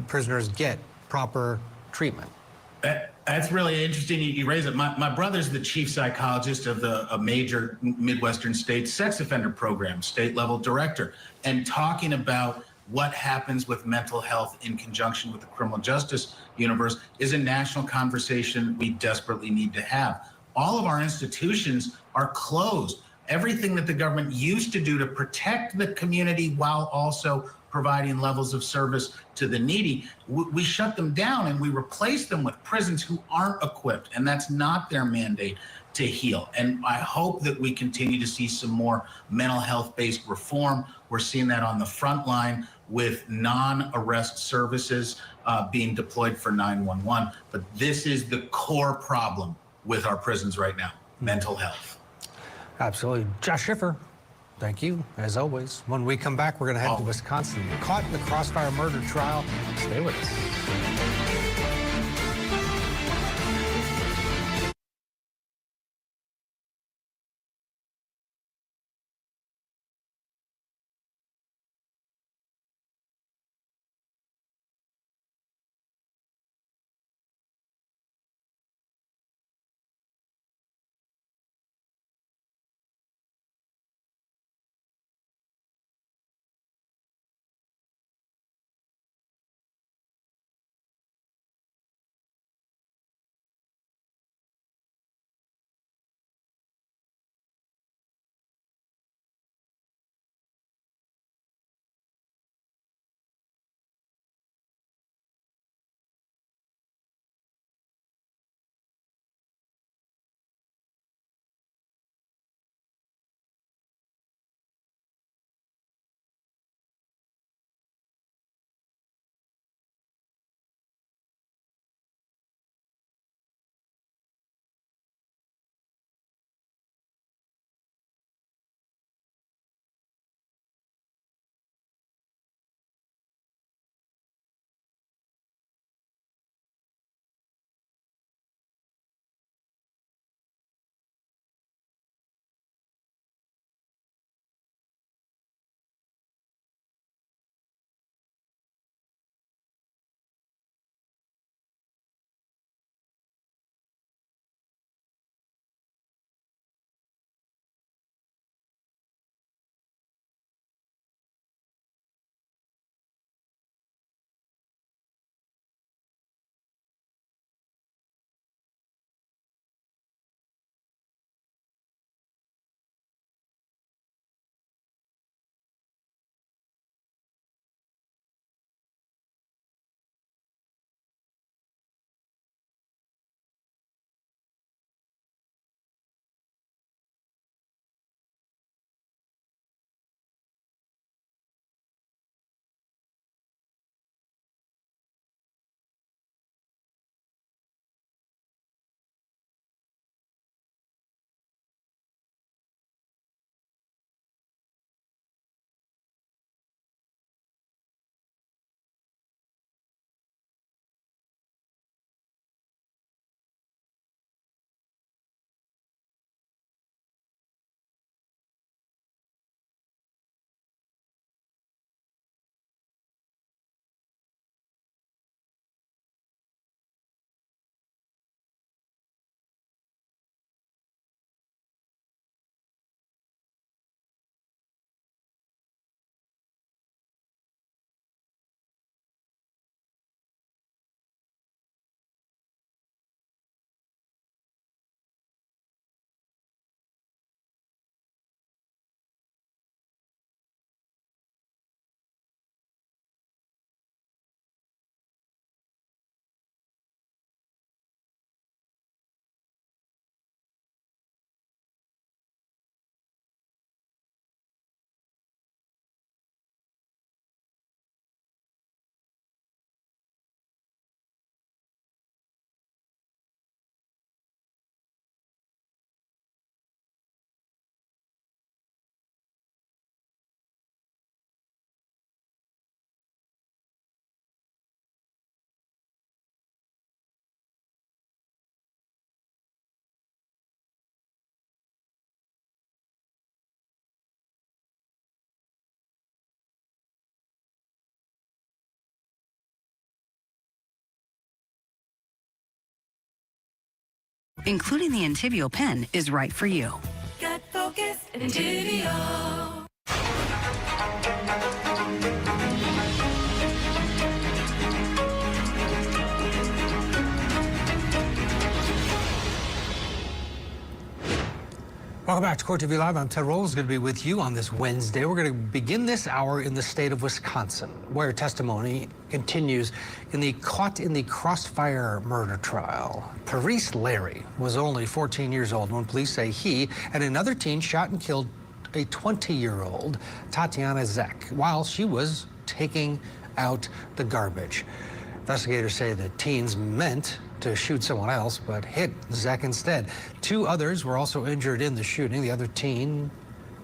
prisoners get proper treatment? That's really interesting you raise it. My brother's the chief psychologist of a major Midwestern state sex offender program, state level director, and talking about what happens with mental health in conjunction with the criminal justice universe is a national conversation we desperately need to have. All of our institutions are closed. Everything that the government used to do to protect the community while also providing levels of service to the needy, we shut them down and we replace them with prisons who aren't equipped, and that's not their mandate to heal. And I hope that we continue to see some more mental health-based reform. We're seeing that on the front line with non-arrest services being deployed for 911. But this is the core problem with our prisons right now, mental health. Absolutely. Josh Schiffer, thank you, as always. When we come back, we're going to head to Wisconsin. Caught in the Crossfire murder trial. Stay with us. including the Entivio pen, is right for you. Got focus and Entivio. Welcome back to Court TV Live. I'm Ted Rolls, going to be with you on this Wednesday. We're going to begin this hour in the state of Wisconsin, where testimony continues in the caught in the crossfire murder trial. Parise Larry was only 14 years old when police say he and another teen shot and killed a 20-year-old, Tatiana Zek, while she was taking out the garbage. Investigators say the teens meant to shoot someone else, but hit Zek instead. 2 others were also injured in the shooting. The other teen,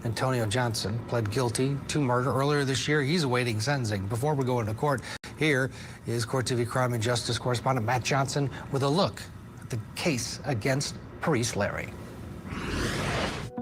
Antonio Johnson, pled guilty to murder earlier this year. He's awaiting sentencing. Before we go into court, here is Court TV crime and justice correspondent Matt Johnson with a look at the case against Parise Larry.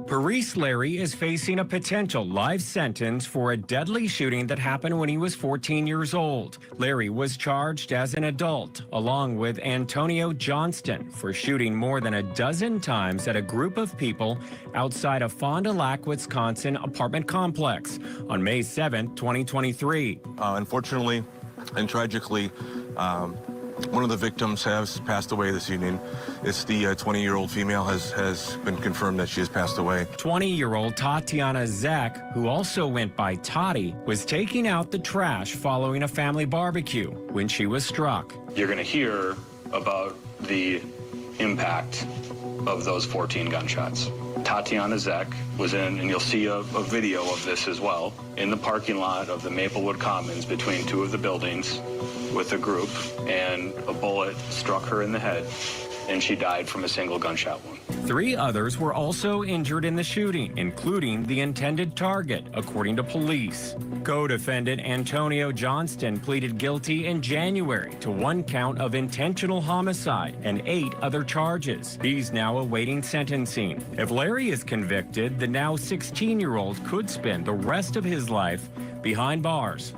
Parise Larry is facing a potential life sentence for a deadly shooting that happened when he was 14 years old. Larry was charged as an adult, along with Antonio Johnston, for shooting more than a dozen times at a group of people outside a Fond du Lac, Wisconsin apartment complex on May 7, 2023. Unfortunately and tragically, one of the victims has passed away this evening. It's the 20-year-old female has been confirmed that she has passed away. 20-year-old Tatiana Zek, who also went by Toddy, was taking out the trash following a family barbecue when she was struck. You're going to hear about the impact of those 14 gunshots. Tatiana Zek was in, and you'll see a video of this as well, in the parking lot of the Maplewood Commons between 2 of the buildings with a group, and a bullet struck her in the head, and she died from a single gunshot wound. 3 others were also injured in the shooting, including the intended target, according to police. Co-defendant Antonio Johnston pleaded guilty in January to 1 count of intentional homicide and 8 other charges. He's now awaiting sentencing. If Larry is convicted, the now 16-year-old could spend the rest of his life behind bars.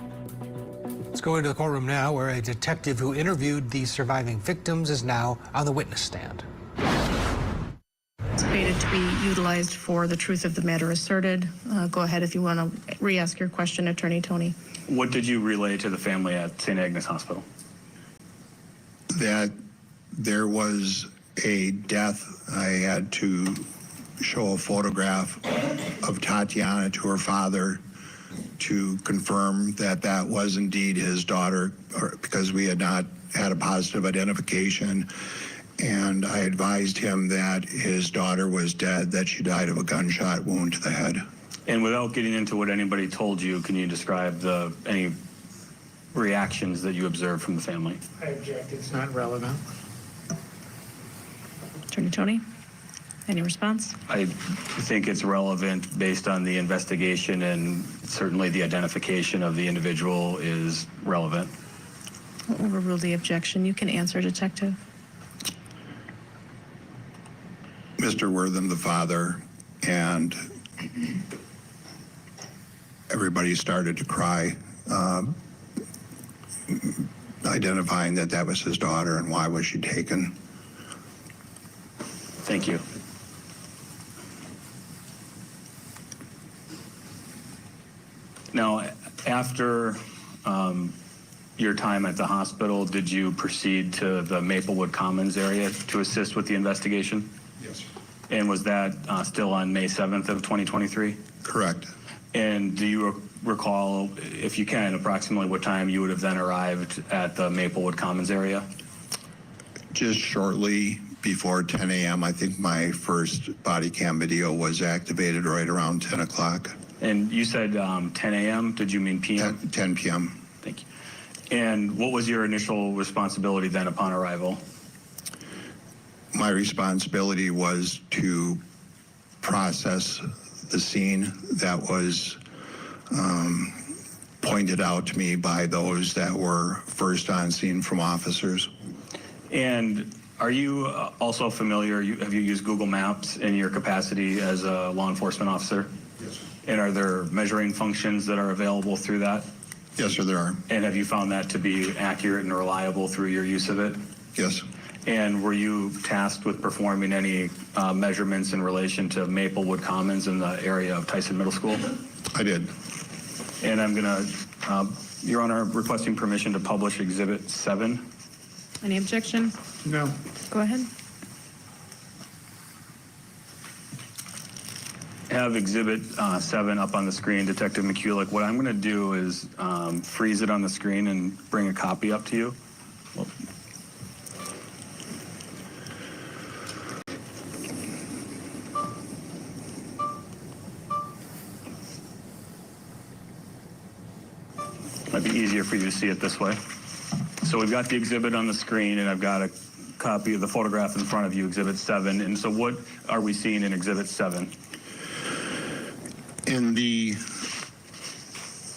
Let's go into the courtroom now, where a detective who interviewed the surviving victims is now on the witness stand. It's fated to be utilized for the truth of the matter asserted. Go ahead if you want to re-ask your question, Attorney Tony. What did you relay to the family at St. Agnes Hospital? That there was a death. I had to show a photograph of Tatiana to her father to confirm that that was indeed his daughter, because we had not had a positive identification. And I advised him that his daughter was dead, that she died of a gunshot wound to the head. And without getting into what anybody told you, can you describe any reactions that you observed from the family? I object. It's not relevant. Attorney Tony, any response? I think it's relevant based on the investigation, and certainly the identification of the individual is relevant. I'll overrule the objection. You can answer, Detective. Mr. Wortham, the father, and everybody started to cry, identifying that that was his daughter and why was she taken. Thank you. Now, after your time at the hospital, did you proceed to the Maplewood Commons area to assist with the investigation? Yes. And was that still on May 7th of 2023? Correct. And do you recall, if you can, approximately what time you would have then arrived at the Maplewood Commons area? Just shortly before 10 a.m. I think my first body cam video was activated right around 10 o'clock. And you said 10 a.m. Did you mean p.m.? 10 p.m. Thank you. And what was your initial responsibility then upon arrival? My responsibility was to process the scene that was pointed out to me by those that were first on scene from officers. And are you also familiar, have you used Google Maps in your capacity as a law enforcement officer? Yes, sir. And are there measuring functions that are available through that? Yes, sir, there are. And have you found that to be accurate and reliable through your use of it? Yes. And were you tasked with performing any measurements in relation to Maplewood Commons in the area of Tyson Middle School? I did. And I'm going to, Your Honor, requesting permission to publish Exhibit 7. Any objection? No. Go ahead. Have Exhibit 7 up on the screen, Detective McCulloch. What I'm going to do is freeze it on the screen and bring a copy up to you. Might be easier for you to see it this way. So we've got the exhibit on the screen, and I've got a copy of the photograph in front of you, Exhibit 7. And so what are we seeing in Exhibit 7? In the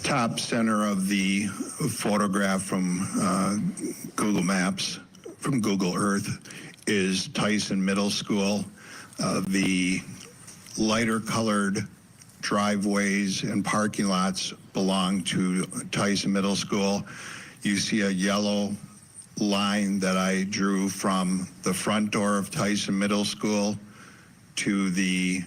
top center of the photograph from Google Maps, from Google Earth, is Tyson Middle School. The lighter colored driveways and parking lots belong to Tyson Middle School. You see a yellow line that I drew from the front door of Tyson Middle School to the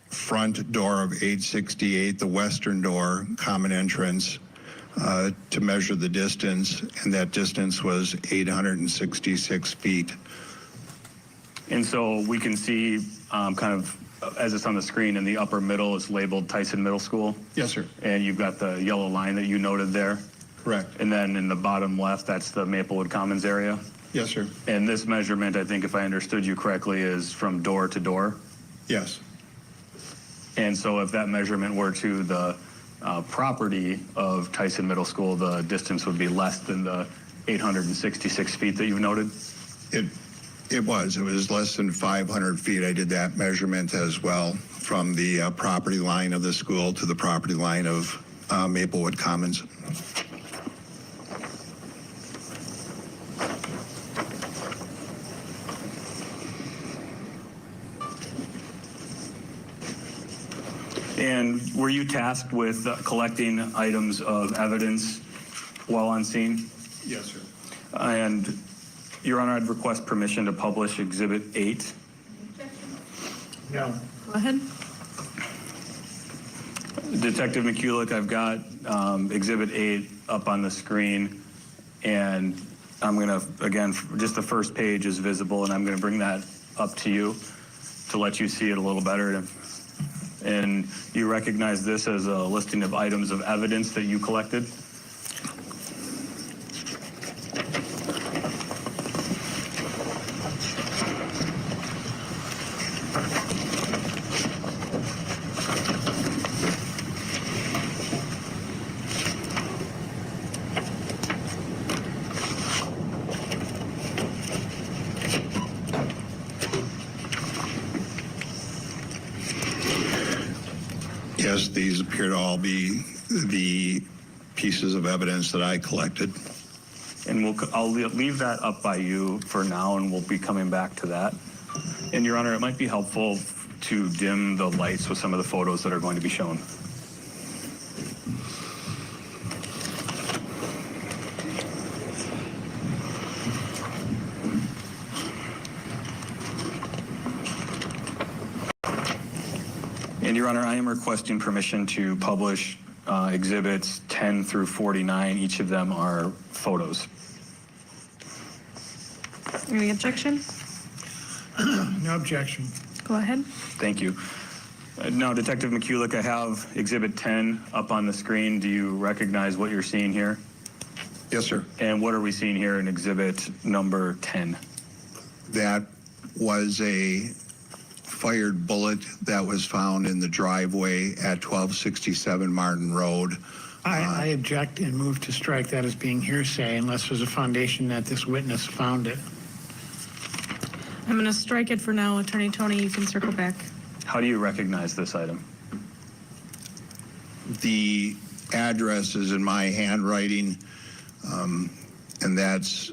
front door of 868, the western door, common entrance, to measure the distance, and that distance was 866 feet. And so we can see kind of, as it's on the screen, in the upper middle, it's labeled Tyson Middle School. Yes, sir. And you've got the yellow line that you noted there. Correct. And then in the bottom left, that's the Maplewood Commons area. Yes, sir. And this measurement, I think if I understood you correctly, is from door to door. Yes. And so if that measurement were to the property of Tyson Middle School, the distance would be less than the 866 feet that you've noted? It was less than 500 feet. I did that measurement as well, from the property line of the school to the property line of Maplewood Commons. And were you tasked with collecting items of evidence while on scene? Yes, sir. And, Your Honor, I'd request permission to publish Exhibit 8. No. Go ahead. Detective McCulloch, I've got Exhibit 8 up on the screen, and I'm going to, again, just the first page is visible, and I'm going to bring that up to you to let you see it a little better. And you recognize this as a listing of items of evidence that you collected? Yes, these appear to all be the pieces of evidence that I collected. And I'll leave that up by you for now, and we'll be coming back to that. And, Your Honor, it might be helpful to dim the lights with some of the photos that are going to be shown. And, Your Honor, I am requesting permission to publish Exhibits 10 through 49. Each of them are photos. Any objection? No objection. Go ahead. Thank you. Now, Detective McCulloch, I have Exhibit 10 up on the screen. Do you recognize what you're seeing here? Yes, sir. And what are we seeing here in Exhibit number 10? That was a fired bullet that was found in the driveway at 1267 Martin Road. I object and move to strike that as being hearsay unless there's a foundation that this witness found it. I'm going to strike it for now. Attorney Tony, you can circle back. How do you recognize this item? The address is in my handwriting, and that's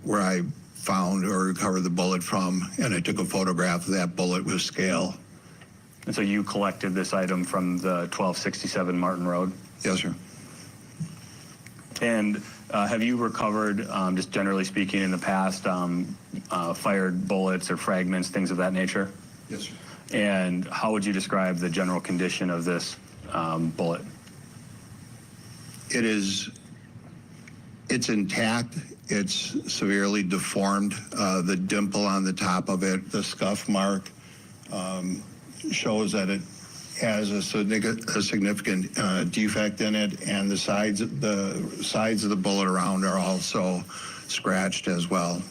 where I found or recovered the bullet from, and I took a photograph of that bullet with scale. And so you collected this item from the 1267 Martin Road? Yes, sir. And have you recovered, just generally speaking, in the past, fired bullets or fragments, things of that nature? Yes, sir. And how would you describe the general condition of this bullet? It's intact. It's severely deformed. The dimple on the top of it, the scuff mark, shows that it has a significant defect in it, and the sides of the bullet around are also scratched as well.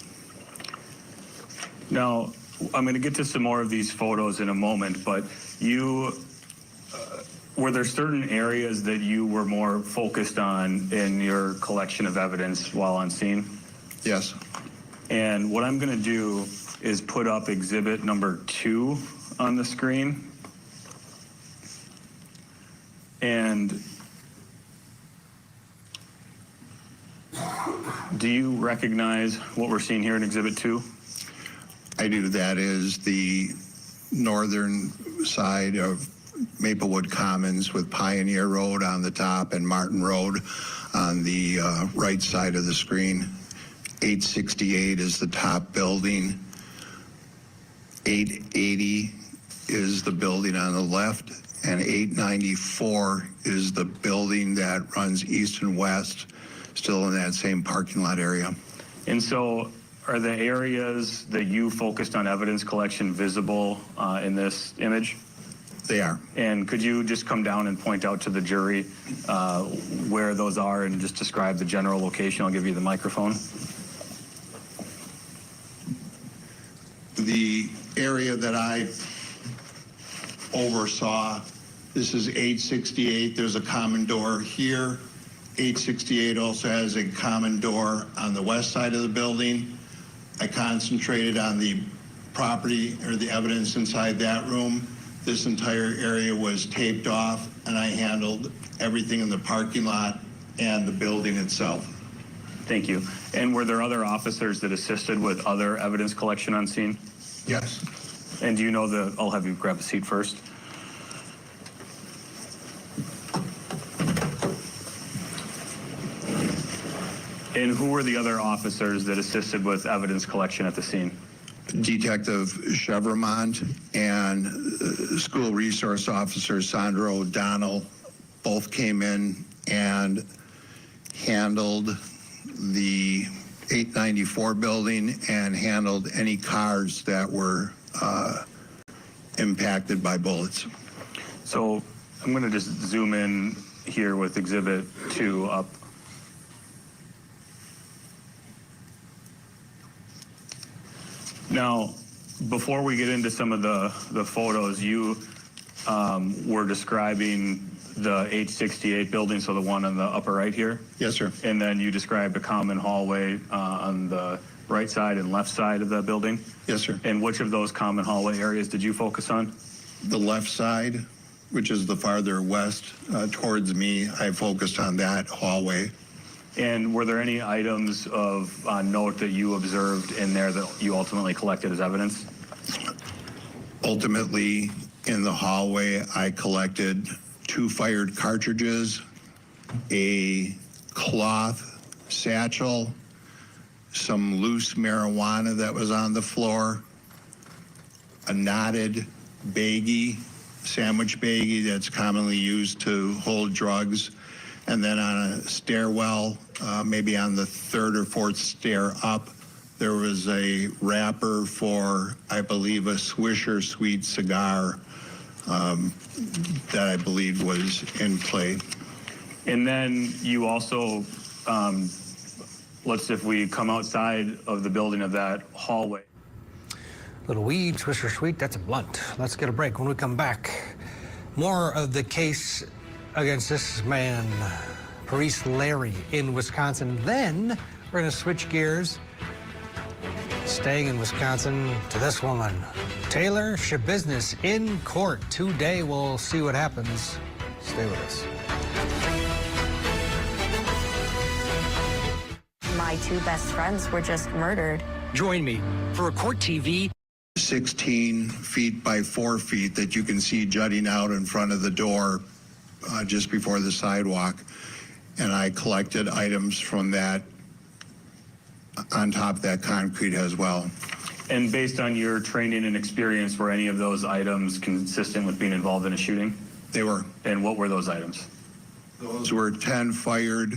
Now, I'm going to get to some more of these photos in a moment, but were there certain areas that you were more focused on in your collection of evidence while on scene? Yes. And what I'm going to do is put up exhibit number 2 on the screen. And do you recognize what we're seeing here in exhibit 2? I do. That is the northern side of Maplewood Commons with Pioneer Road on the top and Martin Road on the right side of the screen. 868 is the top building. 880 is the building on the left, and 894 is the building that runs east and west, still in that same parking lot area. And so are the areas that you focused on evidence collection visible in this image? They are. And could you just come down and point out to the jury where those are and just describe the general location? I'll give you the microphone. The area that I oversaw, this is 868. There's a common door here. 868 also has a common door on the west side of the building. I concentrated on the property or the evidence inside that room. This entire area was taped off, and I handled everything in the parking lot and the building itself. Thank you. And were there other officers that assisted with other evidence collection on scene? Yes. And do you know I'll have you grab a seat first. And who were the other officers that assisted with evidence collection at the scene? Detective Chevremont and School Resource Officer Sandra O'Donnell both came in and handled the 894 building and handled any cars that were impacted by bullets. So I'm going to just zoom in here with exhibit 2 up. Now, before we get into some of the photos, you were describing the 868 building, so the one on the upper right here? Yes, sir. And then you described a common hallway on the right side and left side of the building? Yes, sir. And which of those common hallway areas did you focus on? The left side, which is the farther west towards me, I focused on that hallway. And were there any items of note that you observed in there that you ultimately collected as evidence? Ultimately, in the hallway, I collected 2 fired cartridges, a cloth satchel, some loose marijuana that was on the floor, a knotted baggie, sandwich baggie that's commonly used to hold drugs, and then on a stairwell, maybe on the 3rd or 4th stair up, there was a wrapper for, I believe, a Swisher Sweet cigar that I believe was in play. And then you also, if we come outside of the building of that hallway. Little weed, Swisher Sweet, that's a blunt. Let's get a break. When we come back, more of the case against this man, Paris Larry in Wisconsin. Then we're going to switch gears, staying in Wisconsin, to this woman, Taylor Schabusiness, in court today. We'll see what happens. Stay with us. My 2 best friends were just murdered. Join me for a court TV. 16 feet by 4 feet that you can see jutting out in front of the door just before the sidewalk. and I collected items from that on top of that concrete as well. And based on your training and experience, were any of those items consistent with being involved in a shooting? They were. And what were those items? Those were 10 fired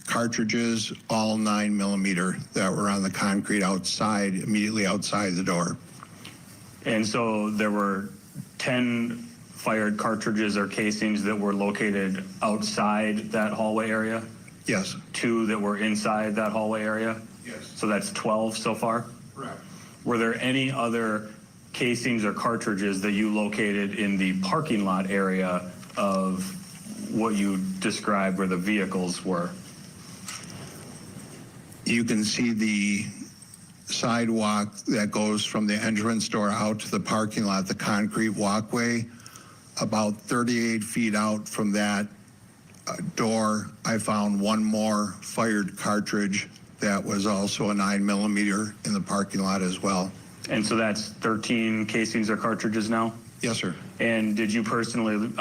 cartridges, all 9mm, that were on the concrete outside, immediately outside the door. And so there were 10 fired cartridges or casings that were located outside that hallway area? Yes. 2 that were inside that hallway area? Yes. So that's 12 so far? Correct. Were there any other casings or cartridges that you located in the parking lot area of what you described where the vehicles were? You can see the sidewalk that goes from the entrance door out to the parking lot, the concrete walkway. About 38 feet out from that door, I found one more fired cartridge that was also a 9mm in the parking lot as well. And so that's 13 casings or cartridges now? Yes, sir. And did you personally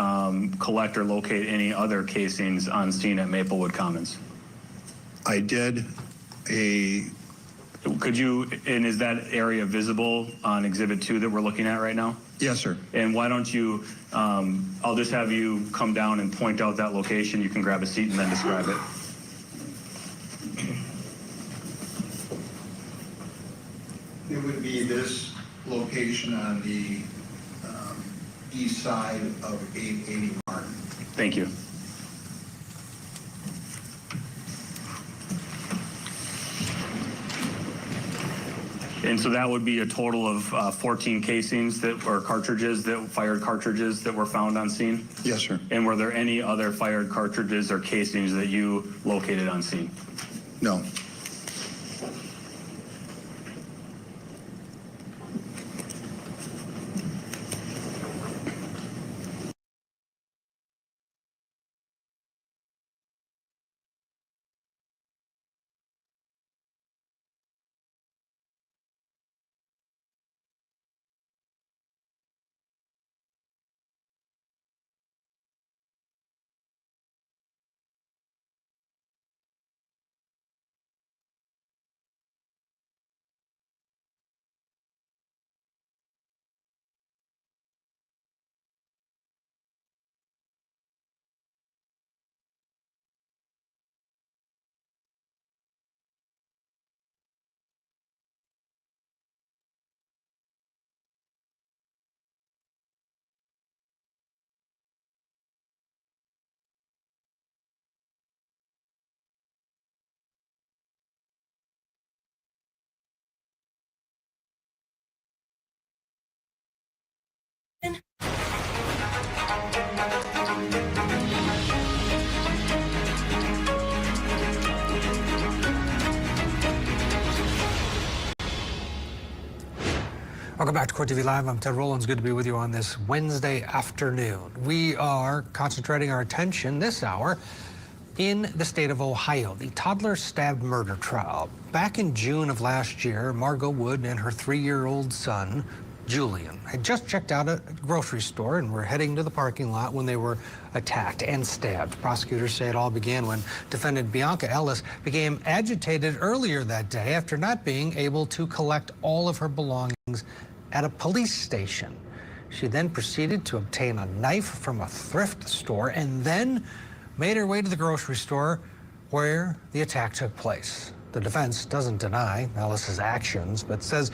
collect or locate any other casings on scene at Maplewood Commons? I did. Could you, and is that area visible on Exhibit 2 that we're looking at right now? Yes, sir. And why don't you, I'll just have you come down and point out that location. You can grab a seat and then describe it. It would be this location on the east side of 880 Martin. Thank you. And so that would be a total of 14 casings that or cartridges that fired cartridges that were found on scene? Yes, sir. And were there any other fired cartridges or casings that you located on scene? No. Welcome back to Court TV Live. I'm Ted Rowlands. Good to be with you on this Wednesday afternoon. We are concentrating our attention this hour in the state of Ohio, the Toddler stabbed murder trial. Back in June of last year, Margot Wood and her 3-year-old son, Julian, had just checked out a grocery store and were heading to the parking lot when they were attacked and stabbed. Prosecutors say it all began when defendant Bionca Ellis became agitated earlier that day after not being able to collect all of her belongings at a police station. She then proceeded to obtain a knife from a thrift store and then made her way to the grocery store where the attack took place. The defense doesn't deny Ellis's actions, but says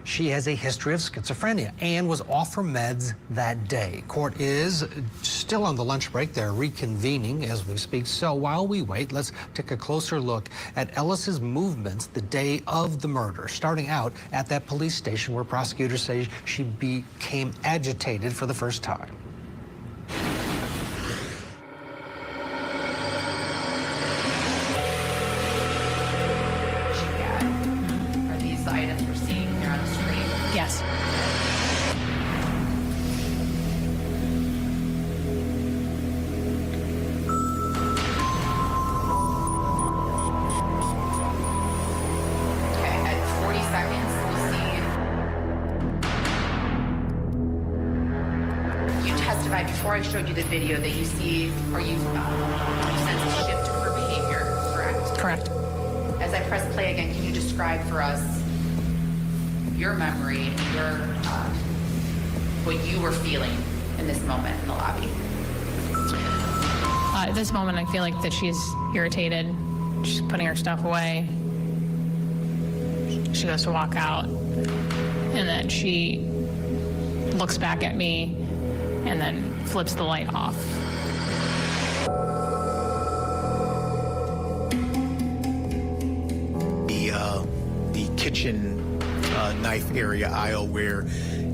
she has a history of schizophrenia and was off her meds that day. Court is still on the lunch break. They're reconvening as we speak. So while we wait, let's take a closer look at Ellis's movements the day of the murder, starting out at that police station where prosecutors say she became agitated for the first time. Are these items we're seeing here on the screen? Yes. Okay, at 40 seconds, we see. You testified before I showed you the video that you see, or you sense a shift Correct. As I press play again, can you describe for us your memory, what you were feeling in this moment in the lobby? At this moment, I feel like that she's irritated. She's putting her stuff away. She goes to walk out, and then she looks back at me and then flips the light off. The kitchen knife area aisle where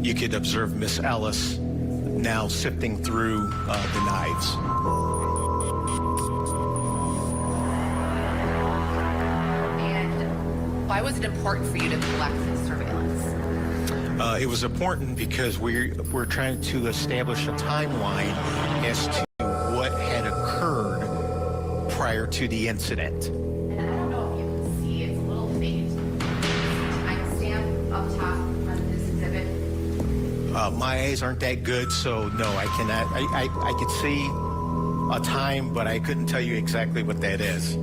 you could observe Miss Ellis now sifting through the knives. And why was it important for you to collect this surveillance? It was important because we're trying to establish a timeline as to what had occurred prior to the incident. And I don't know if you can see, it's a little faint. Timestamp up top on this exhibit. My eyes aren't that good, so no, I cannot. I could see a time, but I couldn't tell you exactly what that is.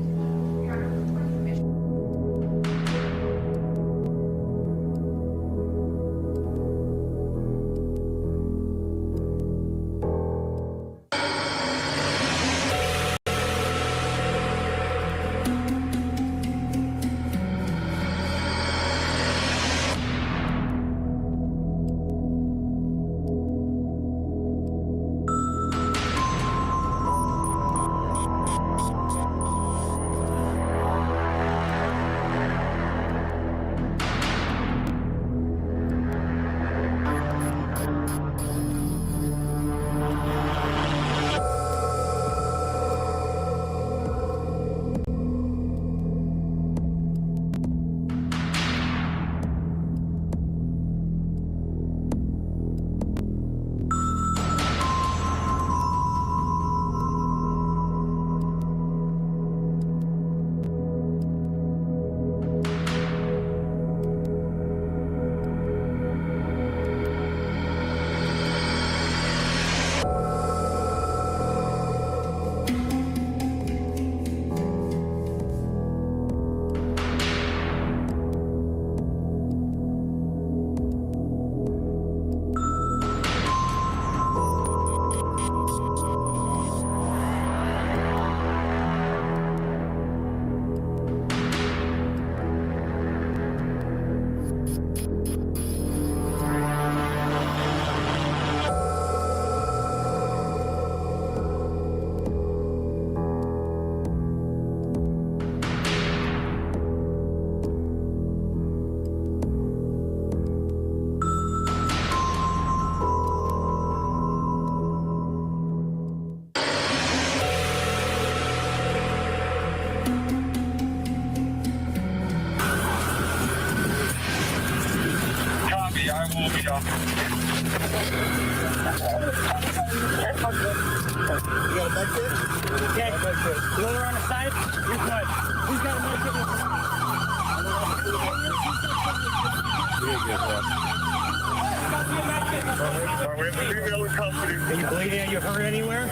Are you bleeding? Are you hurt anywhere?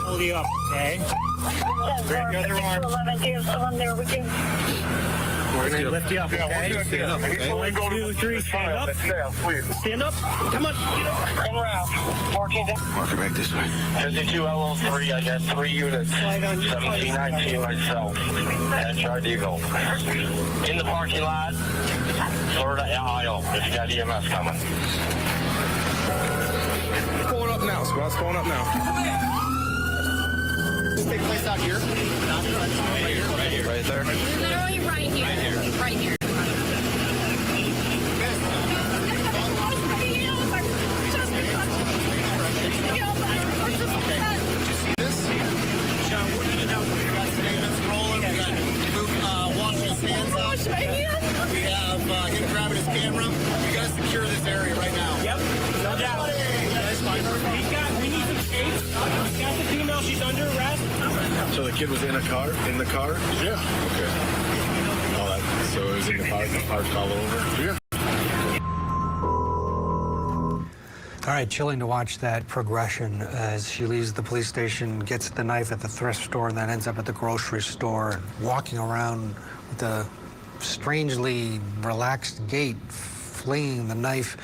Hold you up, okay? Grab your other arm. We're going to lift you up, okay? Stand up, okay? 1, 2, 3, stand up. Stand up. Come on, get up. Come around. 14. Walk her back this way. 52 LO3, I got 3 units. 1719 myself. And Charge Eagle. In the parking lot. Florida aisle. If you got EMS coming. Going up now, squad's going up now. Take place out here. Right here. Right there. Literally right here. Right here. We have him grabbing his camera. We gotta secure this area right now. Yep. No doubt. That's fine. We need some shades. He's got the female. She's under arrest. So the kid was in a car? In the car? Yeah. Okay. All that. So it was in the car. The car fell over. Yeah. All right, chilling to watch that progression as she leaves the police station, gets the knife at the thrift store, and then ends up at the grocery store, and walking around with a strangely relaxed gait, flinging the knife.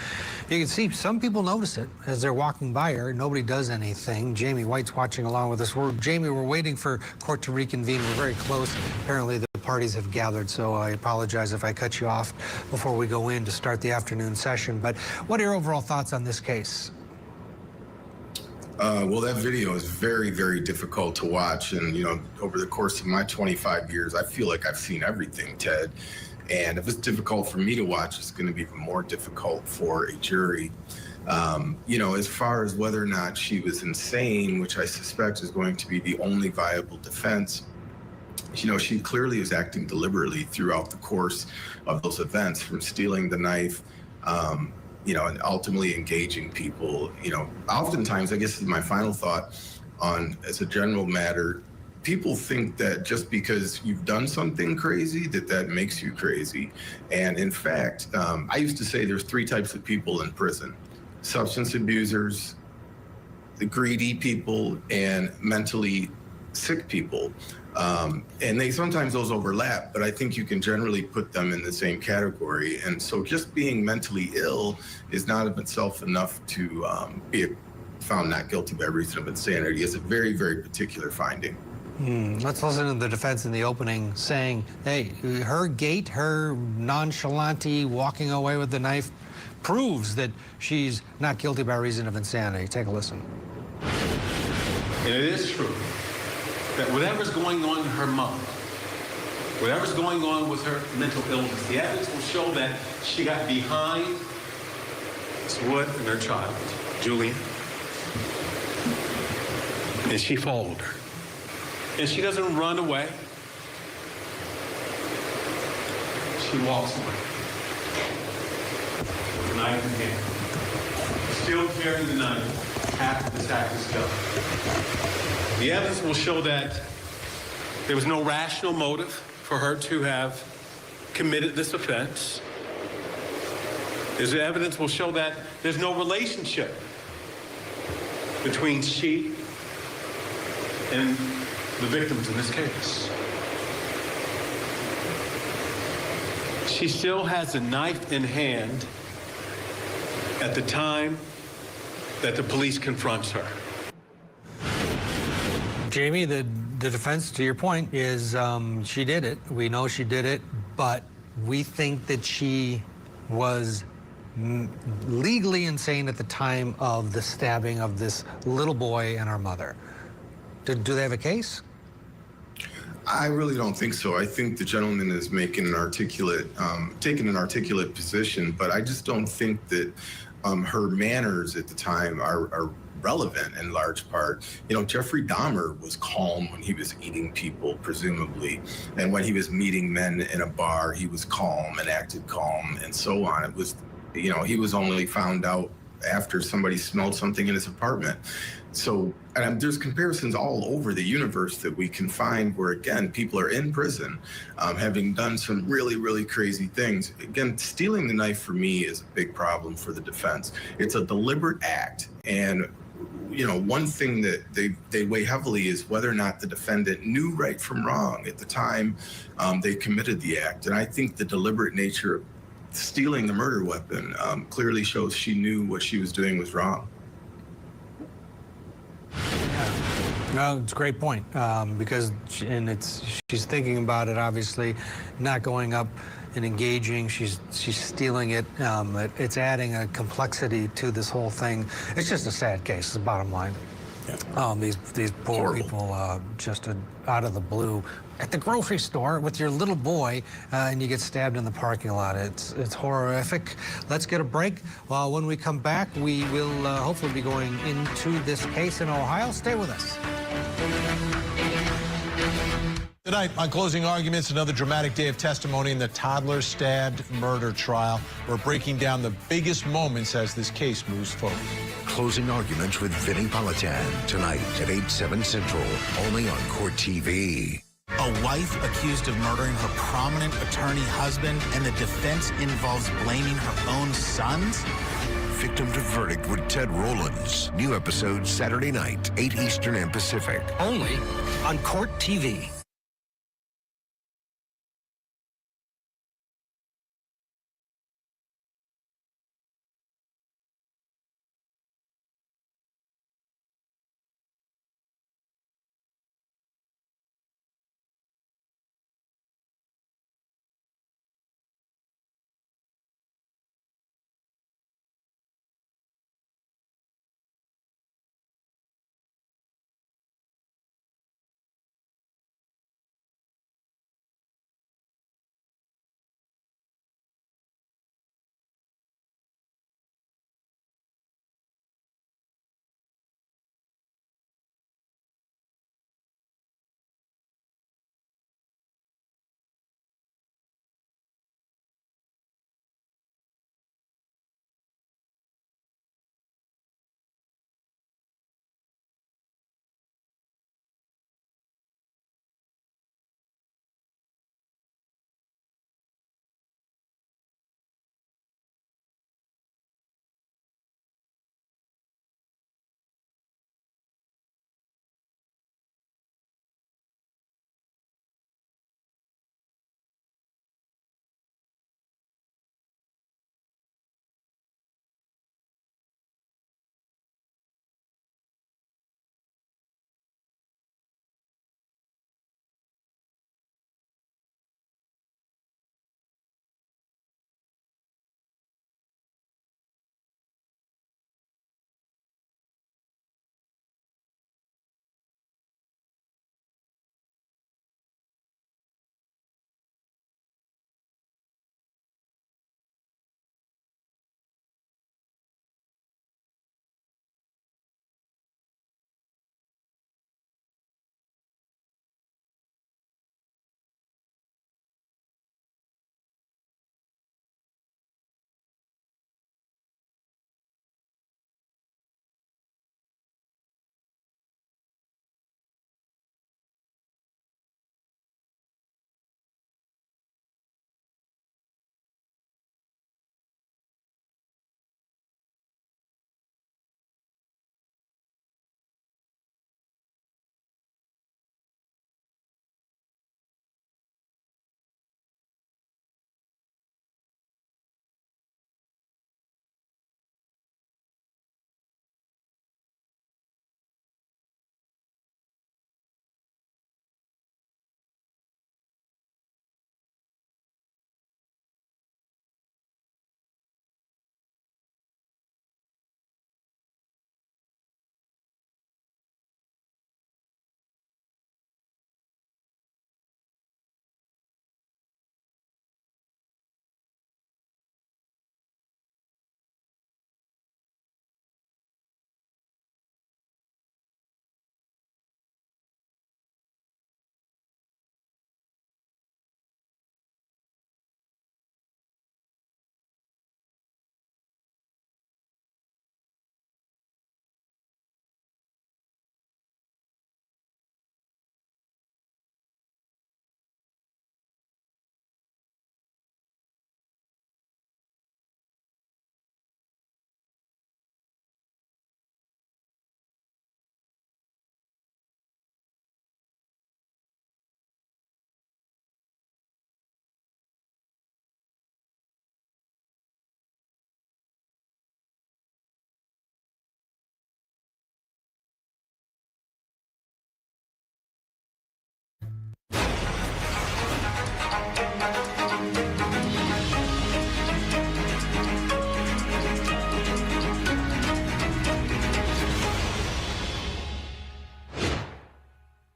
You can see some people notice it as they're walking by her. Nobody does anything. Jamie White's watching along with us. Jamie, we're waiting for court to reconvene. We're very close. Apparently, the parties have gathered, so I apologize if I cut you off before we go in to start the afternoon session. But what are your overall thoughts on this case? Well, that video is very, very difficult to watch. And, you know, over the course of my 25 years, I feel like I've seen everything, Ted. And if it's difficult for me to watch, it's going to be even more difficult for a jury. You know, as far as whether or not she was insane, which I suspect is going to be the only viable defense, you know, she clearly is acting deliberately throughout the course of those events, from stealing the knife, you know, and ultimately engaging people. You know, oftentimes, I guess is my final thought on, as a general matter, people think that just because you've done something crazy, that makes you crazy. And in fact, I used to say there's 3 types of people in prison: substance abusers, the greedy people, and mentally sick people. And sometimes those overlap, but I think you can generally put them in the same category. And so just being mentally ill is not of itself enough to be found not guilty by reason of insanity. It's a very, very particular finding. Let's listen to the defense in the opening saying, hey, her gait, her nonchalante walking away with the knife proves that she's not guilty by reason of insanity. Take a listen. And it is true that whatever's going on in her mind, whatever's going on with her mental illness, the evidence will show that she got behind Ms. Wood and her child, Julian, and she followed her. And she doesn't run away. She walks away. With a knife in hand. Still carrying the knife after this act is done. The evidence will show that there was no rational motive for her to have committed this offense. The evidence will show that there's no relationship between she and the victims in this case. She still has a knife in hand at the time that the police confronts her. Jamie, the defense, to your point, is she did it. We know she did it, but we think that she was legally insane at the time of the stabbing of this little boy and our mother. Do they have a case? I really don't think so. I think the gentleman is making an articulate, taking an articulate position, but I just don't think that her manners at the time are relevant in large part. You know, Jeffrey Dahmer was calm when he was eating people, presumably, and when he was meeting men in a bar, he was calm and acted calm and so on. It was, you know, he was only found out after somebody smelled something in his apartment. So, and there's comparisons all over the universe that we can find where, again, people are in prison, having done some really, really crazy things. Again, stealing the knife for me is a big problem for the defense. It's a deliberate act. And, you know, one thing that they weigh heavily is whether or not the defendant knew right from wrong at the time they committed the act. And I think the deliberate nature of stealing the murder weapon clearly shows she knew what she was doing was wrong. No, it's a great point because she's thinking about it, obviously, not going up and engaging. She's stealing it. It's adding a complexity to this whole thing. It's just a sad case, is the bottom line. Yeah. These poor people just out of the blue at the grocery store with your little boy, and you get stabbed in the parking lot. It's horrific. Let's get a break. When we come back, we will hopefully be going into this case in Ohio. Stay with us. Tonight, on Closing Arguments, another dramatic day of testimony in the Toddler stabbed murder trial. We're breaking down the biggest moments as this case moves forward. Closing Arguments with Vinnie Politan tonight at 8/7 Central, only on Court TV. A wife accused of murdering her prominent attorney husband, and the defense involves blaming her own sons? victim to verdict with Ted Rollins. New episodes Saturday night, 8 Eastern and Pacific. Only on Court TV.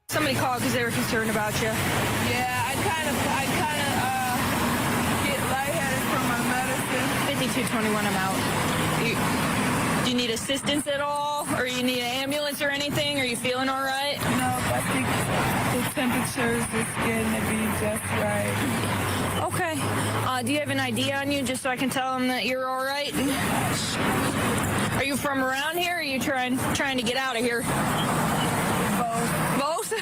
Somebody called because they were concerned about you. Yeah, I kind of get lightheaded from my medicine. 5221, I'm out. Do you need assistance at all? Or you need an ambulance or anything? Are you feeling all right? No, I think the temperature is just getting to be just right. Okay. Do you have an ID on you just so I can tell them that you're all right? Are you from around here or are you trying to get out of here? Both. Both?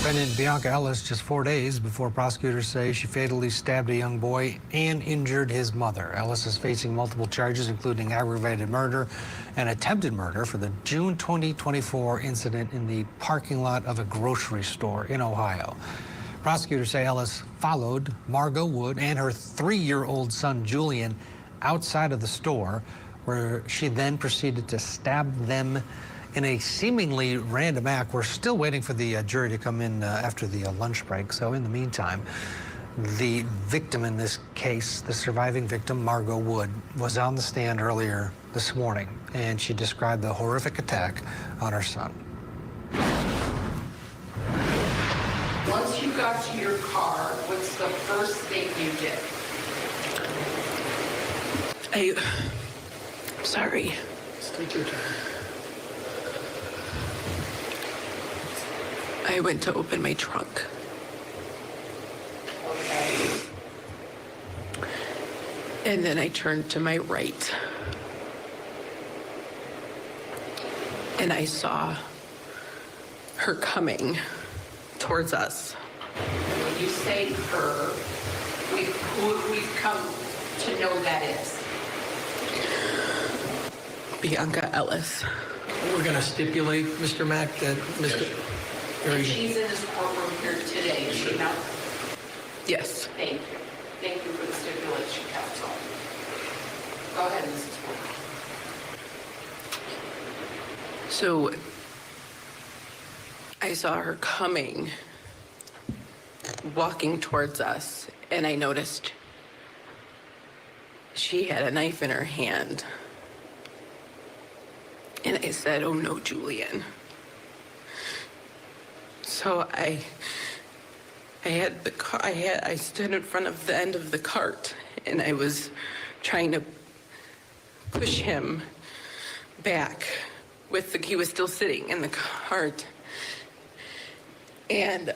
Defendant Bionca Ellis just 4 days before prosecutors say she fatally stabbed a young boy and injured his mother. Ellis is facing multiple charges, including aggravated murder and attempted murder for the June 2024 incident in the parking lot of a grocery store in Ohio. Prosecutors say Ellis followed Margot Wood and her 3-year-old son Julian outside of the store, where she then proceeded to stab them in a seemingly random act. We're still waiting for the jury to come in after the lunch break. So in the meantime, the victim in this case, the surviving victim, Margot Wood, was on the stand earlier this morning, and she described the horrific attack on her son. Once you got to your car, what's the first thing you did? I'm sorry. Just take your time. I went to open my trunk. Okay. And then I turned to my right. And I saw her coming towards us. When you say her, who we've come to know that is? Bionca Ellis. We're going to stipulate, Mr. Mack, that Mr. And she's in this courtroom here today, is she not? Yes. Thank you. Thank you for the stipulation, counsel. Go ahead, Mrs. Wood. So I saw her coming, walking towards us, and I noticed she had a knife in her hand. And I said, "Oh no, Julian." So I had the car, I stood in front of the end of the cart, and I was trying to push him back he was still sitting in the cart. And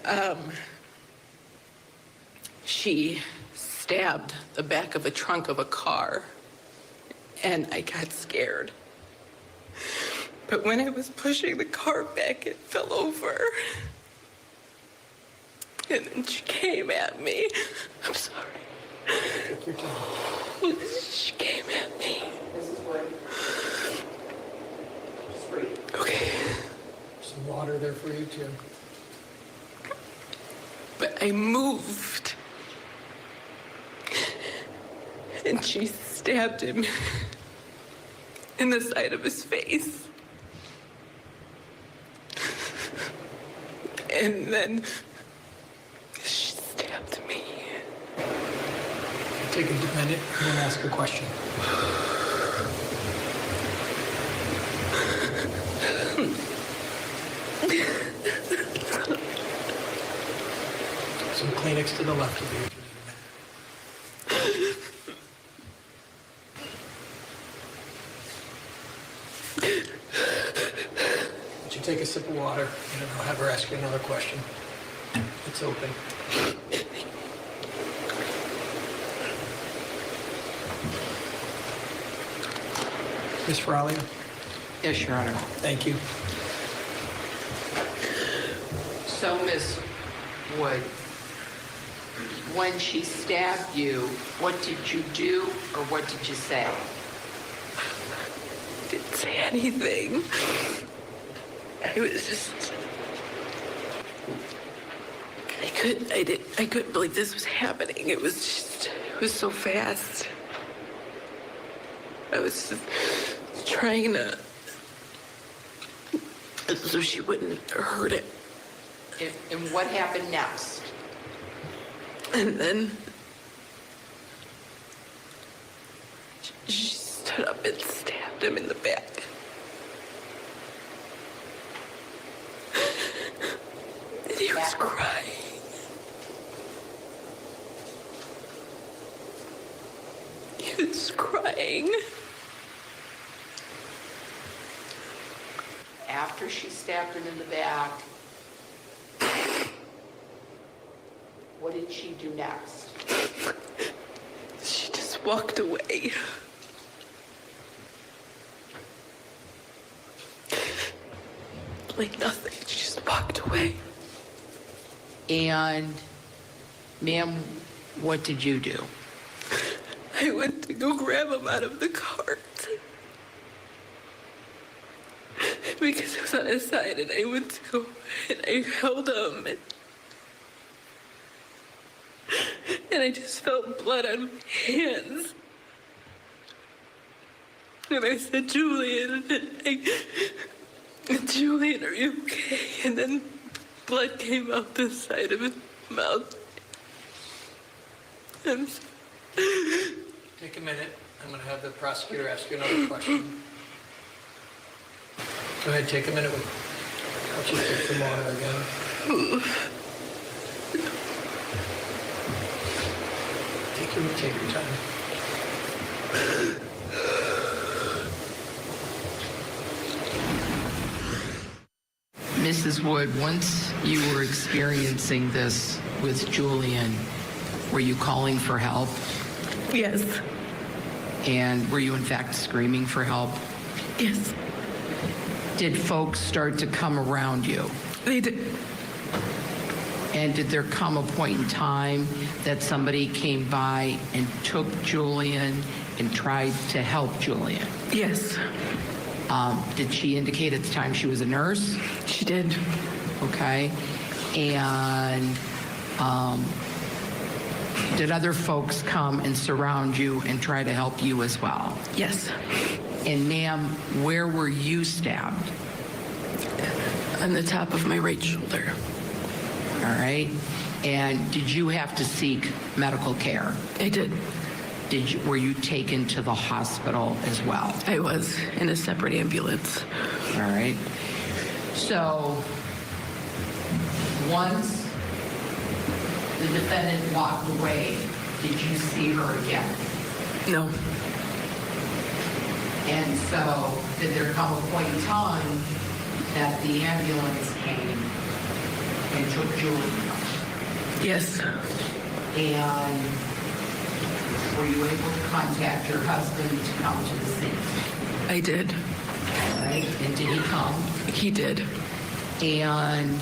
she stabbed the back of a trunk of a car, and I got scared. But when I was pushing the car back, it fell over. And then she came at me. I'm sorry. Take your time. She came at me. Mrs. Wood. Just breathe. Okay. Some water there for you, too. But I moved. And she stabbed him in the side of his face. And then she stabbed me. Take a minute and ask a question. Some Kleenex to the left of you. Would you take a sip of water and I'll have her ask you another question? It's open. Ms. Frawley? Yes, Your Honor. Thank you. So, Ms. Wood, when she stabbed you, what did you do or what did you say? Didn't say anything. I was just... I couldn't believe this was happening. It was so fast. I was just trying to, so she wouldn't hurt it. And what happened next? And then she stood up and stabbed him in the back. And he was crying. He was crying. After she stabbed him in the back, what did she do next? She just walked away. Like nothing. She just walked away. And, ma'am, what did you do? I went to go grab him out of the cart. Because he was on his side, and I went to go and I held him. And I just felt blood on my hands. And I said, Julian, Julian, are you okay? And then blood came out the side of his mouth. And Take a minute. I'm going to have the prosecutor ask you another question. Go ahead, take a minute. I'll just take some water again. Take your time. Mrs. Wood, once you were experiencing this with Julian, were you calling for help? yes, And were you in fact screaming for help? yes, Did folks start to come around you? they did. And did there come a point in time that somebody came by and took Julian and tried to help Julian? Yes, Did she indicate at the time she was a nurse? she did. Okay. And did other folks come and surround you and try to help you as well? Yes, And ma'am, where were you stabbed? on the top of my right shoulder. All right. And did you have to seek medical care? I did. Were you taken to the hospital as well? I was in a separate ambulance. All right. So once the defendant walked away, did you see her again? No, And so did there come a point in time that the ambulance came and took Julian? yes, And were you able to contact your husband to come to the scene? I did. Right? And did he come? He did. And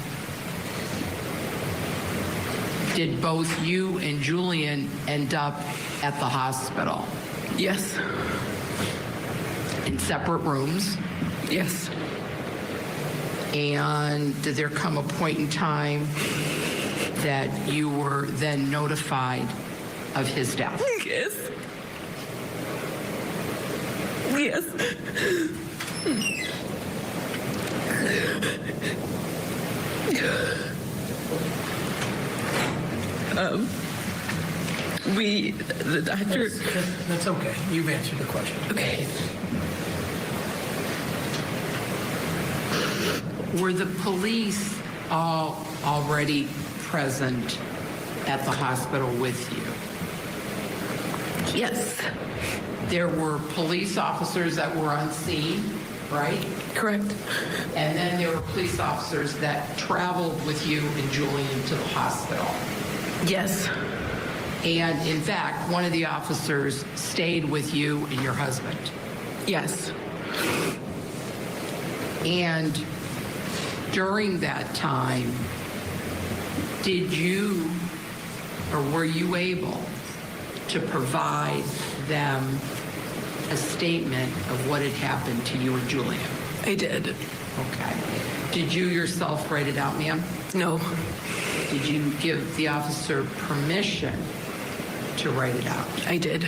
did both you and Julian end up at the hospital? Yes, In separate rooms? yes, And did there come a point in time that you were then notified of his death? yes, yes. The doctor. That's okay. You've answered the question. Okay. Were the police all already present at the hospital with you? Yes, There were police officers that were on scene, right? correct. And then there were police officers that traveled with you and Julian to the hospital. Yes, And in fact, one of the officers stayed with you and your husband. yes, And during that time, did you or were you able to provide them a statement of what had happened to you and Julian? I did. Okay. Did you yourself write it out, ma'am? No, Did you give the officer permission to write it out? I did.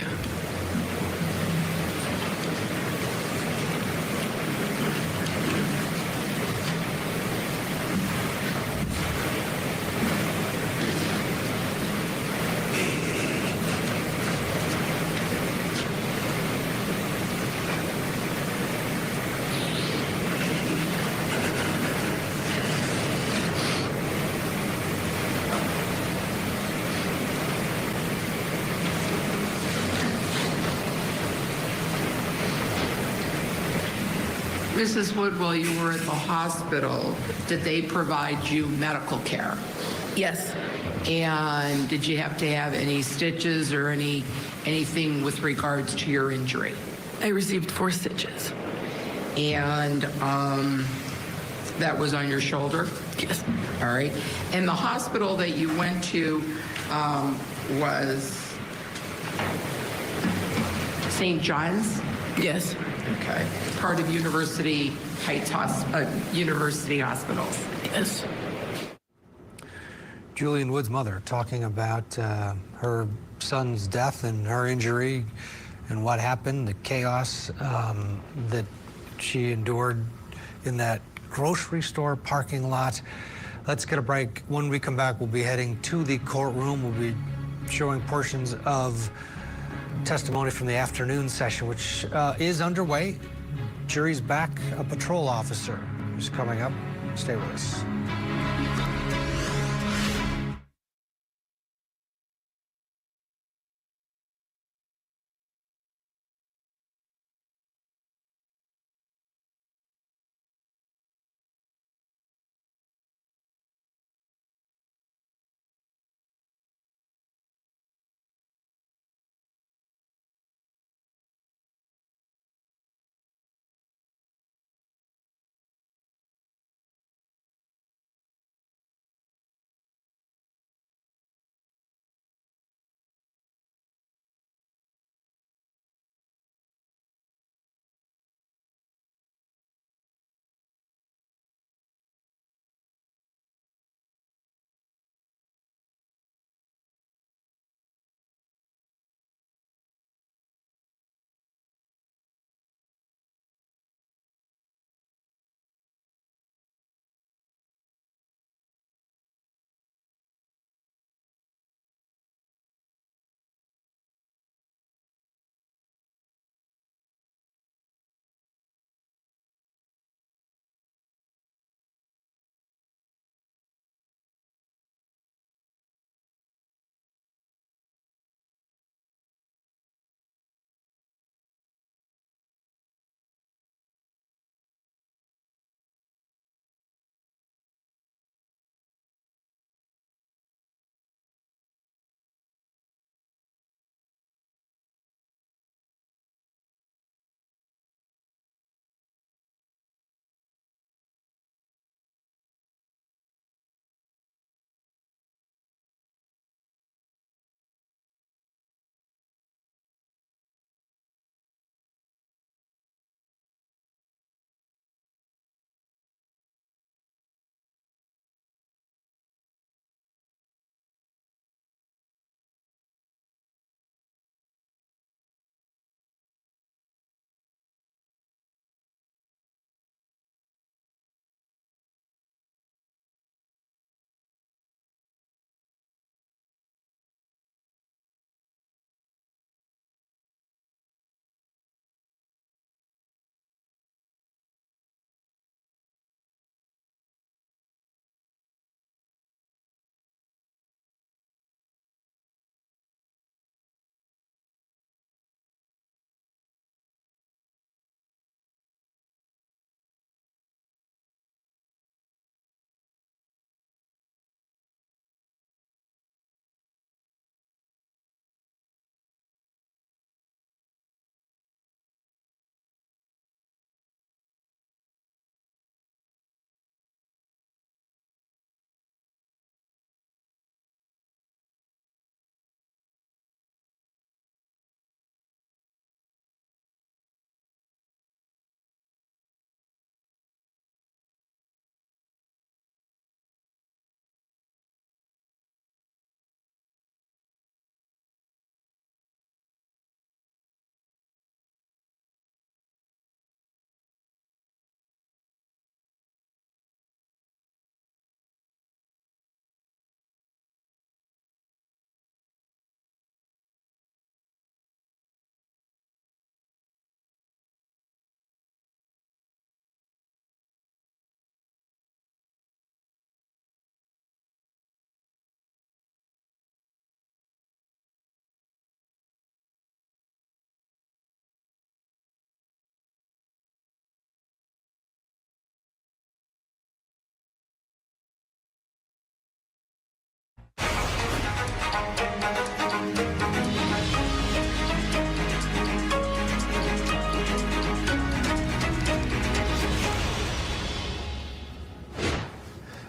Mrs. Wood, while you were at the hospital, did they provide you medical care? Yes, And did you have to have any stitches or anything with regards to your injury? I received 4 stitches. And that was on your shoulder? Yes. All right. And the hospital that you went to was St. John's? Yes. Okay. Part of University Heights University Hospitals? Yes. Julian Wood's mother talking about her son's death and her injury and what happened, the chaos that she endured in that grocery store parking lot. Let's get a break. When we come back, we'll be heading to the courtroom. We'll be showing portions of testimony from the afternoon session, which is underway. Jury's back. A patrol officer is coming up. Stay with us.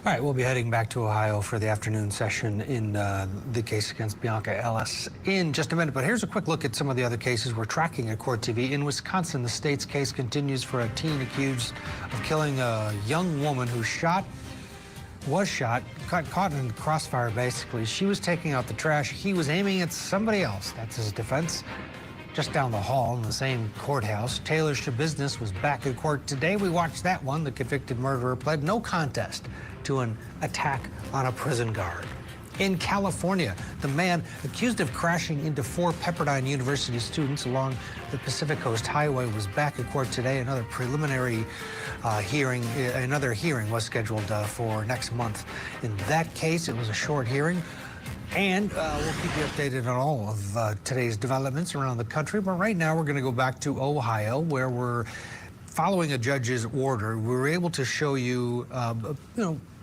All right, we'll be heading back to Ohio for the afternoon session in the case against Bionca Ellis in just a minute. But here's a quick look at some of the other cases we're tracking at Court TV. In Wisconsin, the state's case continues for a teen accused of killing a young woman who was shot, caught in the crossfire, basically. She was taking out the trash. He was aiming at somebody else. That's his defense. Just down the hall in the same courthouse, Taylor Shabusiness was back in court today. We watched that one. The convicted murderer pled no contest to an attack on a prison guard. In California, the man accused of crashing into 4 Pepperdine University students along the Pacific Coast Highway was back in court today. Another preliminary hearing was scheduled for next month. In that case, it was a short hearing. And we'll keep you updated on all of today's developments around the country. But right now, we're going to go back to Ohio, where we're following a judge's order. We were able to show you,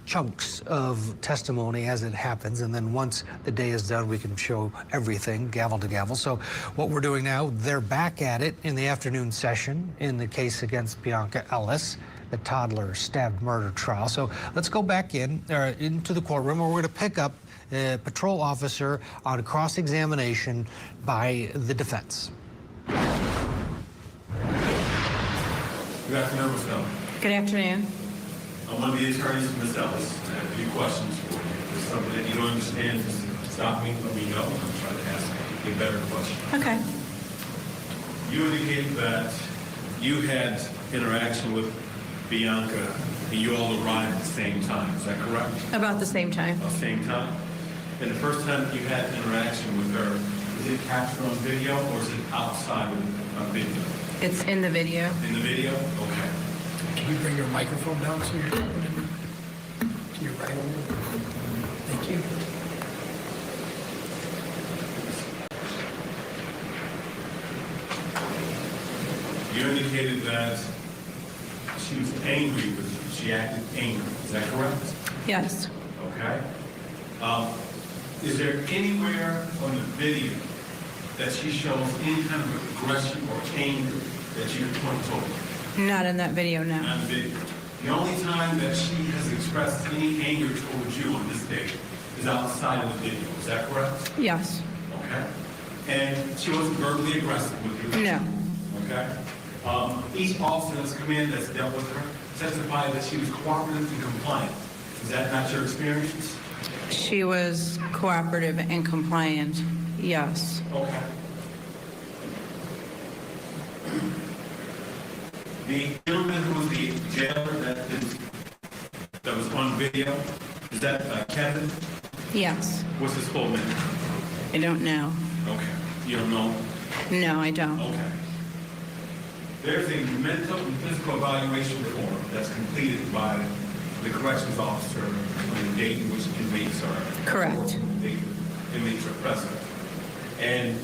chunks of testimony as it happens. And then once the day is done, we can show everything, gavel to gavel. So what we're doing now, they're back at it in the afternoon session in the case against Bionca Ellis, the Toddler stabbed murder trial. So let's go back into the courtroom, where we're going to pick up a patrol officer on cross-examination by the defense. Good afternoon, Ms. Ellis. Good afternoon. I'm one of the attorneys for Ms. Ellis. I have a few questions for you. If there's something that you don't understand, just stop me, let me know, and I'll try to ask a better question. Okay. You indicated that you had interaction with Bionca, and you all arrived at the same time. Is that correct? About the same time. About the same time? And the first time you had interaction with her, is it captured on video, or is it outside of video? It's in the video. In the video? Okay. Can you bring your microphone down so you're to your right over? Thank you. You indicated that she was angry with you. She acted angry. Is that correct? Yes. Okay. Is there anywhere on the video that she shows any kind of aggression or anger that you can point to? Not in that video, no. Not in the video. The only time that she has expressed any anger towards you on this day is outside of the video. Is that correct? Yes. Okay. And she wasn't verbally aggressive with you? No. Okay. Each officer that's come in that's dealt with her testified that she was cooperative and compliant. Is that not your experience? She was cooperative and compliant, yes. Okay. The gentleman who was the jailer that was on video, is that Kevin? Yes. What's his full name? I don't know. Okay. You don't know? No, I don't. Okay. There's a mental and physical evaluation form that's completed by the corrections officer on the date in which inmates are correct. The inmates are present. And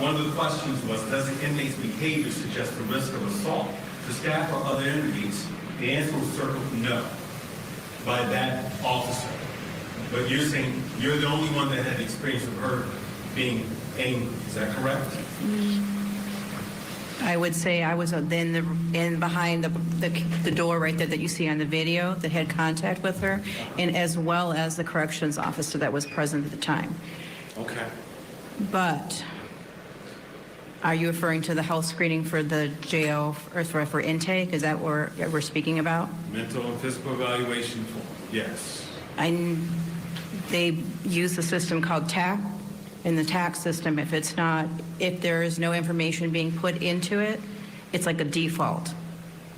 one of the questions was, does the inmate's behavior suggest the risk of assault to staff or other inmates? The answer was circled no by that officer. But you're saying you're the only one that had the experience of her being angry. Is that correct? I would say I was in behind the door right there that you see on the video that had contact with her, and as well as the corrections officer that was present at the time. Okay. But are you referring to the health screening for the jail or for intake? Is that what we're speaking about? Mental and physical evaluation form, yes. They use the system called TAC. In the tax system, if there is no information being put into it, it's like a default.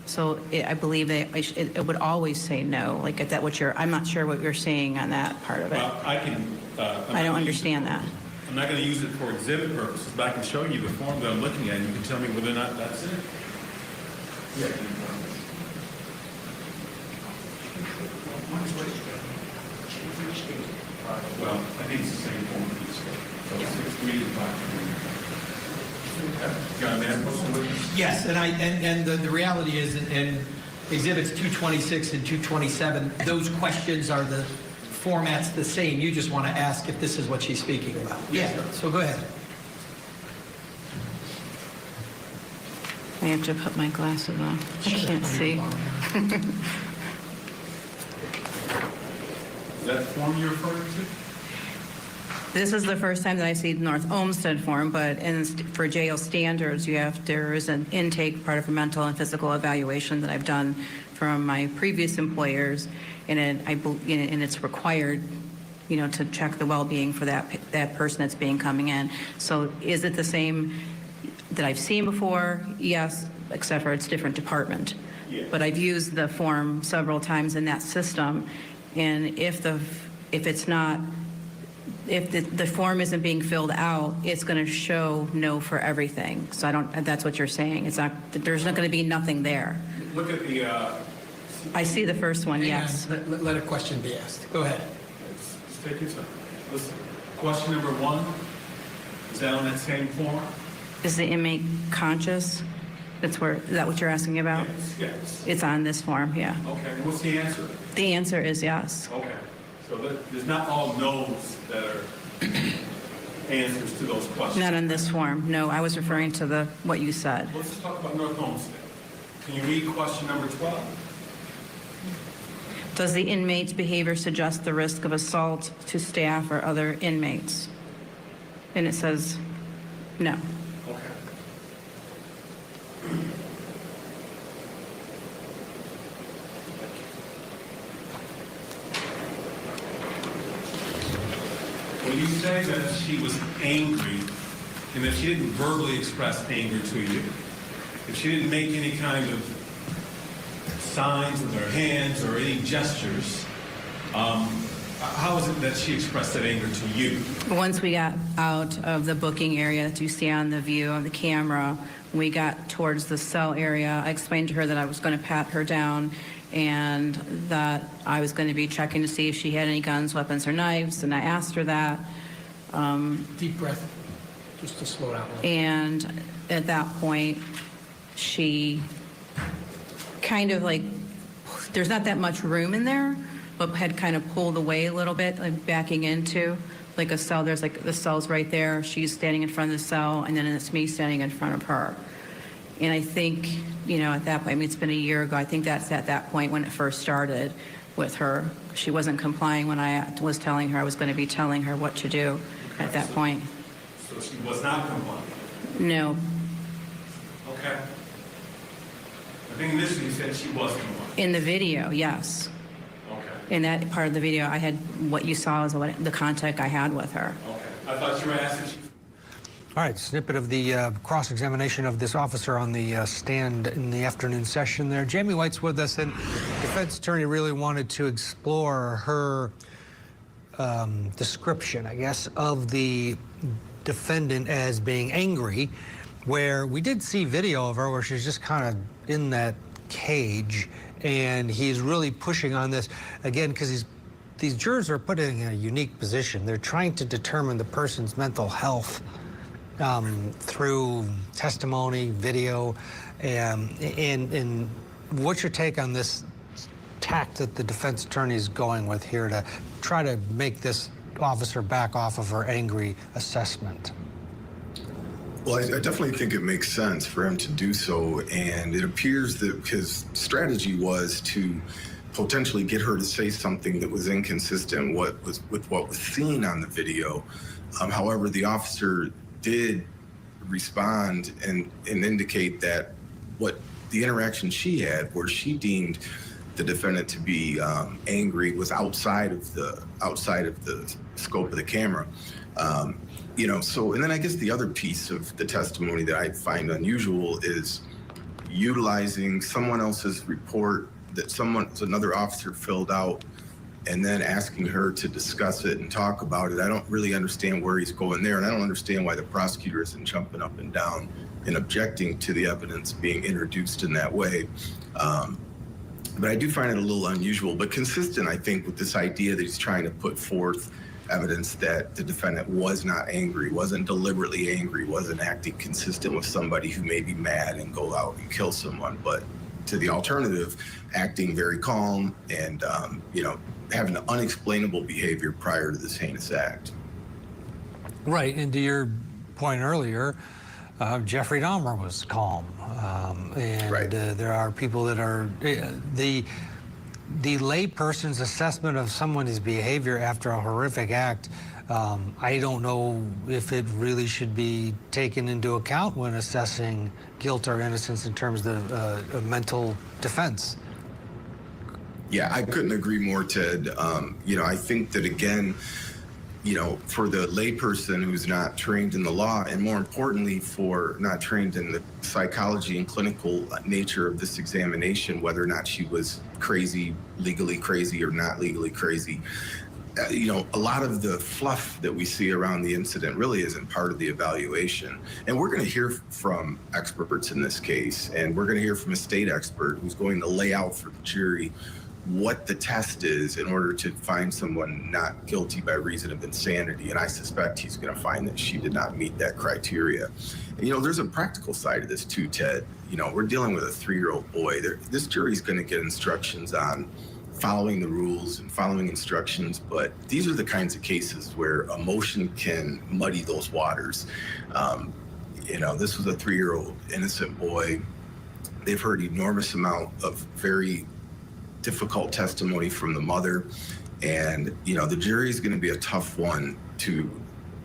So I believe that it would always say no. Like if that I'm not sure what you're saying on that part of it. Well, I can. I don't understand that. I'm not going to use it for exhibit purposes, but I can show you the form that I'm looking at, and you can tell me whether or not that's it. Yeah. Well, I think it's the same form for each state. So 6, 3, and 5. Got an answer? Yes, and the reality is in exhibits 226 and 227, those questions are the format's the same. You just want to ask if this is what she's speaking about. Yes, Yeah, so go ahead. I have to put my glasses on. I can't see. that the form you're referring to? This is the first time that I see the North Olmsted form, but for jail standards, there is an intake part of a mental and physical evaluation that I've done from my previous employers, and it's required, to check the well-being for that person that's coming in. So is it the same that I've seen before? Yes, except for it's a different department. Yeah. But I've used the form several times in that system, and if the form isn't being filled out, it's going to show no for everything. So that's what you're saying. There's not going to be nothing there. Look at the... I see the first one, yes. Let a question be asked. Go ahead. Let's take your time. Listen. Question number 1, is that on that same form? Is the inmate conscious? Is that what you're asking about? Yes. It's on this form, yeah. Okay, and what's the answer? The answer is yes. Okay. So there's not all no's that are answers to those questions. Not on this form. No, I was referring to what you said. Let's talk about North Olmsted. Can you read question number 12? Does the inmate's behavior suggest the risk of assault to staff or other inmates? And it says no. Okay. When you say that she was angry and that she didn't verbally express anger to you, if she didn't make any kind of signs with her hands or any gestures, how is it that she expressed that anger to you? Once we got out of the booking area that you see on the view of the camera, we got towards the cell area. I explained to her that I was going to pat her down and that I was going to be checking to see if she had any guns, weapons, or knives, and I asked her that. Deep breath, just to slow down. And at that point, she kind of there's not that much room in there, but had kind of pulled away a little bit, backing into a cell. There's the cell's right there. She's standing in front of the cell, and then it's me standing in front of her. And I think, at that point, it's been a year ago, I think that's at that point when it first started with her. She wasn't complying when I was telling her I was going to be telling her what to do at that point. So she was not complying? No. Okay. I think initially you said she was complying. In the video, yes. Okay. In that part of the video, I had what you saw is the contact I had with her. Okay. I thought you were asking. All right, snippet of the cross-examination of this officer on the stand in the afternoon session there. Jamie White's with us, and defense attorney really wanted to explore her description, I guess, of the defendant as being angry, where we did see video of her where she's just kind of in that cage, and he's really pushing on this, again, because these jurors are put in a unique position. They're trying to determine the person's mental health through testimony, video, and what's your take on this tact that the defense attorney is going with here to try to make this officer back off of her angry assessment? Well, I definitely think it makes sense for him to do so, and it appears that his strategy was to potentially get her to say something that was inconsistent with what was seen on the video. However, the officer did respond and indicate that what the interaction she had, where she deemed the defendant to be angry, was outside of the scope of the camera. So, and then I guess the other piece of the testimony that I find unusual is utilizing someone else's report that another officer filled out, and then asking her to discuss it and talk about it. I don't really understand where he's going there, and I don't understand why the prosecutor isn't jumping up and down and objecting to the evidence being introduced in that way. But I do find it a little unusual, but consistent, I think, with this idea that he's trying to put forth evidence that the defendant was not angry, wasn't deliberately angry, wasn't acting consistent with somebody who may be mad and go out and kill someone, but to the alternative, acting very calm and, having an unexplainable behavior prior to this heinous act. Right, and to your point earlier, Jeffrey Dahmer was calm, and right. There are people that are the layperson's assessment of someone's behavior after a horrific act, I don't know if it really should be taken into account when assessing guilt or innocence in terms of a mental defense. Yeah, I couldn't agree more, Ted. I think that, again, for the layperson who's not trained in the law, and more importantly, for not trained in the psychology and clinical nature of this examination, whether or not she was crazy, legally crazy or not legally crazy, a lot of the fluff that we see around the incident really isn't part of the evaluation. And we're going to hear from experts in this case, and we're going to hear from a state expert who's going to lay out for the jury what the test is in order to find someone not guilty by reason of insanity. And I suspect he's going to find that she did not meet that criteria. And, there's a practical side of this too, Ted. We're dealing with a 3-year-old boy. This jury's going to get instructions on following the rules and following instructions, but these are the kinds of cases where emotion can muddy those waters. This was a 3-year-old innocent boy. They've heard enormous amount of very difficult testimony from the mother, and the jury is going to be a tough one to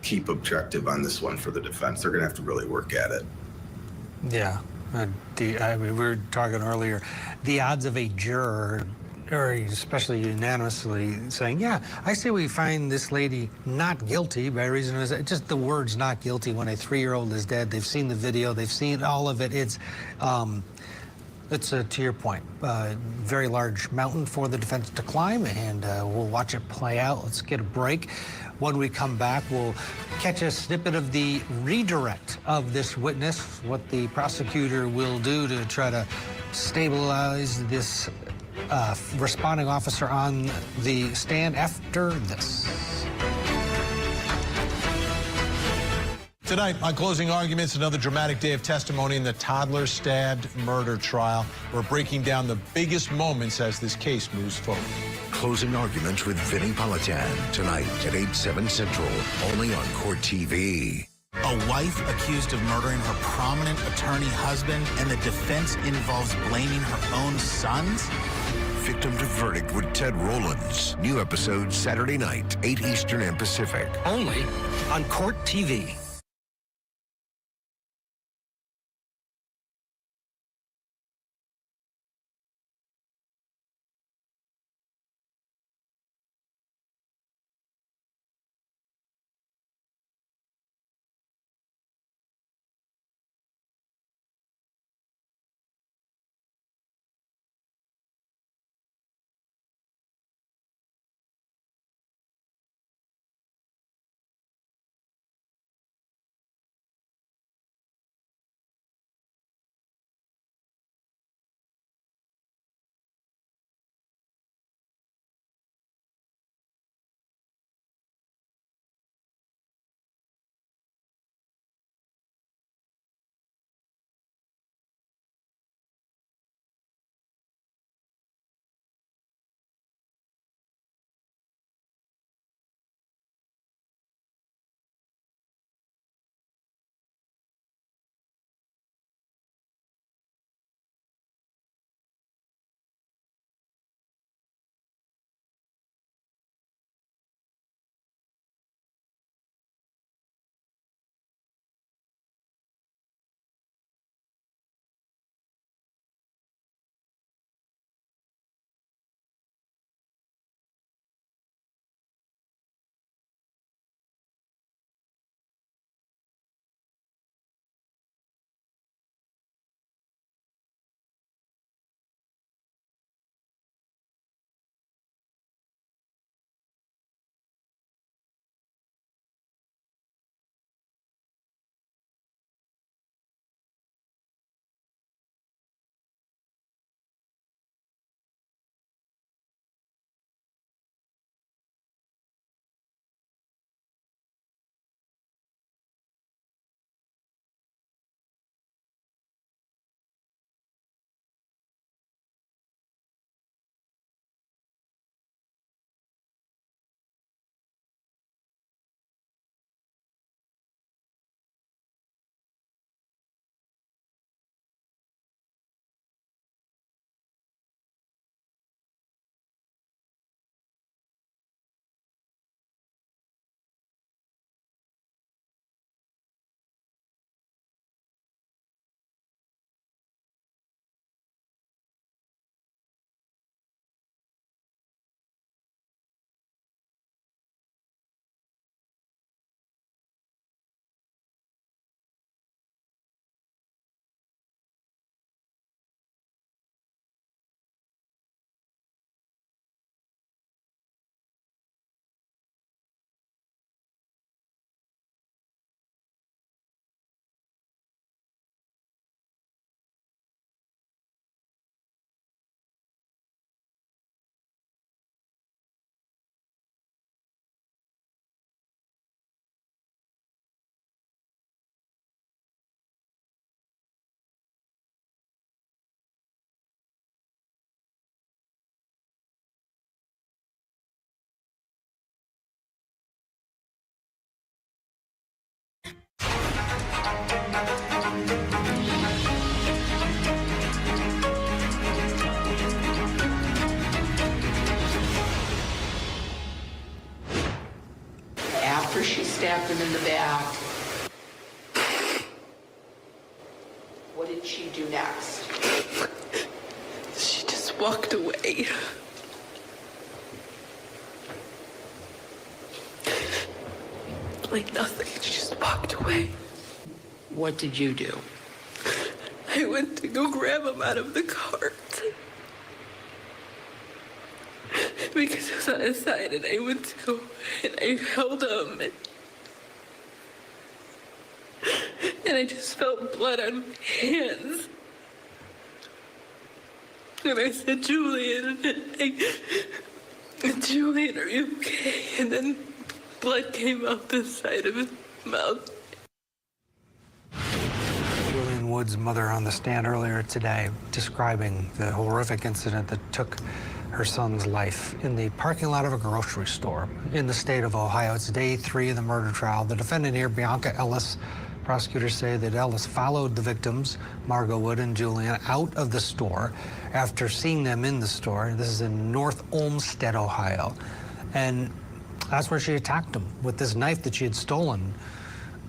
keep objective on this one for the defense. They're going to have to really work at it. Yeah, we were talking earlier, the odds of a juror, or especially unanimously saying, yeah, I say we find this lady not guilty by reason of just the words not guilty when a 3-year-old is dead. They've seen the video, they've seen all of it. It's to your point, very large mountain for the defense to climb, and we'll watch it play out. Let's get a break. When we come back, we'll catch a snippet of the redirect of this witness, what the prosecutor will do to try to stabilize this responding officer on the stand after this. Tonight, on Closing Arguments, another dramatic day of testimony in the Toddler stabbed murder trial. We're breaking down the biggest moments as this case moves forward. Closing Arguments with Vinnie Politan tonight at 8/7 Central, only on Court TV. A wife accused of murdering her prominent attorney husband, and the defense involves blaming her own sons? Victim to verdict with Ted Rowlands. New episode Saturday night, 8 Eastern and Pacific. Only on Court TV. After she stabbed him in the back, what did she do next? She just walked away. Like nothing, she just walked away. What did you do? I went to go grab him out of the cart. Because he was on his side, and I went to go and I held him. And I just felt blood on my hands. And I said, Julian, Julian, are you okay? And then blood came out the side of his mouth. Julian Wood's mother on the stand earlier today describing the horrific incident that took her son's life in the parking lot of a grocery store in the state of Ohio. It's day 3 of the murder trial. The defendant here, Bionca Ellis, prosecutors say that Ellis followed the victims, Margot Wood and Julian, out of the store after seeing them in the store. This is in North Olmsted, Ohio. And that's where she attacked them with this knife that she had stolen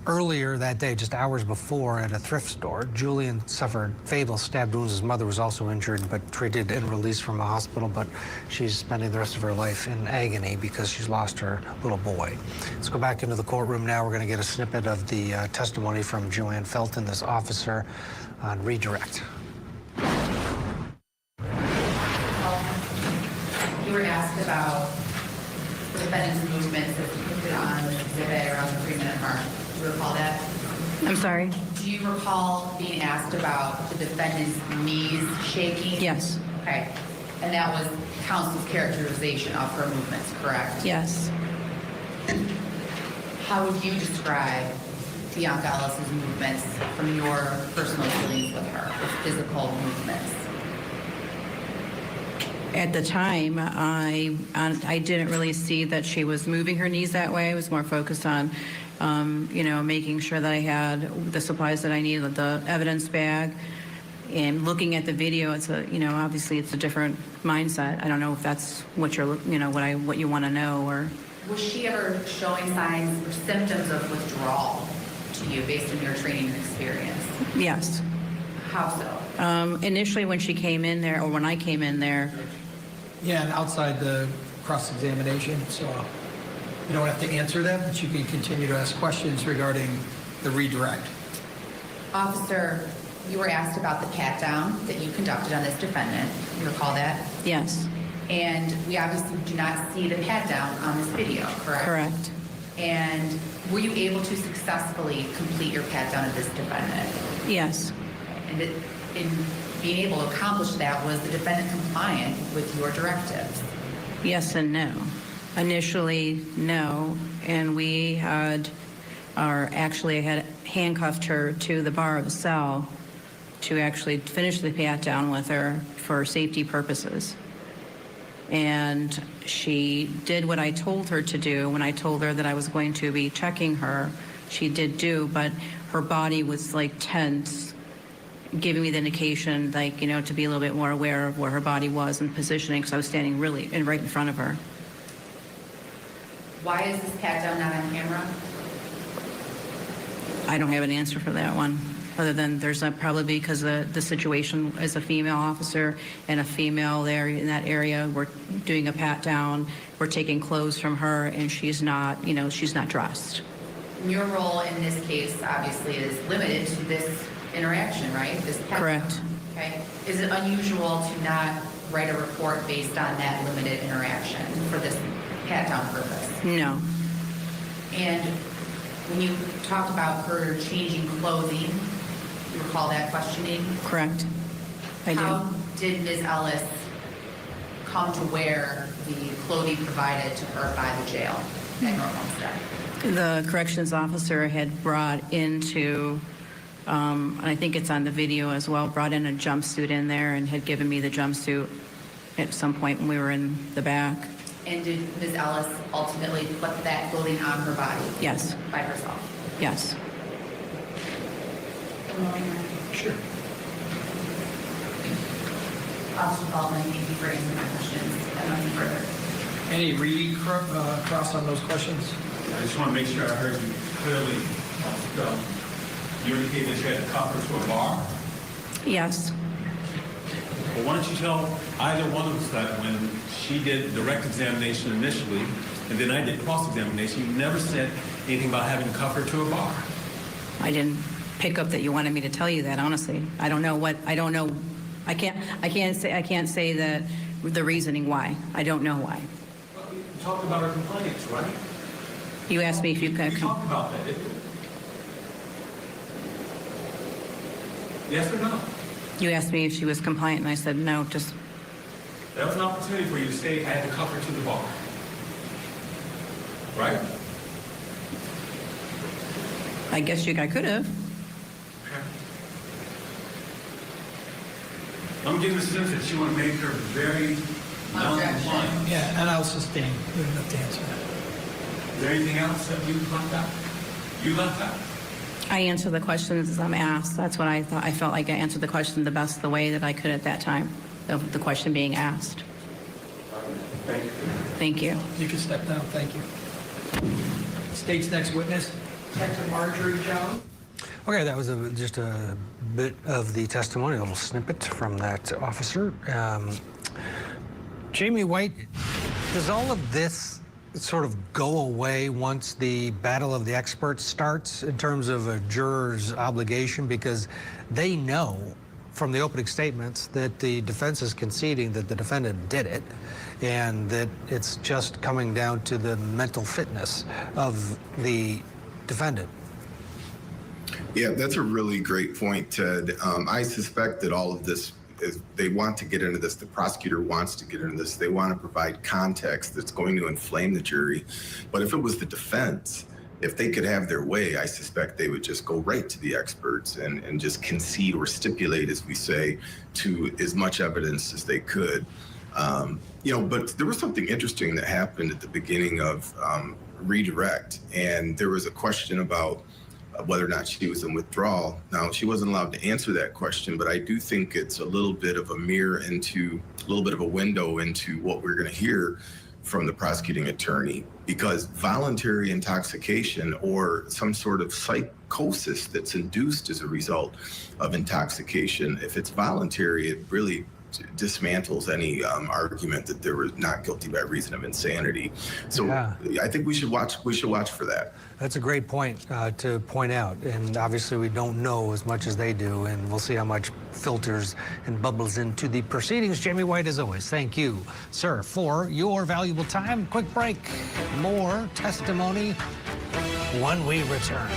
earlier that day, just hours before, at a thrift store. Julian suffered fatal stab wounds. His mother was also injured but treated and released from a hospital, but she's spending the rest of her life in agony because she's lost her little boy. Let's go back into the courtroom now. We're going to get a snippet of the testimony from Joanne Felton, this officer, on redirect. You were asked about the defendant's movements as depicted on the exhibit around the 3-minute mark. Do you recall that? I'm sorry? Do you recall being asked about the defendant's knees shaking? Yes. Okay. And that was counsel's characterization of her movements, correct? Yes. How would you describe Bionca Ellis's movements from your personal dealings with her, her physical movements? At the time, I didn't really see that she was moving her knees that way. I was more focused on, making sure that I had the supplies that I needed, the evidence bag. And looking at the video, it's obviously it's a different mindset. I don't know if that's what you're, what you want to know, or. Was she ever showing signs or symptoms of withdrawal to you based on your training and experience? Yes. How so? Initially, when she came in there, or when I came in there. Yeah, and outside the cross-examination, so you don't have to answer them, but you can continue to ask questions regarding the redirect. Officer, you were asked about the pat-down that you conducted on this defendant. You recall that? Yes. And we obviously do not see the pat-down on this video, correct? Correct. And were you able to successfully complete your pat-down of this defendant? Yes. And in being able to accomplish that, was the defendant compliant with your directives? Yes and no. Initially, no. And I had handcuffed her to the bar of the cell to actually finish the pat-down with her for safety purposes. And she did what I told her to do. When I told her that I was going to be checking her, she did do, but her body was like tense, giving me the indication, to be a little bit more aware of where her body was and positioning, because I was standing right in front of her. Why is this pat-down not on camera? I don't have an answer for that one, other than there's probably because the situation as a female officer and a female there in that area, we're doing a pat-down, we're taking clothes from her, and she's not dressed. Your role in this case, obviously, is limited to this interaction, right? This pat-down. Correct. Okay. Is it unusual to not write a report based on that limited interaction for this pat-down purpose? No. And when you talked about her changing clothing, you recall that questioning? Correct. I do. How did Ms. Ellis come to wear the clothing provided to her by the jail at North Olmsted? The corrections officer had brought into, and I think it's on the video as well, brought in a jumpsuit in there and had given me the jumpsuit at some point when we were in the back. And did Ms. Ellis ultimately put that clothing on her body? Yes. By herself? Yes. testimony? Sure. Officer Baldwin, thank you for answering my questions. And nothing further. Any read across on those questions? I just want to make sure I heard you clearly. You indicated that you had to cuff her to a bar. Yes. Well, why don't you tell either one of us that when she did direct examination initially, and then I did cross-examination, you never said anything about having to cuff her to a bar. I didn't pick up that you wanted me to tell you that, honestly. I don't know. I can't say that the reasoning why. I don't know why. Well, you talked about her complaints, right? You asked me if you could. We talked about that, didn't we? Yes or no? You asked me if she was compliant, and I said no. Just That was an opportunity for you to say I had to cuff her to the bar. Right? I guess I could have. I'm getting the sense that you want to make her very non-compliant. Yeah, and I'll sustain. You don't have to answer that. Is there anything else that you left out? You left out? I answer the questions as I'm asked. That's what I thought. I felt like I answered the question the best the way that I could at that time, of the question being asked. Thank you. Thank you. You can step down. Thank you. State's next witness, Detective Marjorie Jones. Okay, that was just a bit of the testimony, a little snippet from that officer. Jamie White, does all of this sort of go away once the battle of the experts starts in terms of a juror's obligation? Because they know from the opening statements that the defense is conceding that the defendant did it, and that it's just coming down to the mental fitness of the defendant. Yeah, that's a really great point, Ted. I suspect that all of this is, they want to get into this. The prosecutor wants to get into this. They want to provide context that's going to inflame the jury. But if it was the defense, if they could have their way, I suspect they would just go right to the experts and just concede or stipulate, as we say, to as much evidence as they could. But there was something interesting that happened at the beginning of redirect, and there was a question about whether or not she was in withdrawal. Now, she wasn't allowed to answer that question, but I do think it's a little bit of a mirror into, a little bit of a window into what we're going to hear from the prosecuting attorney, because voluntary intoxication or some sort of psychosis that's induced as a result of intoxication, if it's voluntary, it really dismantles any argument that they were not guilty by reason of insanity. So yeah. I think we should watch for that. That's a great point to point out, and obviously we don't know as much as they do, and we'll see how much filters and bubbles into the proceedings. Jamie White, as always, thank you, sir, for your valuable time. Quick break. More testimony when we return.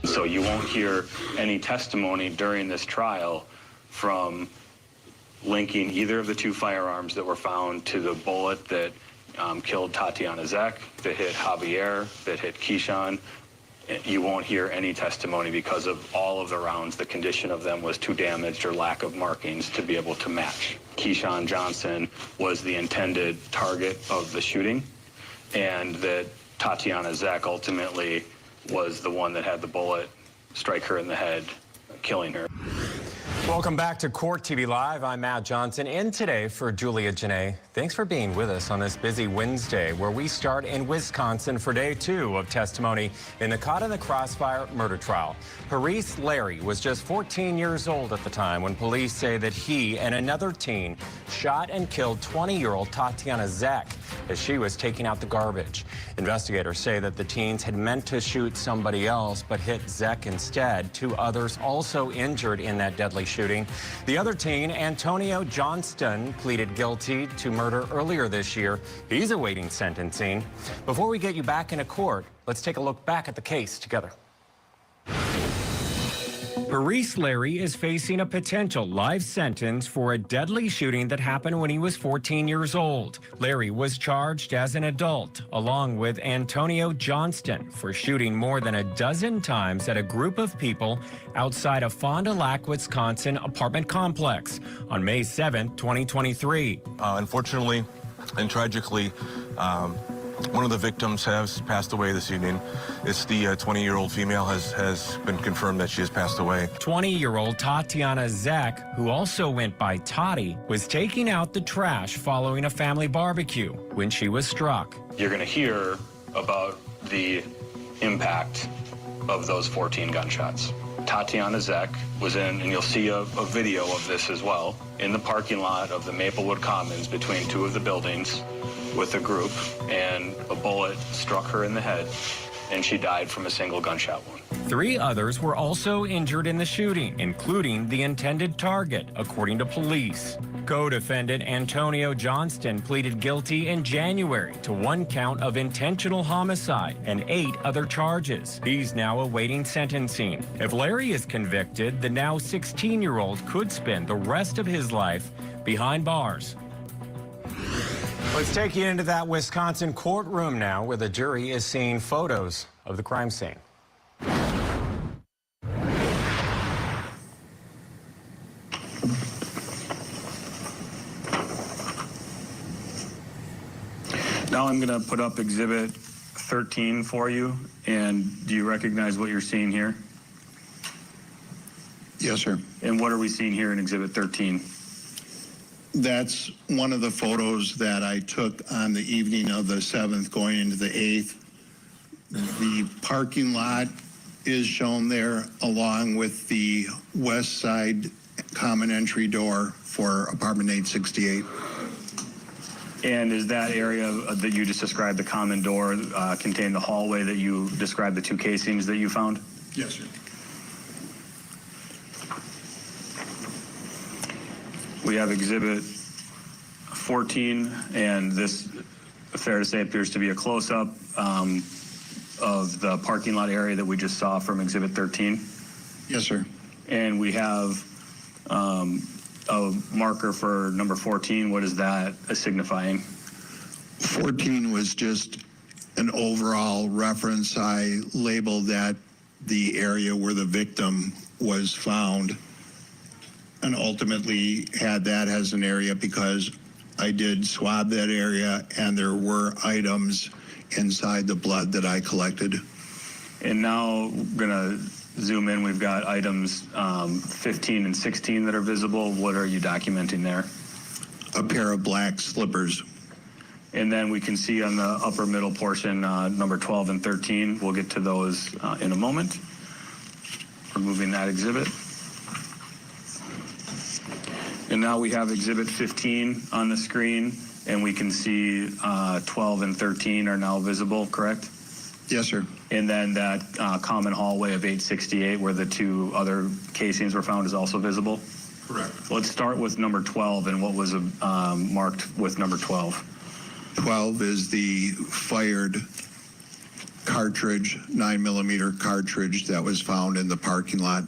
So you won't hear any testimony during this trial from linking either of the two firearms that were found to the bullet that killed Tatiana Zek, that hit Javier, that hit Keyshawn. You won't hear any testimony because of all of the rounds. The condition of them was too damaged or lack of markings to be able to match. Keyshawn Johnson was the intended target of the shooting, and that Tatiana Zek ultimately was the one that had the bullet strike her in the head, killing her. Welcome back to Court TV Live. I'm Matt Johnson, in today for Julia Janae. Thanks for being with us on this busy Wednesday, where we start in Wisconsin for day 2 of testimony in the Caught in the Crossfire murder trial. Parise Larry was just 14 years old at the time when police say that he and another teen shot and killed 20-year-old Tatiana Zek as she was taking out the garbage. Investigators say that the teens had meant to shoot somebody else but hit Zek instead. 2 others also injured in that deadly shooting. The other teen, Antonio Johnston, pleaded guilty to murder earlier this year. He's awaiting sentencing. Before we get you back into court, let's take a look back at the case together. Parise Larry is facing a potential life sentence for a deadly shooting that happened when he was 14 years old. Larry was charged as an adult, along with Antonio Johnston, for shooting more than a dozen times at a group of people outside a Fond du Lac, Wisconsin apartment complex on May 7, 2023. Unfortunately and tragically, one of the victims has passed away this evening. It's the 20-year-old female has been confirmed that she has passed away. 20-year-old Tatiana Zek, who also went by Toddy, was taking out the trash following a family barbecue when she was struck. You're going to hear about the impact of those 14 gunshots. Tatiana Zek was in, and you'll see a video of this as well, in the parking lot of the Maplewood Commons between 2 of the buildings with a group, and a bullet struck her in the head, and she died from a single gunshot wound. 3 others were also injured in the shooting, including the intended target, according to police. Co-defendant Antonio Johnston pleaded guilty in January to 1 count of intentional homicide and 8 other charges. He's now awaiting sentencing. If Larry is convicted, the now 16-year-old could spend the rest of his life behind bars. Let's take you into that Wisconsin courtroom now, where the jury is seeing photos of the crime scene. Now I'm going to put up Exhibit 13 for you, and do you recognize what you're seeing here? Yes, sir. And what are we seeing here in Exhibit 13? That's one of the photos that I took on the evening of the 7th going into the 8th. The parking lot is shown there, along with the west side common entry door for apartment 868. And is that area that you just described, the common door, contain the hallway that you described, the 2 casings that you found? Yes, sir. We have Exhibit 14, and this, fair to say, appears to be a close-up of the parking lot area that we just saw from Exhibit 13. Yes, sir. And we have a marker for number 14. What is that signifying? 14 was just an overall reference. I labeled that the area where the victim was found, and ultimately had that as an area because I did swab that area, and there were items inside the blood that I collected. And now we're gonna zoom in. We've got items 15 and 16 that are visible. What are you documenting there? A pair of black slippers. And then we can see on the upper middle portion, number 12 and 13. We'll get to those in a moment. Removing that exhibit. And now we have Exhibit 15 on the screen, and we can see 12 and 13 are now visible, correct? Yes, sir. And then that common hallway of 868 where the 2 other casings were found is also visible? Correct. Let's start with number 12 and what was marked with number 12. 12 is the fired cartridge, 9mm cartridge that was found in the parking lot.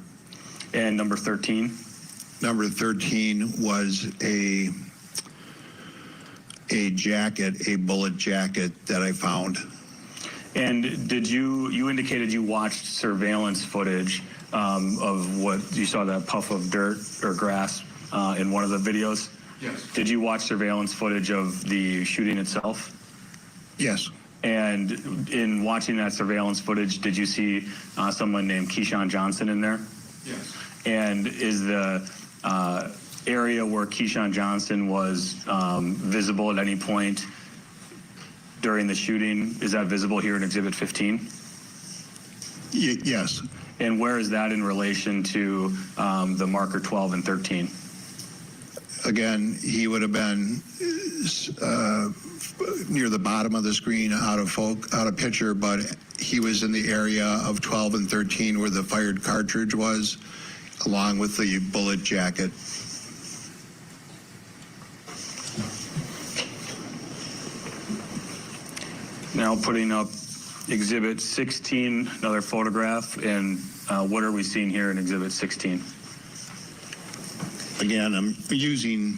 And number 13? Number 13 was a jacket, a bullet jacket that I found. And did you indicated you watched surveillance footage of what you saw, that puff of dirt or grass in one of the videos? Yes. Did you watch surveillance footage of the shooting itself? Yes. And in watching that surveillance footage, did you see someone named Keyshawn Johnson in there? Yes. And is the area where Keyshawn Johnson was visible at any point during the shooting, is that visible here in Exhibit 15? Yes. And where is that in relation to the marker 12 and 13? Again, he would have been near the bottom of the screen, out of picture, but he was in the area of 12 and 13 where the fired cartridge was, along with the bullet jacket. Now putting up Exhibit 16, another photograph, and what are we seeing here in Exhibit 16? Again, I'm using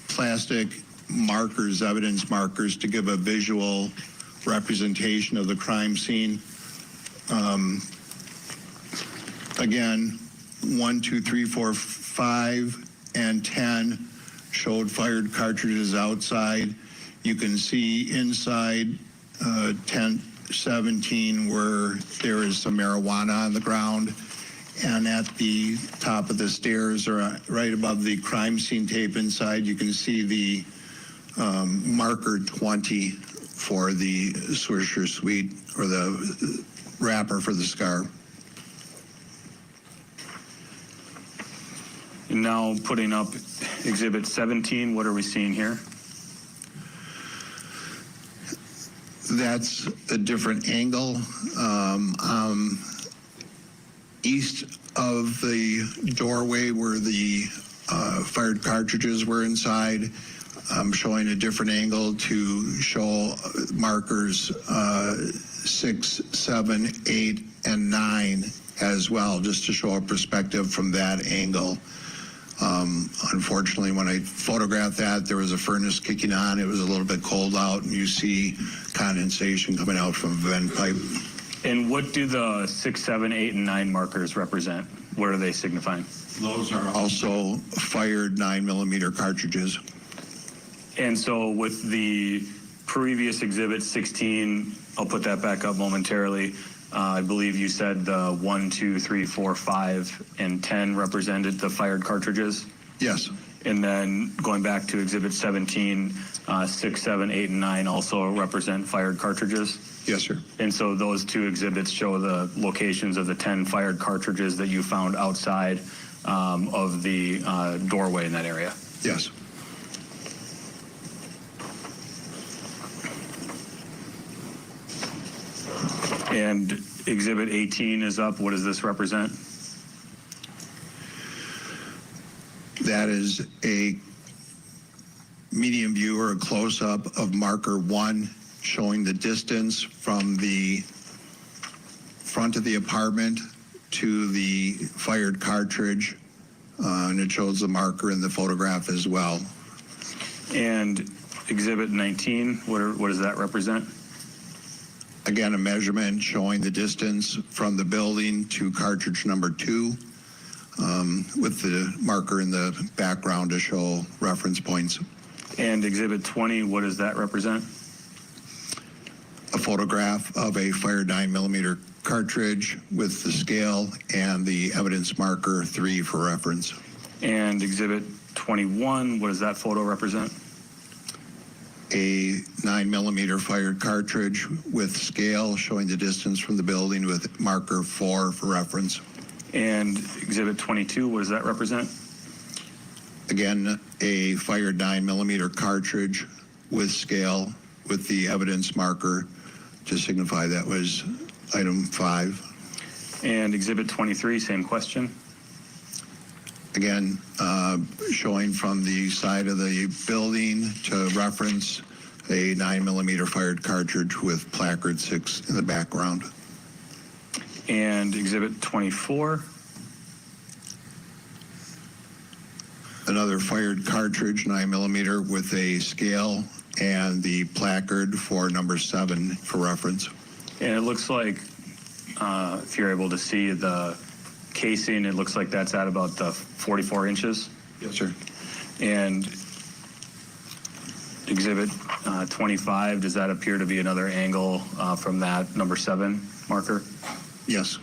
plastic markers, evidence markers, to give a visual representation of the crime scene. Again, 1, 2, 3, 4, 5, and 10 showed fired cartridges outside. You can see inside tent 17 where there is some marijuana on the ground. And at the top of the stairs, or right above the crime scene tape inside, you can see the marker 20 for the Swisher Sweet, or the wrapper for the scar. And now putting up Exhibit 17, what are we seeing here? That's a different angle. East of the doorway where the fired cartridges were inside. I'm showing a different angle to show markers 6, 7, 8, and 9 as well, just to show a perspective from that angle. Unfortunately, when I photographed that, there was a furnace kicking on. It was a little bit cold out, and you see condensation coming out from a vent pipe. And what do the 6, 7, 8, and 9 markers represent? What are they signifying? Those are also fired 9mm cartridges. And so with the previous Exhibit 16, I'll put that back up momentarily. I believe you said the 1, 2, 3, 4, 5, and 10 represented the fired cartridges? Yes. And then going back to Exhibit 17, 6, 7, 8, and 9 also represent fired cartridges? Yes, sir. And so those two exhibits show the locations of the 10 fired cartridges that you found outside of the doorway in that area? Yes. And Exhibit 18 is up. What does this represent? That is a medium view or a close-up of marker 1, showing the distance from the front of the apartment to the fired cartridge, and it shows the marker in the photograph as well. And Exhibit 19, what does that represent? Again, a measurement showing the distance from the building to cartridge number 2, with the marker in the background to show reference points. And Exhibit 20, what does that represent? A photograph of a fired 9mm cartridge with the scale and the evidence marker 3 for reference. And Exhibit 21, what does that photo represent? A 9mm fired cartridge with scale showing the distance from the building with marker 4 for reference. And Exhibit 22, what does that represent? Again, a fired 9mm cartridge with scale with the evidence marker to signify that was item 5. And Exhibit 23, same question. Again, showing from the side of the building to reference a 9mm fired cartridge with placard 6 in the background. And Exhibit 24. Another fired cartridge, 9mm with a scale and the placard for number 7 for reference. And it looks like, if you're able to see the casing, it looks like that's at about 44 inches. Yes, sir. And Exhibit 25, does that appear to be another angle from that number 7 marker? Yes.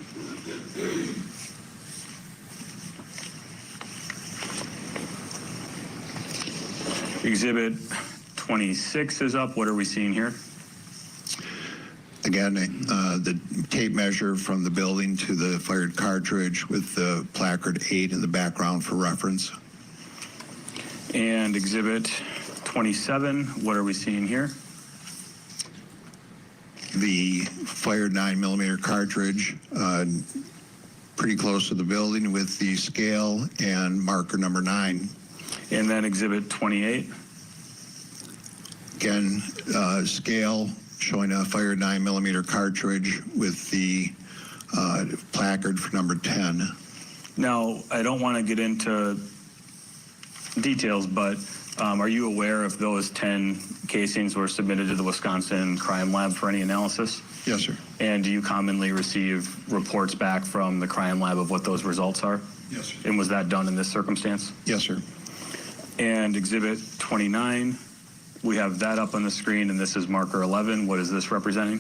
Exhibit 26 is up. What are we seeing here? Again, the tape measure from the building to the fired cartridge with the placard 8 in the background for reference. And Exhibit 27, what are we seeing here? The fired 9mm cartridge pretty close to the building with the scale and marker number 9. And then Exhibit 28. Again, scale showing a fired 9mm cartridge with the placard for number 10. Now, I don't want to get into details, but are you aware if those 10 casings were submitted to the Wisconsin Crime Lab for any analysis? Yes, sir. And do you commonly receive reports back from the crime lab of what those results are? Yes, sir. And was that done in this circumstance? Yes, sir. And Exhibit 29, we have that up on the screen, and this is marker 11. What is this representing?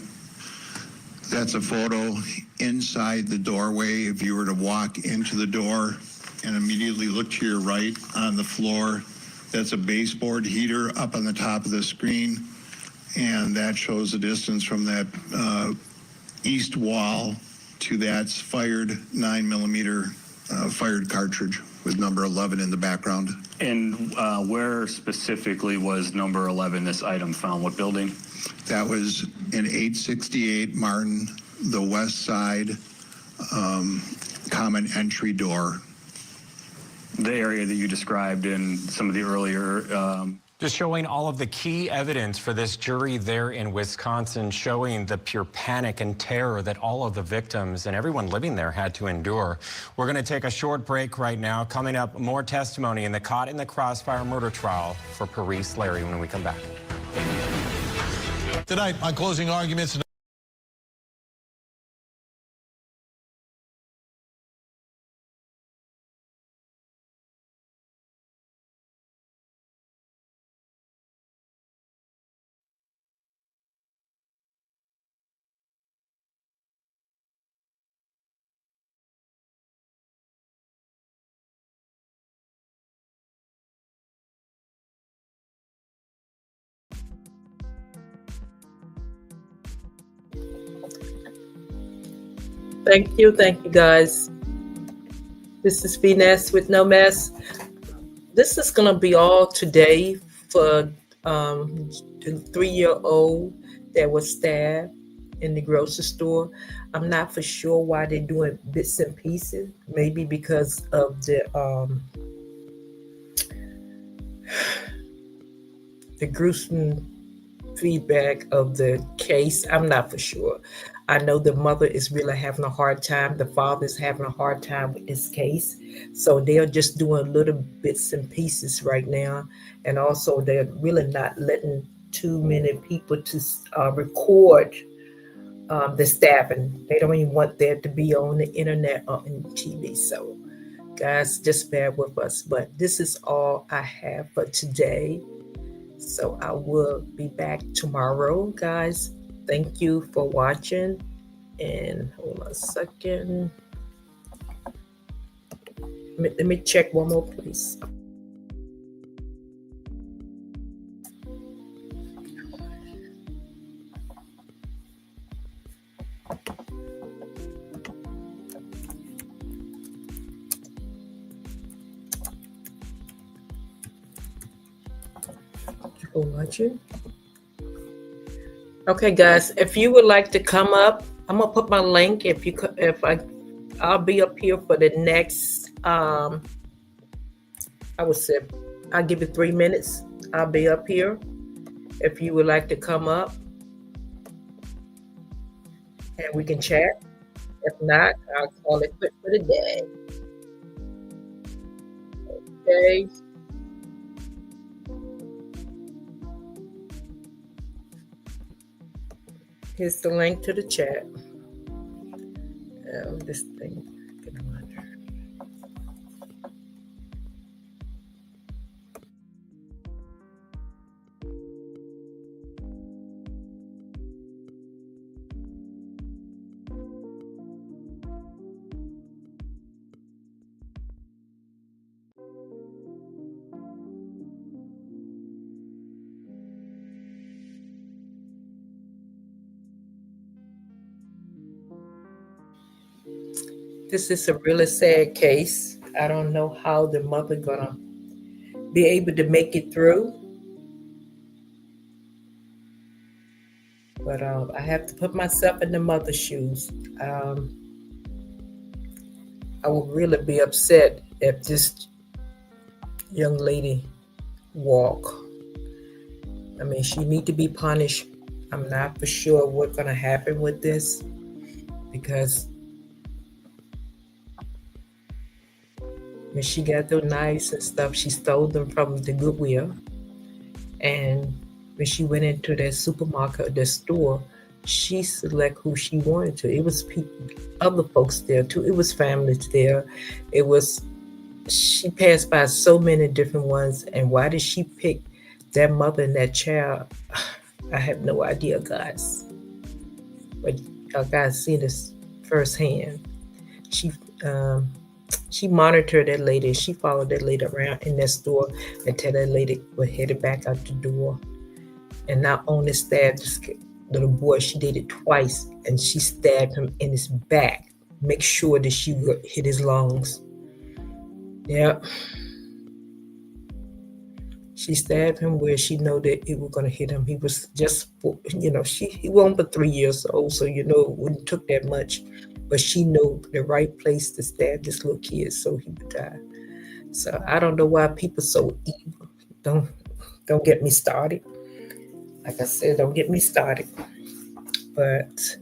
That's a photo inside the doorway. If you were to walk into the door and immediately look to your right on the floor, that's a baseboard heater up on the top of the screen, and that shows the distance from that east wall to that fired 9mm fired cartridge with number 11 in the background. And where specifically was number 11, this item found? What building? That was in 868 Martin, the west side common entry door. The area that you described in some of the earlier... Just showing all of the key evidence for this jury there in Wisconsin, showing the pure panic and terror that all of the victims and everyone living there had to endure. We're going to take a short break right now. Coming up, more testimony in the Caught in the Crossfire murder trial for Parise Larry when we come back. Tonight on Closing Arguments. Thank you guys. This is Finesse with No Mess. This is gonna be all today for the 3-year-old that was stabbed in the grocery store. I'm not for sure why they're doing bits and pieces. Maybe because of the gruesome feedback of the case. I'm not for sure. I know the mother is really having a hard time. The father is having a hard time with this case. So they're just doing little bits and pieces right now. And also they're really not letting too many people to record the stabbing. They don't even want that to be on the internet or on TV. So guys, just bear with us. But this is all I have for today. So I will be back tomorrow, guys. Thank you for watching. And hold on a second. Let me check one more, please. Thank you for watching. Okay, guys, if you would like to come up, I'm gonna put my link. I'll be up here for the next I would say I'll give it 3 minutes. I'll be up here. If you would like to come up and we can chat. If not, I'll call it quit for the day. Okay. Here's the link to the chat. This thing. This is a really sad case. I don't know how the mother gonna be able to make it through. But I have to put myself in the mother's shoes. I would really be upset if this young lady walk. I mean, she need to be punished. I'm not for sure what's gonna happen with this because when she got those knives and stuff, she stole them from the Goodwill. And when she went into that supermarket, the store, she select who she wanted to. It was other folks there too. It was families there. She passed by so many different ones. And why did she pick that mother and that child? I have no idea, guys. But y'all guys see this firsthand. She monitored that lady. She followed that lady around in that store until that lady was headed back out the door. And not only stabbed this little boy, she did it twice. And she stabbed him in his back. Make sure that she hit his lungs. Yeah. She stabbed him where she know that it was going to hit him. He was just, he wasn't but 3 years old. So, it wouldn't took that much. But she knew the right place to stab this little kid so he would die. So I don't know why people so evil. Don't get me started. Like I said, don't get me started. But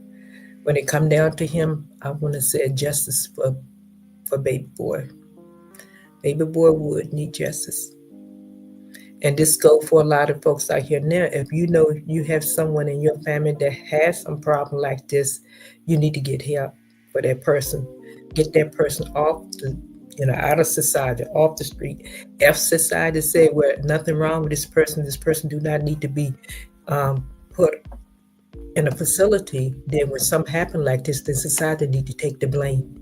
when it come down to him, I want to say justice for baby boy. Baby boy Wood need justice. And this go for a lot of folks out here now. If you know you have someone in your family that has some problem like this, you need to get help for that person. Get that person off out of society, off the street. If society said, well, nothing wrong with this person do not need to be put in a facility, then when something happen like this, then society need to take the blame.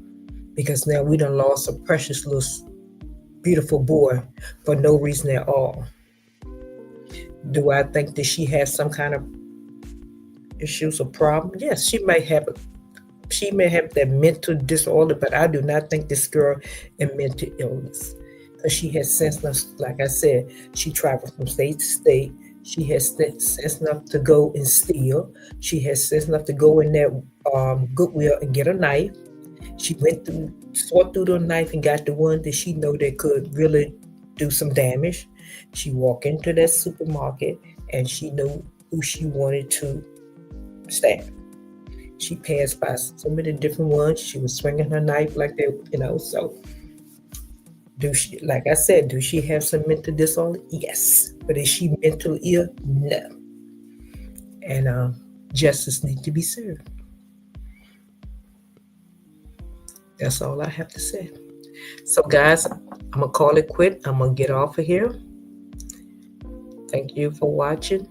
Because now we done lost a precious little beautiful boy for no reason at all. Do I think that she has some kind of issues or problem? Yes, she may have that mental disorder, but I do not think this girl in mental illness. Because she has sense enough, like I said, she traveled from state to state. She has sense enough to go and steal. She has sense enough to go in that Goodwill and get a knife. She sort through the knife and got the one that she know that could really do some damage. She walked into that supermarket and she knew who she wanted to stab. She passed by so many different ones. She was swinging her knife like that, so like I said, do she have some mental disorder? Yes. But is she mentally ill? No. And justice needs to be served. That's all I have to say. So guys, I'm going to call it quit. I'm going to get off of here. Thank you for watching.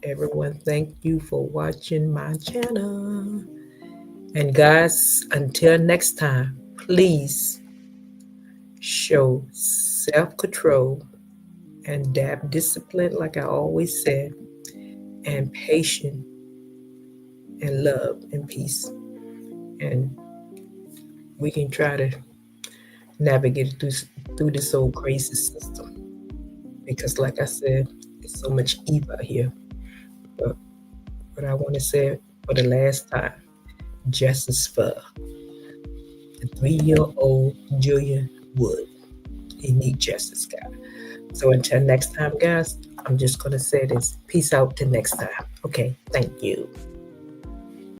Everyone, thank you for watching my channel. And guys, until next time, please show self-control and discipline, like I always said, and patience and love and peace. And we can try to navigate through this old crazy system. Because like I said, there's so much evil here. But what I want to say for the last time, justice for the 3-year-old Julian Wood. He needs justice, guys. So until next time, guys, I'm just going to say this. Peace out till next time. Okay, thank you.